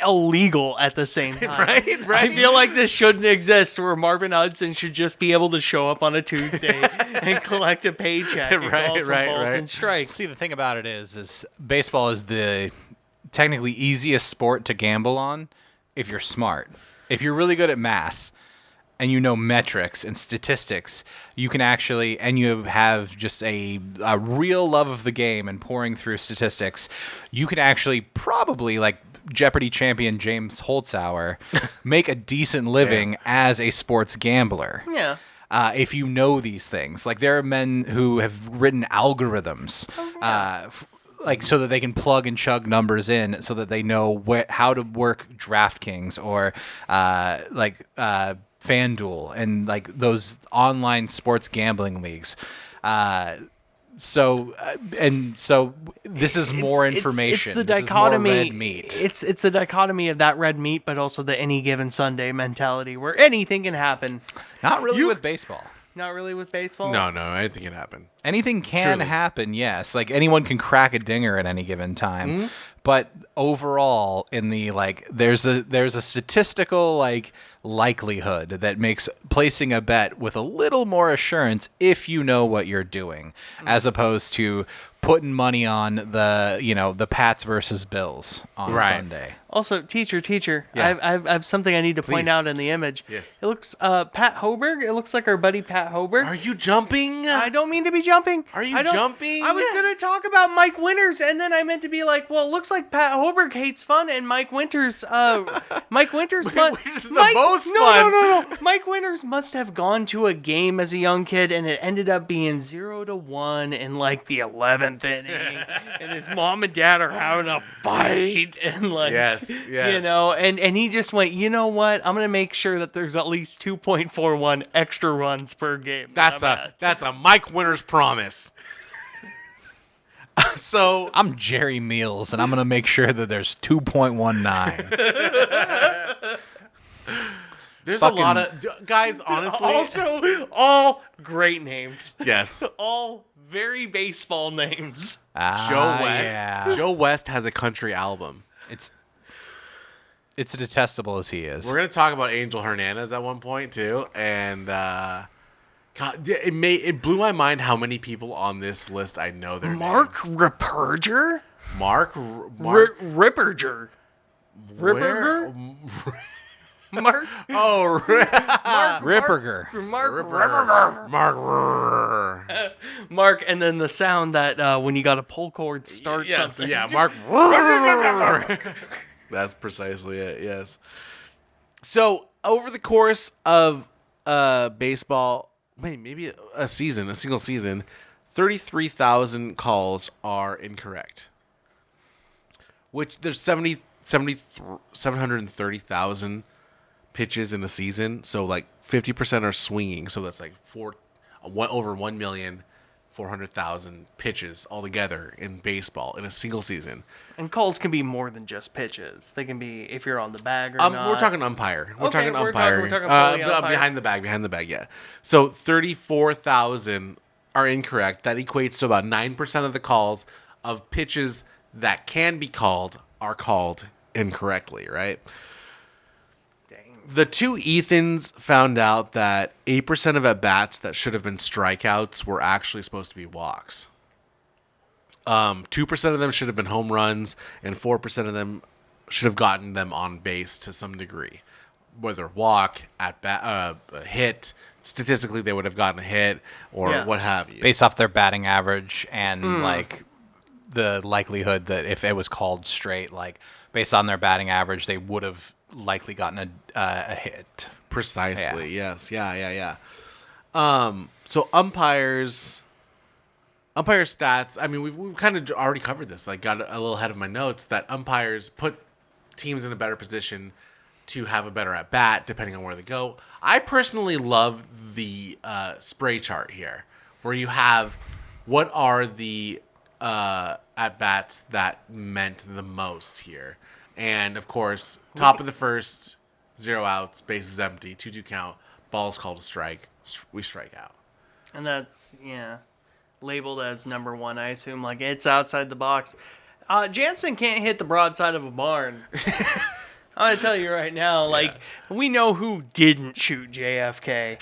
illegal at the same time. Right. I feel like this shouldn't exist, where Marvin Hudson should just be able to show up on a Tuesday and collect a paycheck and call some balls and strikes. See, the thing about it is baseball is the technically easiest sport to gamble on if you're smart. If you're really good at math and you know metrics and statistics, you can actually, and you have just a real love of the game and pouring through statistics, you can actually probably, like Jeopardy champion James Holzhauer, make a decent living as a sports gambler. Yeah. If you know these things. Like, there are men who have written algorithms like so that they can plug and chug numbers in so that they know how to work DraftKings or FanDuel and like those online sports gambling leagues. So this is more information. It's the This is more dichotomy. red meat. It's the dichotomy of that red meat, but also the any given Sunday mentality, where anything can happen. Not really with baseball. Not really with baseball. No, anything can happen. Anything can happen, yes. Like, anyone can crack a dinger at any given time. Mm-hmm. But overall, in the there's a statistical likelihood that makes placing a bet with a little more assurance if you know what you're doing, as opposed to putting money on the Pats versus Bills on Sunday. Also, teacher, Yeah. I have something I need to point Please. out in the image. Yes. It looks Pat Hoberg. It looks like our buddy Pat Hoberg. Are you jumping? I don't mean to be jumping. Are you I don't- jumping? I was going to talk about Mike Winters, and then I meant to be like, well, it looks like Pat Hoberg hates fun, and Mike Winters, Mike Winters, Winters is the most fun. No. Mike Winters must have gone to a game as a young kid, and it ended up being 0-1 in like the 11th inning, and his mom and dad are having a fight, and Yes. you know, and he just went, you know what? I'm gonna make sure that there's at least 2.41 extra runs per game. That's a Mike Winters promise. So I'm Jerry Meals, and I'm going to make sure that there's 2.19. there's fucking- a lot of guys. Honestly, Also, all great names. yes. All very baseball names. Joe West. Yeah. Joe West has a country album. It's detestable as he is. We're gonna talk about Angel Hernandez at one point too, and God, it blew my mind how many people on this list I know their Mark name. Ripperger? Where- Ripperger? Ripperger? Mark? Oh, Ripperger. Mark, and then the sound that when you got a pull cord start something. Yeah, Mark. That's precisely it, yes. So, over the course of baseball, maybe a single season, 33,000 calls are incorrect. Which there's 730,000 pitches in a season, so like 50% are swinging, so that's like over 1,400,000 pitches altogether in baseball in a single season. And calls can be more than just pitches. They can be if you're on the bag or not. We're talking umpire. We're Okay, talking we're umpire. talking fully umpire. Behind the bag, yeah. So 34,000 are incorrect. That equates to about 9% of the calls of pitches that can be called are called incorrectly, right? The two Ethans found out that 8% of at-bats that should have been strikeouts were actually supposed to be walks. 2% of them should have been home runs, and 4% of them should have gotten them on base to some degree. Whether walk, at-bat, hit, statistically they would have gotten a hit, or what have you. Based off their batting average and like the likelihood that if it was called straight, like based on their batting average, they would have likely gotten a hit. Precisely. Yes. Yeah. So umpires stats. I mean, we've kind of already covered this. Like, got a little ahead of my notes that umpires put teams in a better position to have a better at bat, depending on where they go. I personally love the spray chart here, where you have what are the at bats that meant the most here, and of course, top of the first, 0 outs, bases empty, 2-2 count, ball's called a strike, we strike out. And that's labeled as number 1. I assume like it's outside the box. Jansen can't hit the broadside of a barn. I'm going to tell you right now, like, we know who didn't shoot JFK.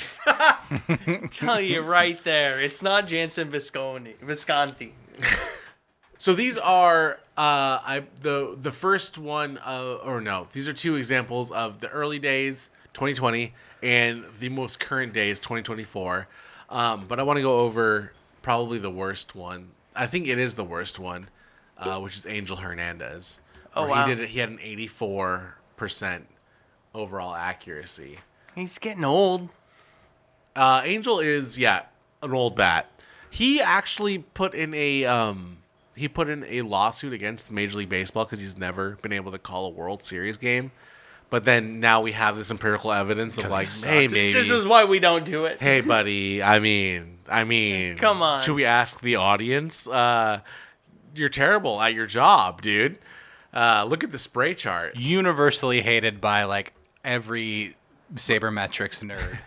Tell you right there. It's not Jansen Visconti. So these are the first one, these are 2 examples of the early days, 2020, and the most current days, 2024. But I want to go over probably the worst one. I think it is the worst one, which is Angel Hernandez. Oh, wow. He had an 84% overall accuracy. He's getting old. Angel is an old bat. He actually put in a lawsuit against Major League Baseball because he's never been able to call a World Series game. But then now we have this empirical evidence of like, hey, maybe this is why we don't do it. Hey, buddy. I mean, come on. Should we ask the audience? You're terrible at your job, dude. Look at the spray chart. Universally hated by like every sabermetrics nerd,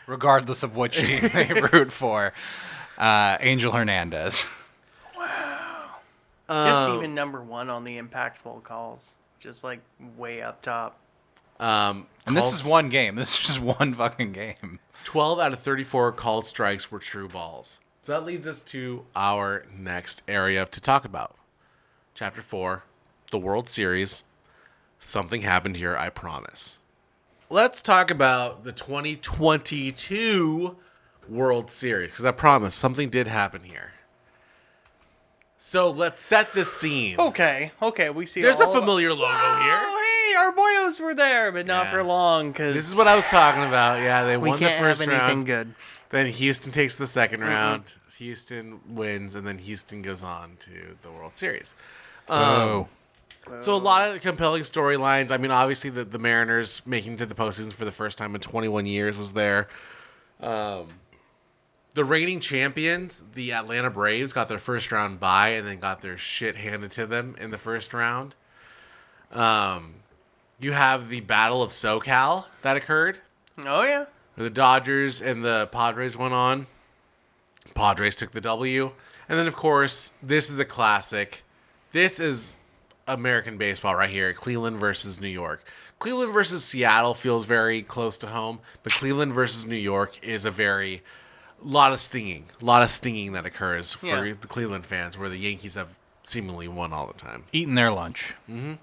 regardless of which team they root for. Angel Hernandez. Wow. Just even number 1 on the impactful calls. Just like way up top. And this is one game. This is just one fucking game. 12 out of 34 called strikes were true balls. So that leads us to our next area to talk about. Chapter 4, the World Series. Something happened here, I promise. Let's talk about the 2022 World Series, because I promise something did happen here. So let's set the scene. Okay, we see. There's a familiar logo here. Hey, our boyos were there, but not for long. Cause this is what I was talking about. Yeah, they won the first round. Anything good. Then Houston takes the second round. Houston wins, and then Houston goes on to the World Series. So a lot of compelling storylines. I mean, obviously the Mariners making it to the postseason for the first time in 21 years was there. The reigning champions, the Atlanta Braves, got their first round bye and then got their shit handed to them in the first round. You have the Battle of SoCal that occurred. Oh, yeah. The Dodgers and the Padres went on. Padres took the W. And then, of course, this is a classic. This is American baseball right here. Cleveland versus New York. Cleveland versus Seattle feels very close to home, but Cleveland versus New York is a lot of stinging that occurs for the Cleveland fans, where the Yankees have seemingly won all the time. Eating their lunch. Mm-hmm.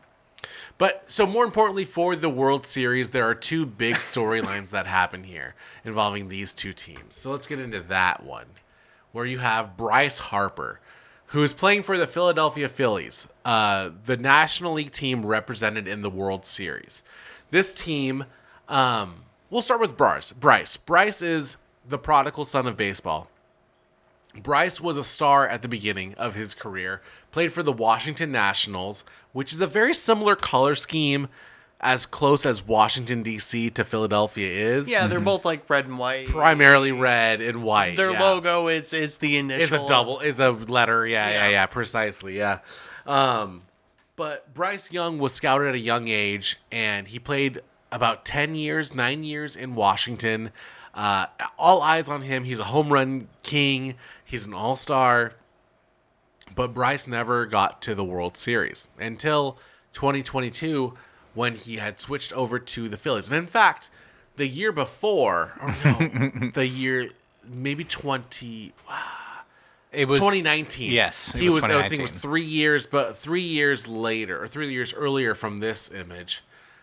But so more importantly for the World Series, there are 2 big storylines that happen here involving these 2 teams. So let's get into that one, where you have Bryce Harper, who is playing for the Philadelphia Phillies, the National League team represented in the World Series. This team, we'll start with Bryce. Bryce is the prodigal son of baseball. Bryce was a star at the beginning of his career, played for the Washington Nationals, which is a very similar color scheme, as close as Washington, D.C. to Philadelphia is. Yeah, they're both like red and white. Primarily red and white. Their logo is the initial. It's a letter. Yeah, precisely, yeah. But Bryce Young was scouted at a young age, and he played about 9 years in Washington. All eyes on him. He's a home run king. He's an all-star. But Bryce never got to the World Series until 2022, when he had switched over to the Phillies. And in fact, the year before, or no, the year maybe 2019. Yes, he was. I think 2019. it was 3 years, but 3 years later, or 3 years earlier from this image,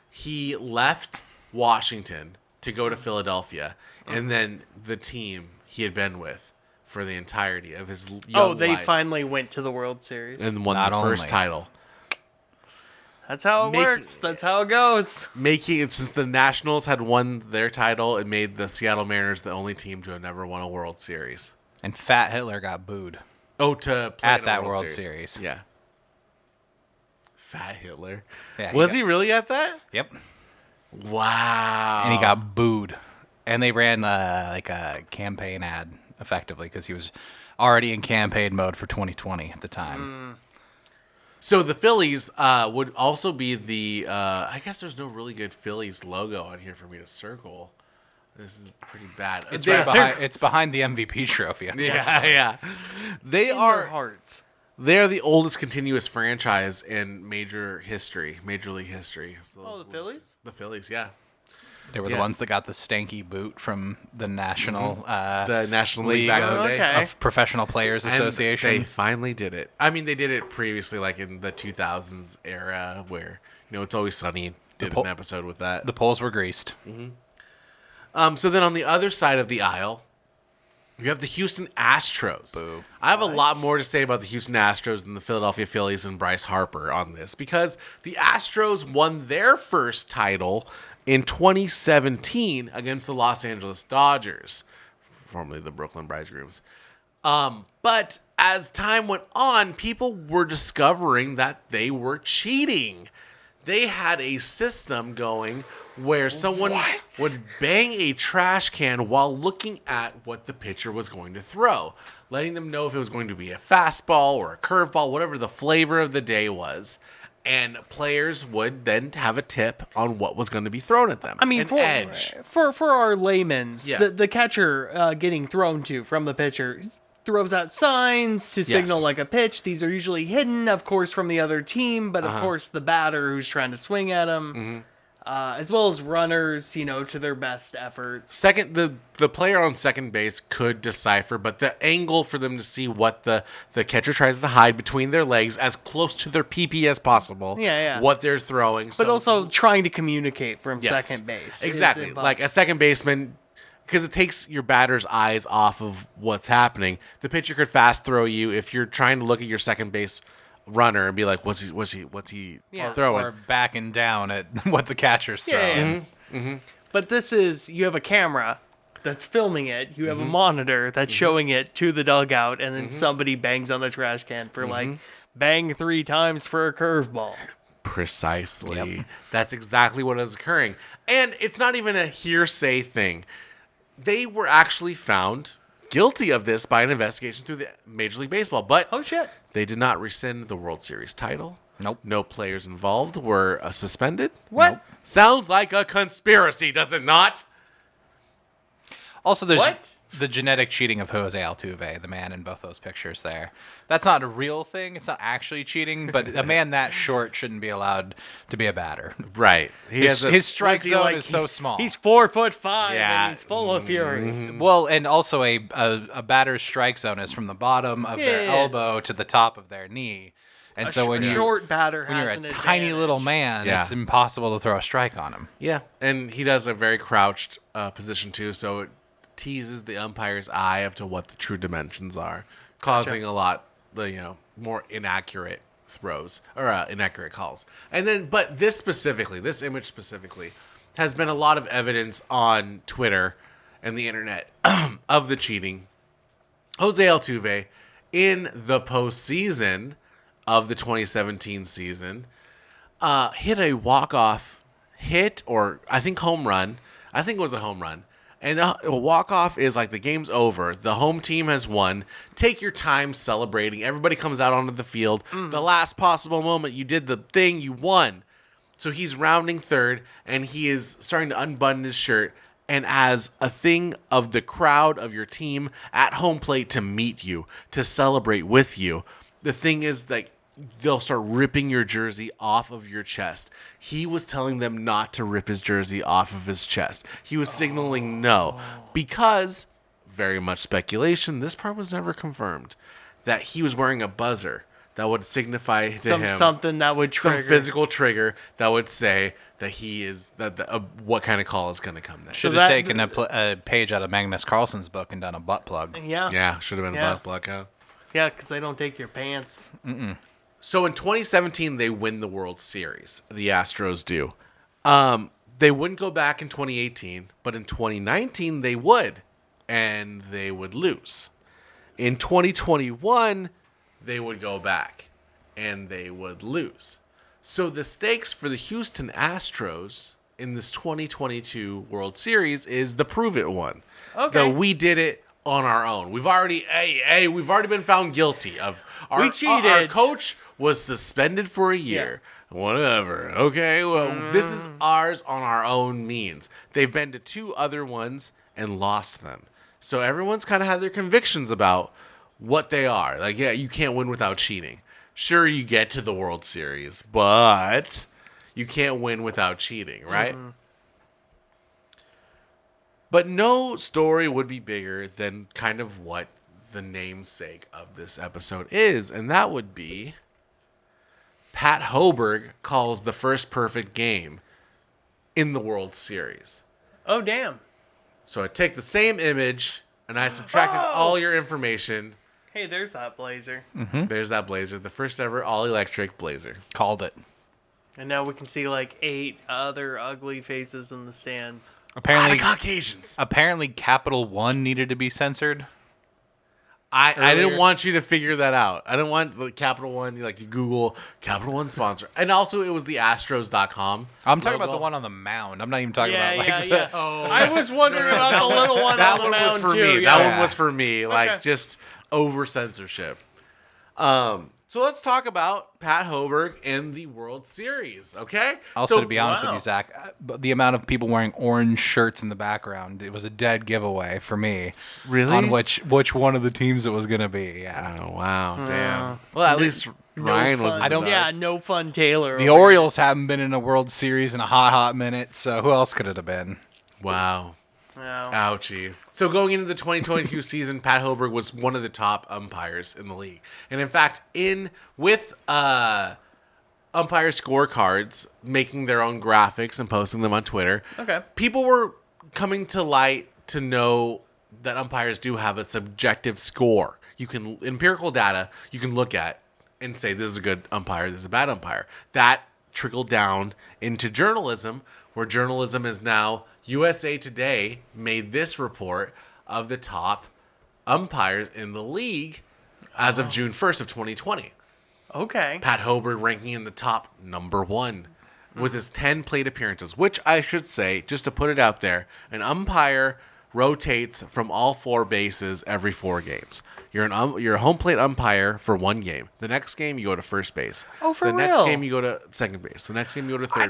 he left Washington to go to Philadelphia, and then the team he had been with for the entirety of his young they life, finally went to the World Series. and won Not the first only. title. That's how it works. That's how it goes. Making it, since the Nationals had won their title, it made the Seattle Mariners the only team to have never won a World Series. And Fat Hitler got booed Oh, to play at in a that World Series. Yeah. Fat Hitler. Yeah, Was he really at that? Yep. Wow. And he got booed. And they ran like a campaign ad, effectively, because he was already in campaign mode for 2020 at the time. So the Phillies would also be the. I guess there's no really good Phillies logo on here for me to circle. This is pretty bad. It's behind the MVP trophy. Yeah. They In are their hearts. They're the oldest continuous franchise in Major League history. So The Phillies? The Phillies, yeah. They were Yeah. the ones that got the stanky boot from the National The National League back in the day. Okay. of Professional Players And Association. they finally did it. I mean, they did it previously, like in the 2000s era, where It's Always Sunny did an episode with that. The polls were greased. So then on the other side of the aisle, you have the Houston Astros. Boo. I have a lot more to say about the Houston Astros than the Philadelphia Phillies and Bryce Harper on this, because the Astros won their first title in 2017 against the Los Angeles Dodgers, formerly the Brooklyn Bridegrooms. But as time went on, people were discovering that they were cheating. They had a system going where someone would bang a trash can while looking at what the pitcher was going to throw, letting them know if it was going to be a fastball or a curveball, whatever the flavor of the day was. And players would then have a tip on what was going to be thrown at them. I mean, an for edge. for our layman's, Yeah. the catcher getting thrown to from the pitcher throws out signs to signal like a pitch. These are usually hidden, of course, from the other team, but of course the batter who's trying to swing at him, as well as runners, to their best efforts. Second, the player on second base could decipher, but the angle for them to see what the catcher tries to hide between their legs as close to their PP as possible. Yeah. What they're throwing. But also trying to communicate from Yes. second base. is Exactly. Like a impossible. second baseman, because it takes your batter's eyes off of what's happening. The pitcher could fast throw you if you're trying to look at your second base runner and be like, what's he Yeah. throwing? Or backing down at what the catcher's throwing. Yeah. But this is, you have a camera that's filming it. You have a monitor that's showing it to the dugout, and then somebody bangs on the trash can for bang 3 times for a curveball. Precisely. Yep. That's exactly what is occurring. And it's not even a hearsay thing. They were actually found guilty of this by an investigation through the Major League Baseball, but Oh shit. they did not rescind the World Series title. Nope. No players involved were suspended. What? Nope. Sounds like a conspiracy, does it not? Also, there's What? the genetic cheating of Jose Altuve, the man in both those pictures there. That's not a real thing. It's not actually cheating, but a man that short shouldn't be allowed to be a batter. Right. He has a, His strike What's he zone like? is so small. He's 4'5" Yeah. and he's full of fury. Well, and also a batter's strike zone is from the bottom of their Yeah. elbow to the top of their knee. And so when a you're short batter when you're has a an tiny little advantage. man, Yeah. it's impossible to throw a strike on him. yeah, and he does a very crouched position too, so it teases the umpire's eye of to what the true dimensions are, causing a lot, more inaccurate throws or inaccurate calls. And then, but this image specifically, has been a lot of evidence on Twitter and the internet of the cheating. Jose Altuve in the postseason of the 2017 season hit a walk-off hit, or I think home run. I think it was a home run. And a walk-off is like the game's over. The home team has won. Take your time celebrating. Everybody comes out onto the field. The last possible moment, you did the thing, you won. So he's rounding third, and he is starting to unbutton his shirt. And as a thing of the crowd of your team at home plate to meet you, to celebrate with you, the thing is, like, they'll start ripping your jersey off of your chest. He was telling them not to rip his jersey off of his chest. He was signaling no because, very much speculation, this part was never confirmed, that he was wearing a buzzer that would signify to him something that would trigger. some physical trigger that would say that he is what kind of call is going to come next. Should have taken a page out of Magnus Carlsen's book and done a butt plug. Yeah. Yeah, should have been Yeah. a butt plug. Huh? Yeah, because they don't take your pants. So in 2017, they win the World Series. The Astros do. They wouldn't go back in 2018, but in 2019 they would, and they would lose. In 2021, they would go back, and they would lose. So the stakes for the Houston Astros in this 2022 World Series is the prove it one. Okay. That we did it on our own. We've already been found guilty of We cheated. Our coach was suspended for a year. Whatever. Okay, well, this is ours on our own means. They've been to 2 other ones and lost them. So everyone's kind of had their convictions about what they are. Like, yeah, you can't win without cheating. Sure, you get to the World Series, but you can't win without cheating, right? But no story would be bigger than kind of what the namesake of this episode is, and that would be Pat Hoberg calls the first perfect game in the World Series. Oh, damn. So I take the same image and I subtracted all your information. Hey, there's that blazer. There's that blazer, the first ever all-electric blazer. Called it. And now we can see like 8 other ugly faces in the stands. Apparently, Caucasians. apparently, Capital One needed to be censored. I didn't want you to figure that out. I didn't want the Capital One, like you Google Capital One sponsor. And also it was the Astros.com. I'm talking about logo. the one on the mound. I'm not even talking Yeah, about like yeah, the, yeah. I was wondering about the little one That on the one mound was for too. me. Yeah. That one was for me. Like Okay. just over censorship. So let's talk about Pat Hoberg in the World Series, okay? Also, so, to be honest with wow. you, Zach, the amount of people wearing orange shirts in the background, it was a dead giveaway for me. Really? On which one of the teams it was going to be, yeah. Oh, wow, damn. Well, at least Ryan was. I don't. Yeah, no fun, Taylor. The Orioles haven't been in a World Series in a hot minute, so who else could it have been? Wow. No. Ouchie. So going into the 2022 season, Pat Hoberg was one of the top umpires in the league. And in fact, with umpire scorecards, making their own graphics and posting them on Twitter, Okay. people were coming to light to know that umpires do have a subjective score. You can empirical data you can look at and say this is a good umpire, this is a bad umpire. That trickled down into journalism, where journalism is now USA Today made this report of the top umpires in the league as of June 1st of 2020. Okay. Pat Hoberg ranking in the top number 1 with his 10 plate appearances, which I should say, just to put it out there, an umpire rotates from all 4 bases every 4 games. You're a home plate umpire for 1 game. The next game you go to first base. Oh, for the next real? game you go to second base. The next game you go to third I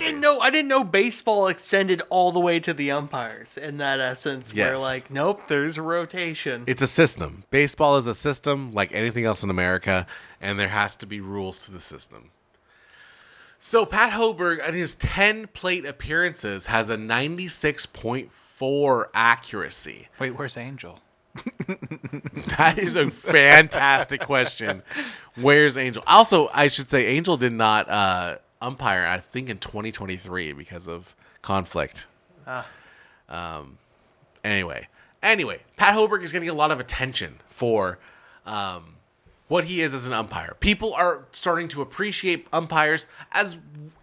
didn't know baseball extended all the way to the umpires in that essence. Where Yes. like, nope, there's a rotation. It's a system. Baseball is a system like anything else in America, and there has to be rules to the system. So Pat Hoberg, in his 10 plate appearances, has a 96.4 accuracy. Wait, where's Angel? That is a fantastic question. Where's Angel? Also, I should say Angel did not umpire, I think, in 2023 because of conflict. Anyway, Pat Hoberg is getting a lot of attention for what he is as an umpire. People are starting to appreciate umpires as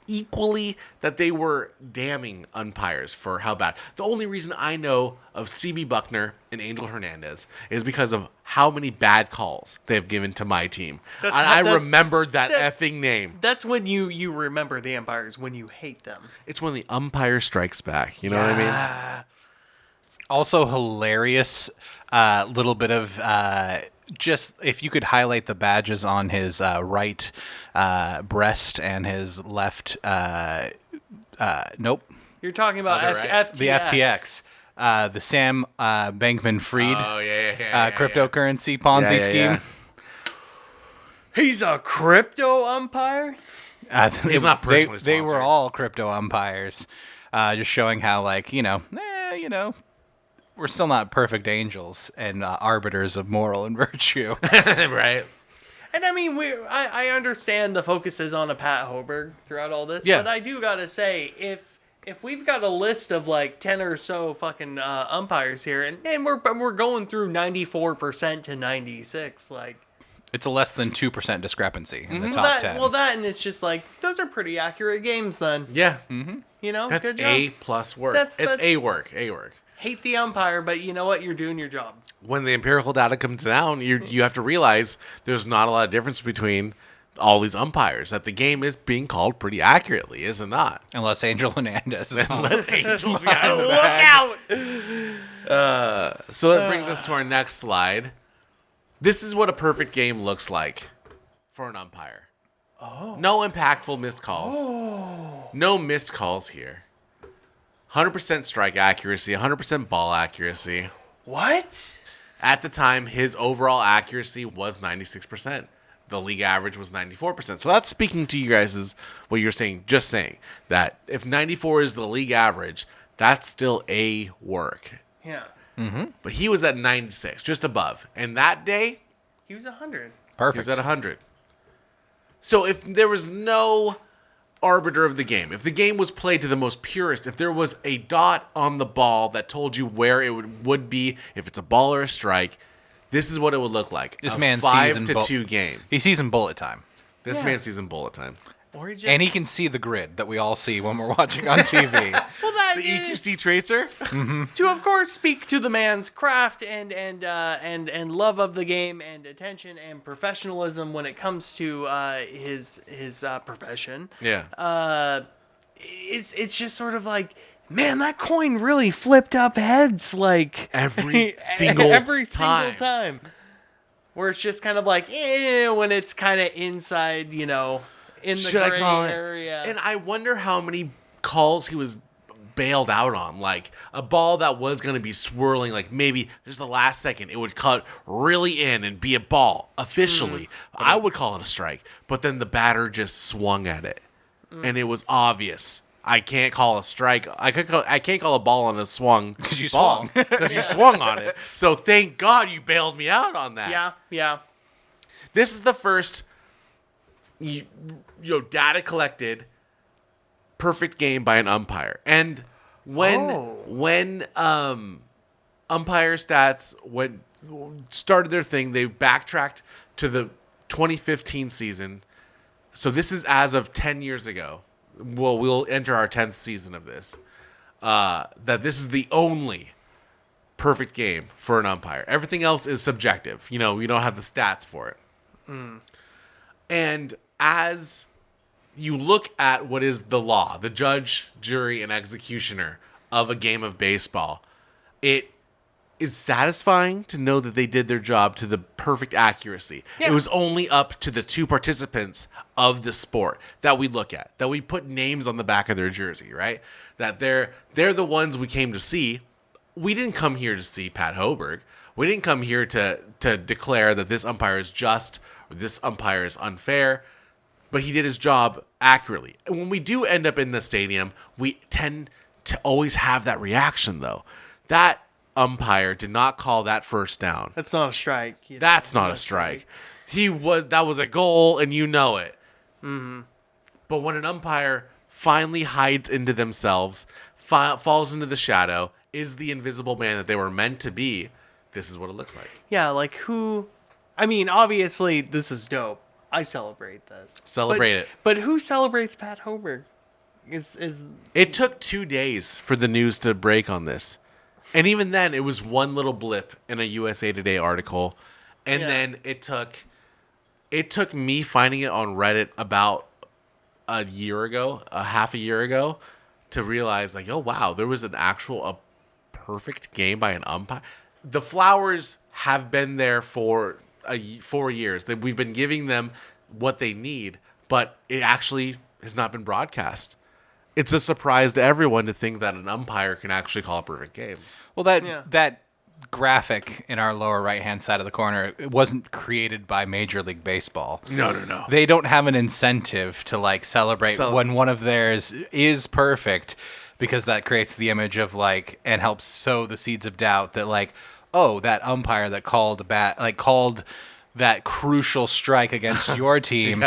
equally that they were damning umpires for how bad. The only reason I know of CB Buckner and Angel Hernandez is because of how many bad calls they have given to my team. And I remembered that effing name. That's when you remember the umpires, when you hate them. It's when the umpire strikes back. You know what I mean? Also hilarious, little bit of just if you could highlight the badges on his right breast and his left. Nope. You're talking about Other right? FTX. The FTX. The Sam Bankman-Fried Oh, yeah. cryptocurrency Ponzi Yeah. scheme. He's a crypto umpire? He's not personally They were sponsored. all crypto umpires, just showing how, like, we're still not perfect angels and arbiters of moral and virtue. Right. And I mean, I understand the focus is on a Pat Hoberg throughout all this, Yeah. but I do gotta say, if we've got a list of like 10 or so fucking umpires here, and we're going through 94% to 96, like It's a less than 2% discrepancy in the well, top 10. and it's just like those are pretty accurate games then. Yeah. You know, That's good job. A+ work. That's- it's that's- A work. A work. Hate the umpire, but you know what? You're doing your job. When the empirical data comes down, you have to realize there's not a lot of difference between all these umpires. That the game is being called pretty accurately, is it not? Unless Angel Hernandez is on. Unless Angels behind the Look back. out! So that brings us to our next slide. This is what a perfect game looks like for an umpire. Oh. No impactful missed calls. Oh. No missed calls here. 100% strike accuracy, 100% ball accuracy. What? At the time, his overall accuracy was 96%. The league average was 94%. So that's speaking to you guys as what you're saying, just saying that if 94 is the league average, that's still A work. Yeah. But he was at 96, just above. And that day, He was 100. he Perfect. was at 100. So if there was no arbiter of the game, if the game was played to the most purest, if there was a dot on the ball that told you where it would be, if it's a ball or a strike, this is what it would look like. This a man 5-2 game. He sees in bullet time. This Yeah. man sees in bullet time. Or he just... And he can see the grid that we all see when we're watching on TV. Well, that The is... EQC tracer? to of course speak to the man's craft and love of the game and attention and professionalism when it comes to his profession. Yeah. It's just sort of like, man, that coin really flipped up heads like Every single time. Where it's just kind of like, when it's kind of inside, in the Should I gray call it? area. And I wonder how many calls he was bailed out on. Like a ball that was going to be swirling, like maybe just the last second, it would cut really in and be a ball officially. I would call it a strike, but then the batter just swung at it, and it was obvious. I can't call a strike. I can't call a ball on a swung Because you ball swung. because you swung on it. So thank God you bailed me out on that. yeah. This is the first data collected perfect game by an umpire. And when umpire stats started their thing, they backtracked to the 2015 season. So this is as of 10 years ago. Well, we'll enter our 10th season of this. That this is the only perfect game for an umpire. Everything else is subjective. You don't have the stats for it. And as you look at what is the law, the judge, jury, and executioner of a game of baseball, it is satisfying to know that they did their job to the perfect accuracy. Yeah. It was only up to the two participants of the sport that we look at, that we put names on the back of their jersey, right? That they're the ones we came to see. We didn't come here to see Pat Hoberg. We didn't come here to declare that this umpire is just or this umpire is unfair. But he did his job accurately. And when we do end up in the stadium, we tend to always have that reaction, though. That umpire did not call that first down. That's not a strike. That's not a strike. That was a goal, and you know it. Mm-hmm. But when an umpire finally hides into themselves, falls into the shadow, is the invisible man that they were meant to be, this is what it looks like. Yeah, like who... I mean, obviously, this is dope. I celebrate this. Celebrate it. But who celebrates Pat Hoberg? It took 2 days for the news to break on this. And even then, it was one little blip in a USA Today article. And then it took me finding it on Reddit about half a year ago, to realize, like, oh, wow, there was a perfect game by an umpire. The flowers have been there for 4 years. We've been giving them what they need, but it actually has not been broadcast. It's a surprise to everyone to think that an umpire can actually call a perfect game. Well, that graphic in our lower right-hand side of the corner, it wasn't created by Major League Baseball. No. They don't have an incentive to like celebrate when one of theirs is perfect, because that creates the image of like, and helps sow the seeds of doubt that like, oh, that umpire that called that crucial strike against your team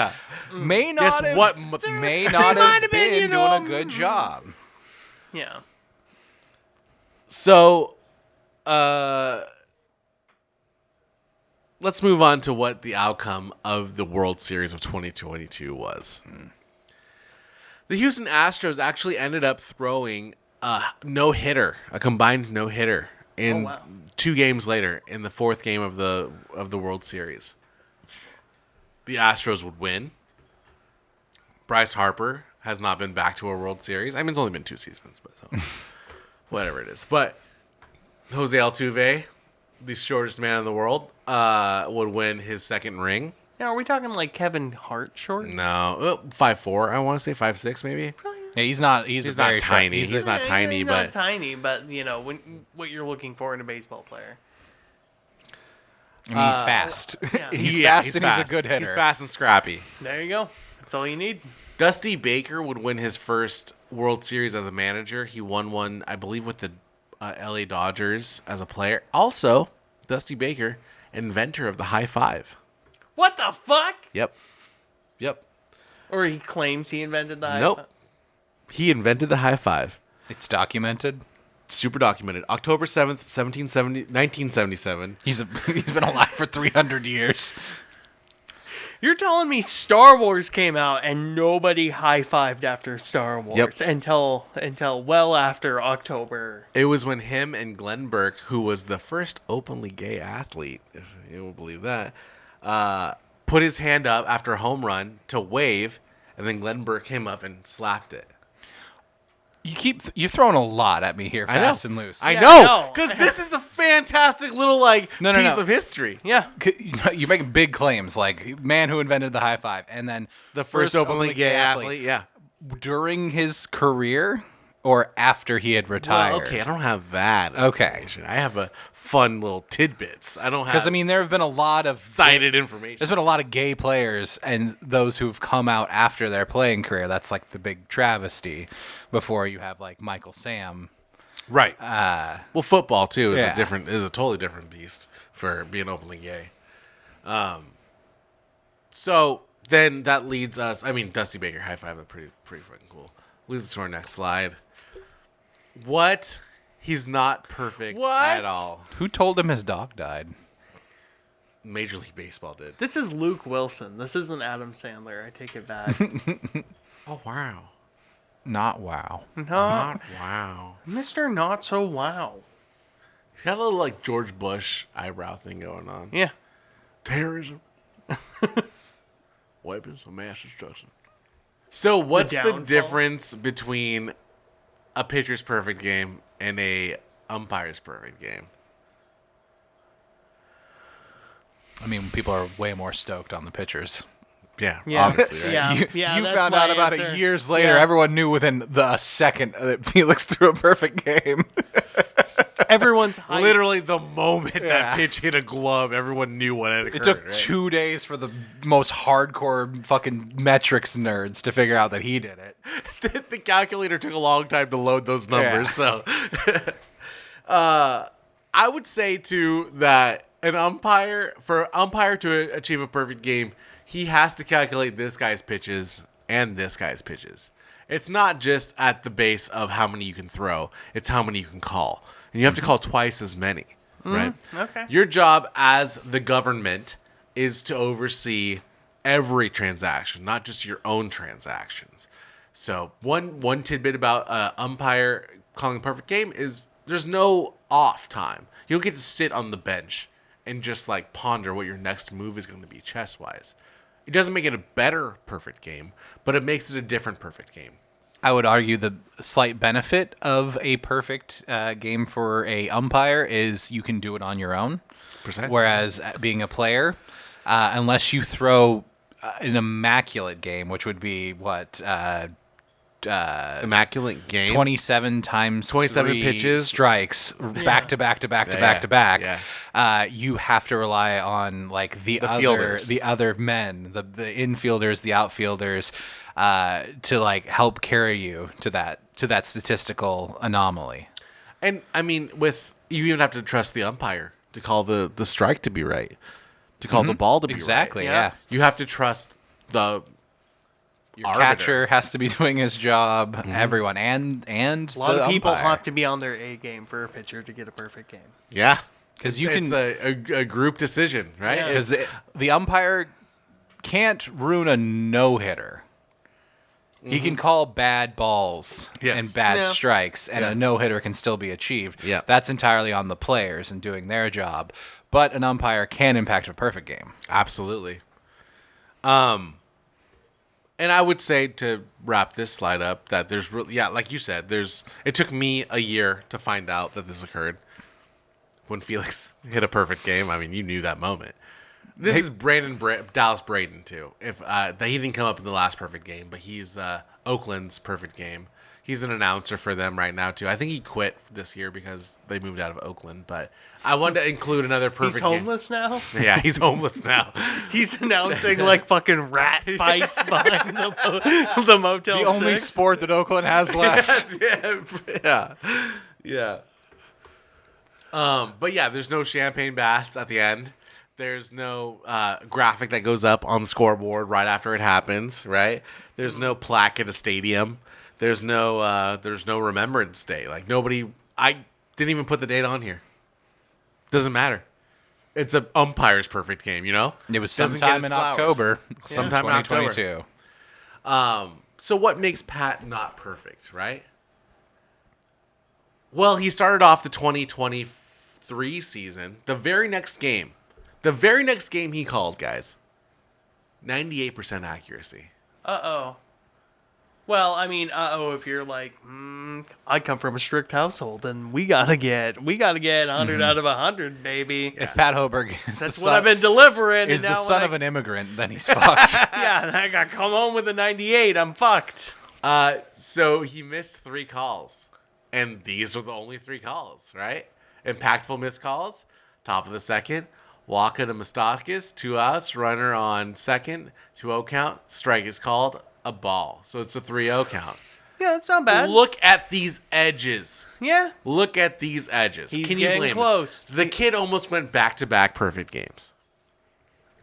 may not Guess have, what? may not have have been been, doing a good job. Yeah. So, let's move on to what the outcome of the World Series of 2022 was. The Houston Astros actually ended up throwing a combined no-hitter in 2 games later in the 4th game of the World Series. The Astros would win. Bryce Harper has not been back to a World Series. I mean, it's only been 2 seasons, but so, whatever it is. But Jose Altuve, the shortest man in the world, would win his 2nd ring. Now, are we talking like Kevin Hart short? No, 5'4". I want to say 5'6", maybe. Yeah, he's not. He's He's very not tiny. He's He's not tiny, He's but not tiny, but you know what you're looking for in a baseball player. I mean, he's fast. yeah. He's yeah, fast and he's a good hitter. He's fast and scrappy. There you go. That's all you need. Dusty Baker would win his first World Series as a manager. He won one, I believe, with the LA Dodgers as a player. Also, Dusty Baker, inventor of the high five. What the fuck? Yep. Or he claims he invented the Nope. He invented the high five. It's documented. Super documented. October 7th, 1977. He's been alive for 300 years. You're telling me Star Wars came out and nobody high-fived after Star Wars until well after October. It was when him and Glenn Burke, who was the first openly gay athlete, if you will believe that, put his hand up after a home run to wave, and then Glenn Burke came up and slapped it. You're throwing a lot at me here, fast and loose. I Yeah, know, because this is a fantastic little piece of history. Yeah. You're making big claims, like man who invented the high five, and then The first openly gay athlete, yeah. during his career or after he had retired. Well, okay, I don't have that. Okay. information. I have a fun little tidbits. I don't have Because I mean, there have been a lot of cited information. There's been a lot of gay players and those who've come out after their playing career. That's like the big travesty. Before you have like Michael Sam. Right. Well, football too is Yeah. is a totally different beast for being openly gay. So then that leads us. I mean, Dusty Baker high five. That's pretty fucking cool. Leads us to our next slide. What? He's not perfect at all. Who told him his dog died? Major League Baseball did. This is Luke Wilson. This isn't Adam Sandler. I take it back. Oh wow. Not wow. Not wow. Mr. Not So Wow. He's got a little like George Bush eyebrow thing going on. Yeah. Terrorism. Weapons of mass destruction. So what's the downfall? difference between a pitcher's perfect game and a umpire's perfect game? I mean, people are way more stoked on the pitchers. Yeah, Yeah. obviously, right? Yeah. You that's found my out about answer. it years later. Yeah. Everyone knew within a second that Felix threw a perfect game. Everyone's hyped. Literally the moment that Yeah. pitch hit a glove, everyone knew what had occurred. It took right? 2 days for the most hardcore fucking metrics nerds to figure out that he did it. The calculator took a long time to load those numbers. Yeah. So, I would say too that for an umpire to achieve a perfect game, he has to calculate this guy's pitches and this guy's pitches. It's not just at the base of how many you can throw; it's how many you can call, and you have to call twice as many. Right? Okay. Your job as the government is to oversee every transaction, not just your own transactions. So one tidbit about umpire calling a perfect game is there's no off time. You don't get to sit on the bench and just like ponder what your next move is going to be chess wise. It doesn't make it a better perfect game, but it makes it a different perfect game. I would argue the slight benefit of a perfect game for a umpire is you can do it on your own. Precisely. Whereas being a player, unless you throw an immaculate game, which would be 12 Immaculate game. 27 times 27 3 pitches. strikes back to back to back to Yeah, back to back. yeah. You have to rely on like the fielders. other men, the infielders, the outfielders, to like help carry you to that statistical anomaly. And I mean, you even have to trust the umpire to call the strike to be right, to call the ball to be Exactly. right. Yeah. You have to trust your Catcher has to be doing his job. Everyone and A lot the of people umpire. have to be on their A game for a pitcher to get a perfect game. Yeah, 'Cause you it's can- a group decision, right? Yeah. Because the umpire can't ruin a no-hitter. He can call bad balls Yes. and bad Yeah. strikes, and Yeah. a no-hitter can still be achieved. Yeah. That's entirely on the players and doing their job. But an umpire can impact a perfect game. Absolutely. And I would say, to wrap this slide up, that there's like you said, it took me a year to find out that this occurred. When Felix hit a perfect game, I mean, you knew that moment. This is Dallas Braden too. If he didn't come up in the last perfect game, but he's Oakland's perfect game. He's an announcer for them right now too. I think he quit this year because they moved out of Oakland. But I wanted to include another perfect He's homeless now? game. Yeah, he's homeless now. He's announcing like fucking rat fights behind the Motel The only 6. sport that Oakland has left. yeah. But yeah, there's no champagne baths at the end. There's no graphic that goes up on the scoreboard right after it happens, right? There's no plaque at a stadium. There's no Remembrance Day. Like I didn't even put the date on here. Doesn't matter. It's an umpire's perfect game, you know? It was Doesn't get sometime its in flowers. October. Sometime in October. 2022. So what makes Pat not perfect, right? Well, he started off the 2023 season. The very next game he called, guys, 98% accuracy. Uh-oh. Well, I mean, if you're like, I come from a strict household, and we gotta get 100 out of 100, baby. If Pat Hoberg is That's the what son, I've been delivering. is and the now son when of an immigrant, then he's fucked. yeah, and I got come home with a 98. I'm fucked. So he missed 3 calls, and these are the only 3 calls, right? Impactful missed calls. Top of the second, Waka to Mustakis, 2 outs, runner on second, 2-0 count. Strike is called, a ball. So it's a 3-0 count. Yeah, that's not bad. Look at these edges. Yeah. Look at these edges. He's Can you getting blame him? close. The kid almost went back-to-back perfect games.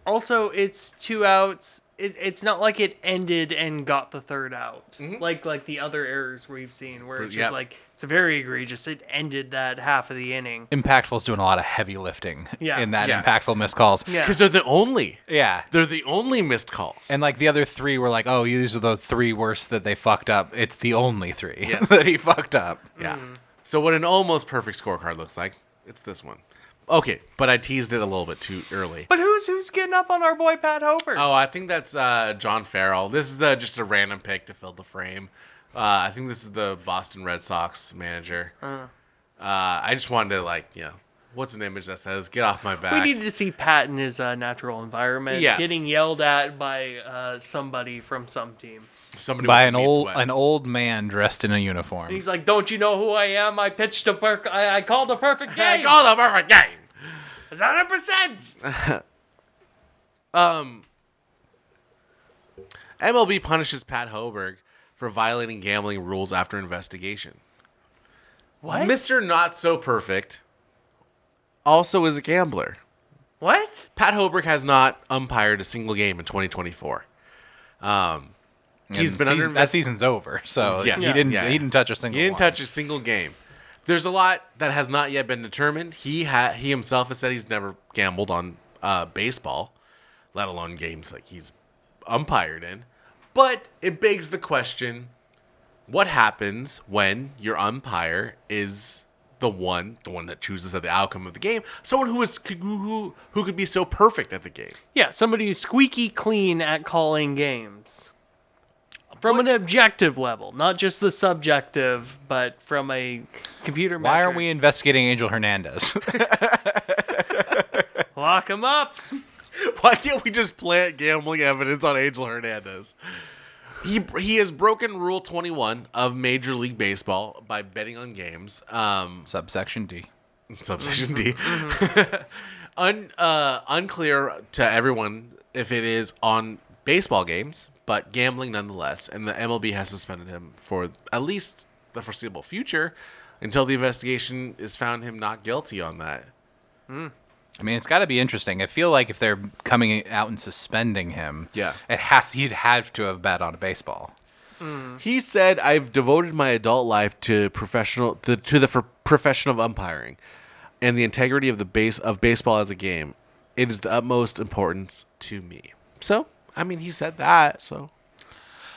Also, it's 2 outs. It's not like it ended and got the 3rd out. Like the other errors we've seen, where it's just like, it's very egregious. It ended that half of the inning. Impactful's doing a lot of heavy lifting in that Yeah. impactful missed calls. Yeah. Because they're the only. Yeah. They're the only missed calls. And like the other 3 were like, oh, these are the 3 worst that they fucked up. It's the only 3 Yes. that he fucked up. Yeah. So what an almost perfect scorecard looks like, it's this one. Okay, but I teased it a little bit too early. But who's getting up on our boy Pat Hoper? Oh, I think that's John Farrell. This is just a random pick to fill the frame. I think this is the Boston Red Sox manager. I just wanted to, what's an image that says, get off my back? We needed to see Pat in his natural environment, Yes. getting yelled at by somebody from some team. Somebody By with an meat old man dressed in a uniform. And he's like, "Don't you know who I am? I pitched I called a perfect sweats. I game. called a perfect game. It's 100%." MLB punishes Pat Hoberg for violating gambling rules after investigation. What? Mr. Not So Perfect also is a gambler. What? Pat Hoberg has not umpired a single game in 2024. He's been under that season's over, so Yes. he didn't Yeah. he didn't touch a single He didn't one. touch a single game. There's a lot that has not yet been determined. He himself has said he's never gambled on baseball, let alone games like he's umpired in. But it begs the question, what happens when your umpire is the one that chooses the outcome of the game? Someone who could be so perfect at the game. Yeah, somebody who's squeaky clean at calling games. From an objective level, not just the subjective, but from a computer Why aren't we metrics. investigating Angel Hernandez? Lock him up. Why can't we just plant gambling evidence on Angel Hernandez? He has broken Rule 21 of Major League Baseball by betting on games. Subsection D. Subsection D. Unclear to everyone if it is on baseball games, but gambling nonetheless. And the MLB has suspended him for at least the foreseeable future until the investigation is found him not guilty on that. I mean, it's got to be interesting. I feel like if they're coming out and suspending him, Yeah. he'd have to have bet on baseball. He said, "I've devoted my adult life to profession of umpiring and the integrity of baseball as a game. It is the utmost importance to me." So, I mean, he said that, so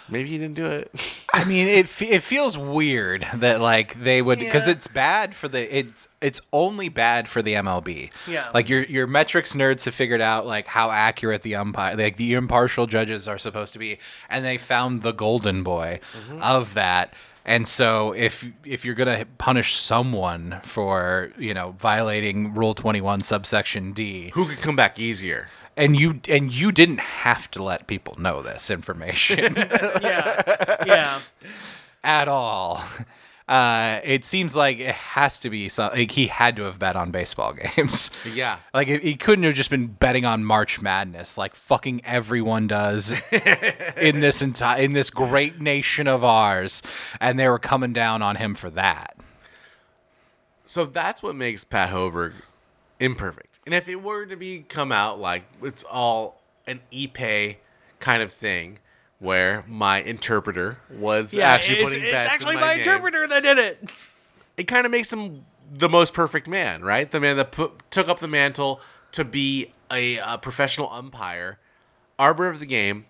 maybe he didn't do it. I mean, it feels weird that like they would, because Yeah. it's bad for it's only bad for the MLB. Yeah. Like your metrics nerds have figured out like how accurate the impartial judges are supposed to be, and they found the golden boy of that. And so if you're gonna punish someone for violating Rule 21 subsection D, Who could come back easier? and you didn't have to let people know this information. Yeah. At all. It seems like it has to be like he had to have bet on baseball games. Yeah. Like he couldn't have just been betting on March Madness like fucking everyone does in this great nation of ours, and they were coming down on him for that. So that's what makes Pat Hoberg imperfect. And if it were to come out like it's all an e-pay kind of thing, where my interpreter was actually putting bets it's actually in my game, interpreter that did it. it kind of makes him the most perfect man, right? The man that took up the mantle to be a professional umpire, arbiter of the game,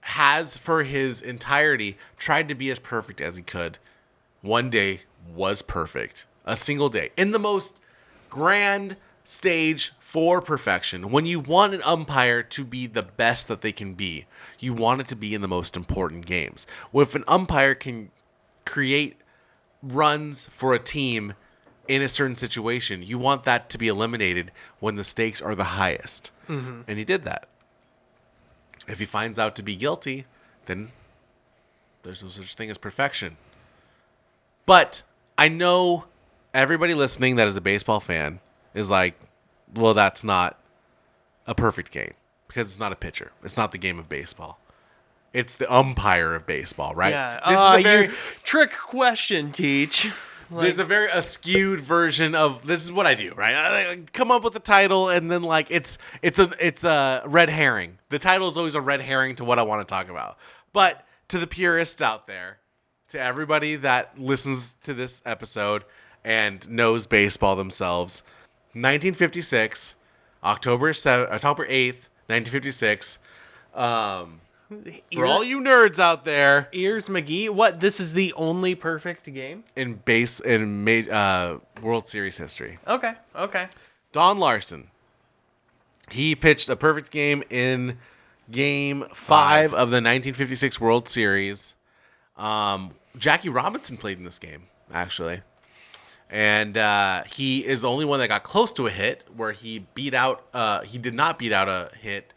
has for his entirety tried to be as perfect as he could. One day was perfect. A single day. In the most grand stage for perfection. When you want an umpire to be the best that they can be, you want it to be in the most important games. If an umpire can create runs for a team in a certain situation, you want that to be eliminated when the stakes are the highest. And he did that. If he finds out to be guilty, then there's no such thing as perfection. But I know everybody listening that is a baseball fan is like, well, that's not a perfect game because it's not a pitcher. It's not the game of baseball. It's the umpire of baseball, right? Yeah. This is a very You trick question, Teach. there's a very skewed version of this is what I do, right? I come up with a title and then like it's a red herring. The title is always a red herring to what I want to talk about. But to the purists out there, to everybody that listens to this episode and knows baseball themselves, 1956, October 8th, 1956. For all you nerds out there, Ears McGee. What? This is the only perfect game? in World Series history. Okay. Don Larson. He pitched a perfect game in Game 5 of the 1956 World Series. Jackie Robinson played in this game, actually. And he is the only one that got close to a hit, where he did not beat out a hit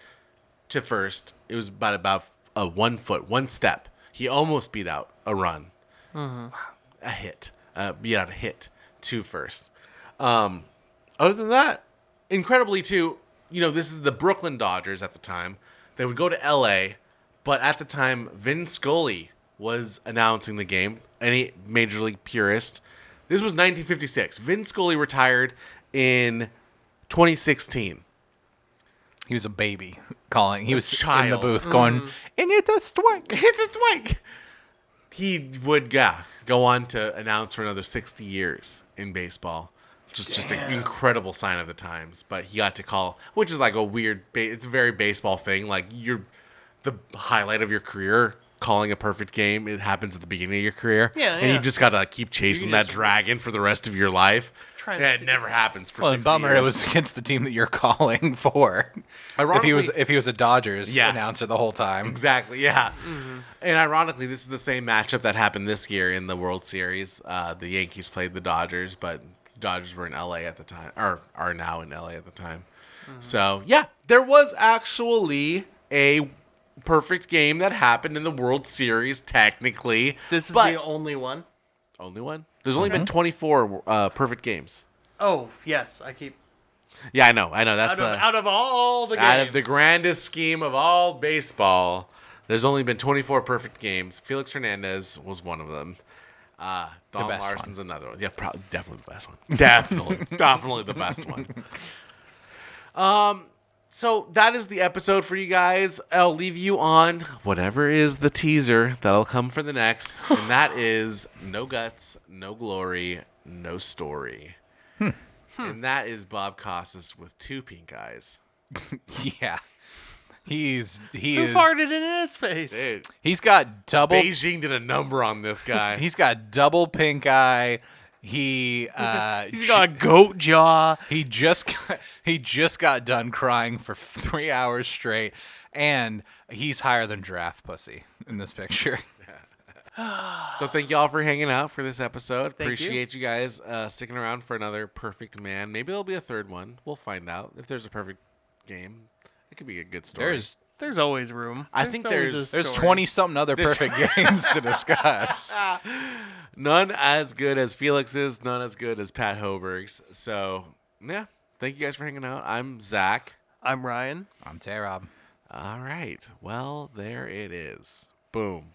to first. It was about a 1 foot, one step. He almost beat out a run. A hit. Beat out a hit to first. Other than that, incredibly too, this is the Brooklyn Dodgers at the time. They would go to LA, but at the time, Vin Scully was announcing the game. Any Major League purist. This was 1956. Vin Scully retired in 2016. He was a baby calling. He was child. in the booth going, and it's a strike. Hit the twink. He would go on to announce for another 60 years in baseball. Just an incredible sign of the times. But he got to call, which is like a weird, it's a very baseball thing. Like the highlight of your career, calling a perfect game, it happens at the beginning of your career. And you just got to keep chasing that dragon for the rest of your life. It never happens for 60 bummer years. it was against the team that you're calling for. If he was a Dodgers announcer the whole time. Exactly, yeah. And ironically, this is the same matchup that happened this year in the World Series. The Yankees played the Dodgers, but the Dodgers were in LA at the time, or are now in LA at the time. So, yeah, there was actually a perfect game that happened in the World Series, technically. This is but the only one. only one. There's only been 24 perfect games. Oh, yes. I keep... Yeah, I know. That's out of all the games. out of the grandest scheme of all baseball. There's only been 24 perfect games. Felix Hernandez was one of them. Don best Larson's another one. Yeah, definitely the best one. Definitely the best one. So that is the episode for you guys. I'll leave you on whatever is the teaser that'll come for the next, and that is no guts, no glory, no story. And that is Bob Costas with 2 pink eyes. Yeah. He Who is farted in his face? Dude, he's got double Beijing did a number on this guy. he's got double pink eye. He's got a goat jaw. he just got done crying for 3 hours straight, and he's higher than giraffe pussy in this picture. So thank y'all for hanging out for this episode. Thank you. Appreciate you guys sticking around for another perfect man. Maybe there'll be a third one. We'll find out. If there's a perfect game, it could be a good story. There's always room. I think always a There's story. 20-something other perfect games to discuss. None as good as Felix's, none as good as Pat Hoberg's. So, yeah. Thank you guys for hanging out. I'm Zach. I'm Ryan. I'm Tay Rob. All right. Well, there it is. Boom.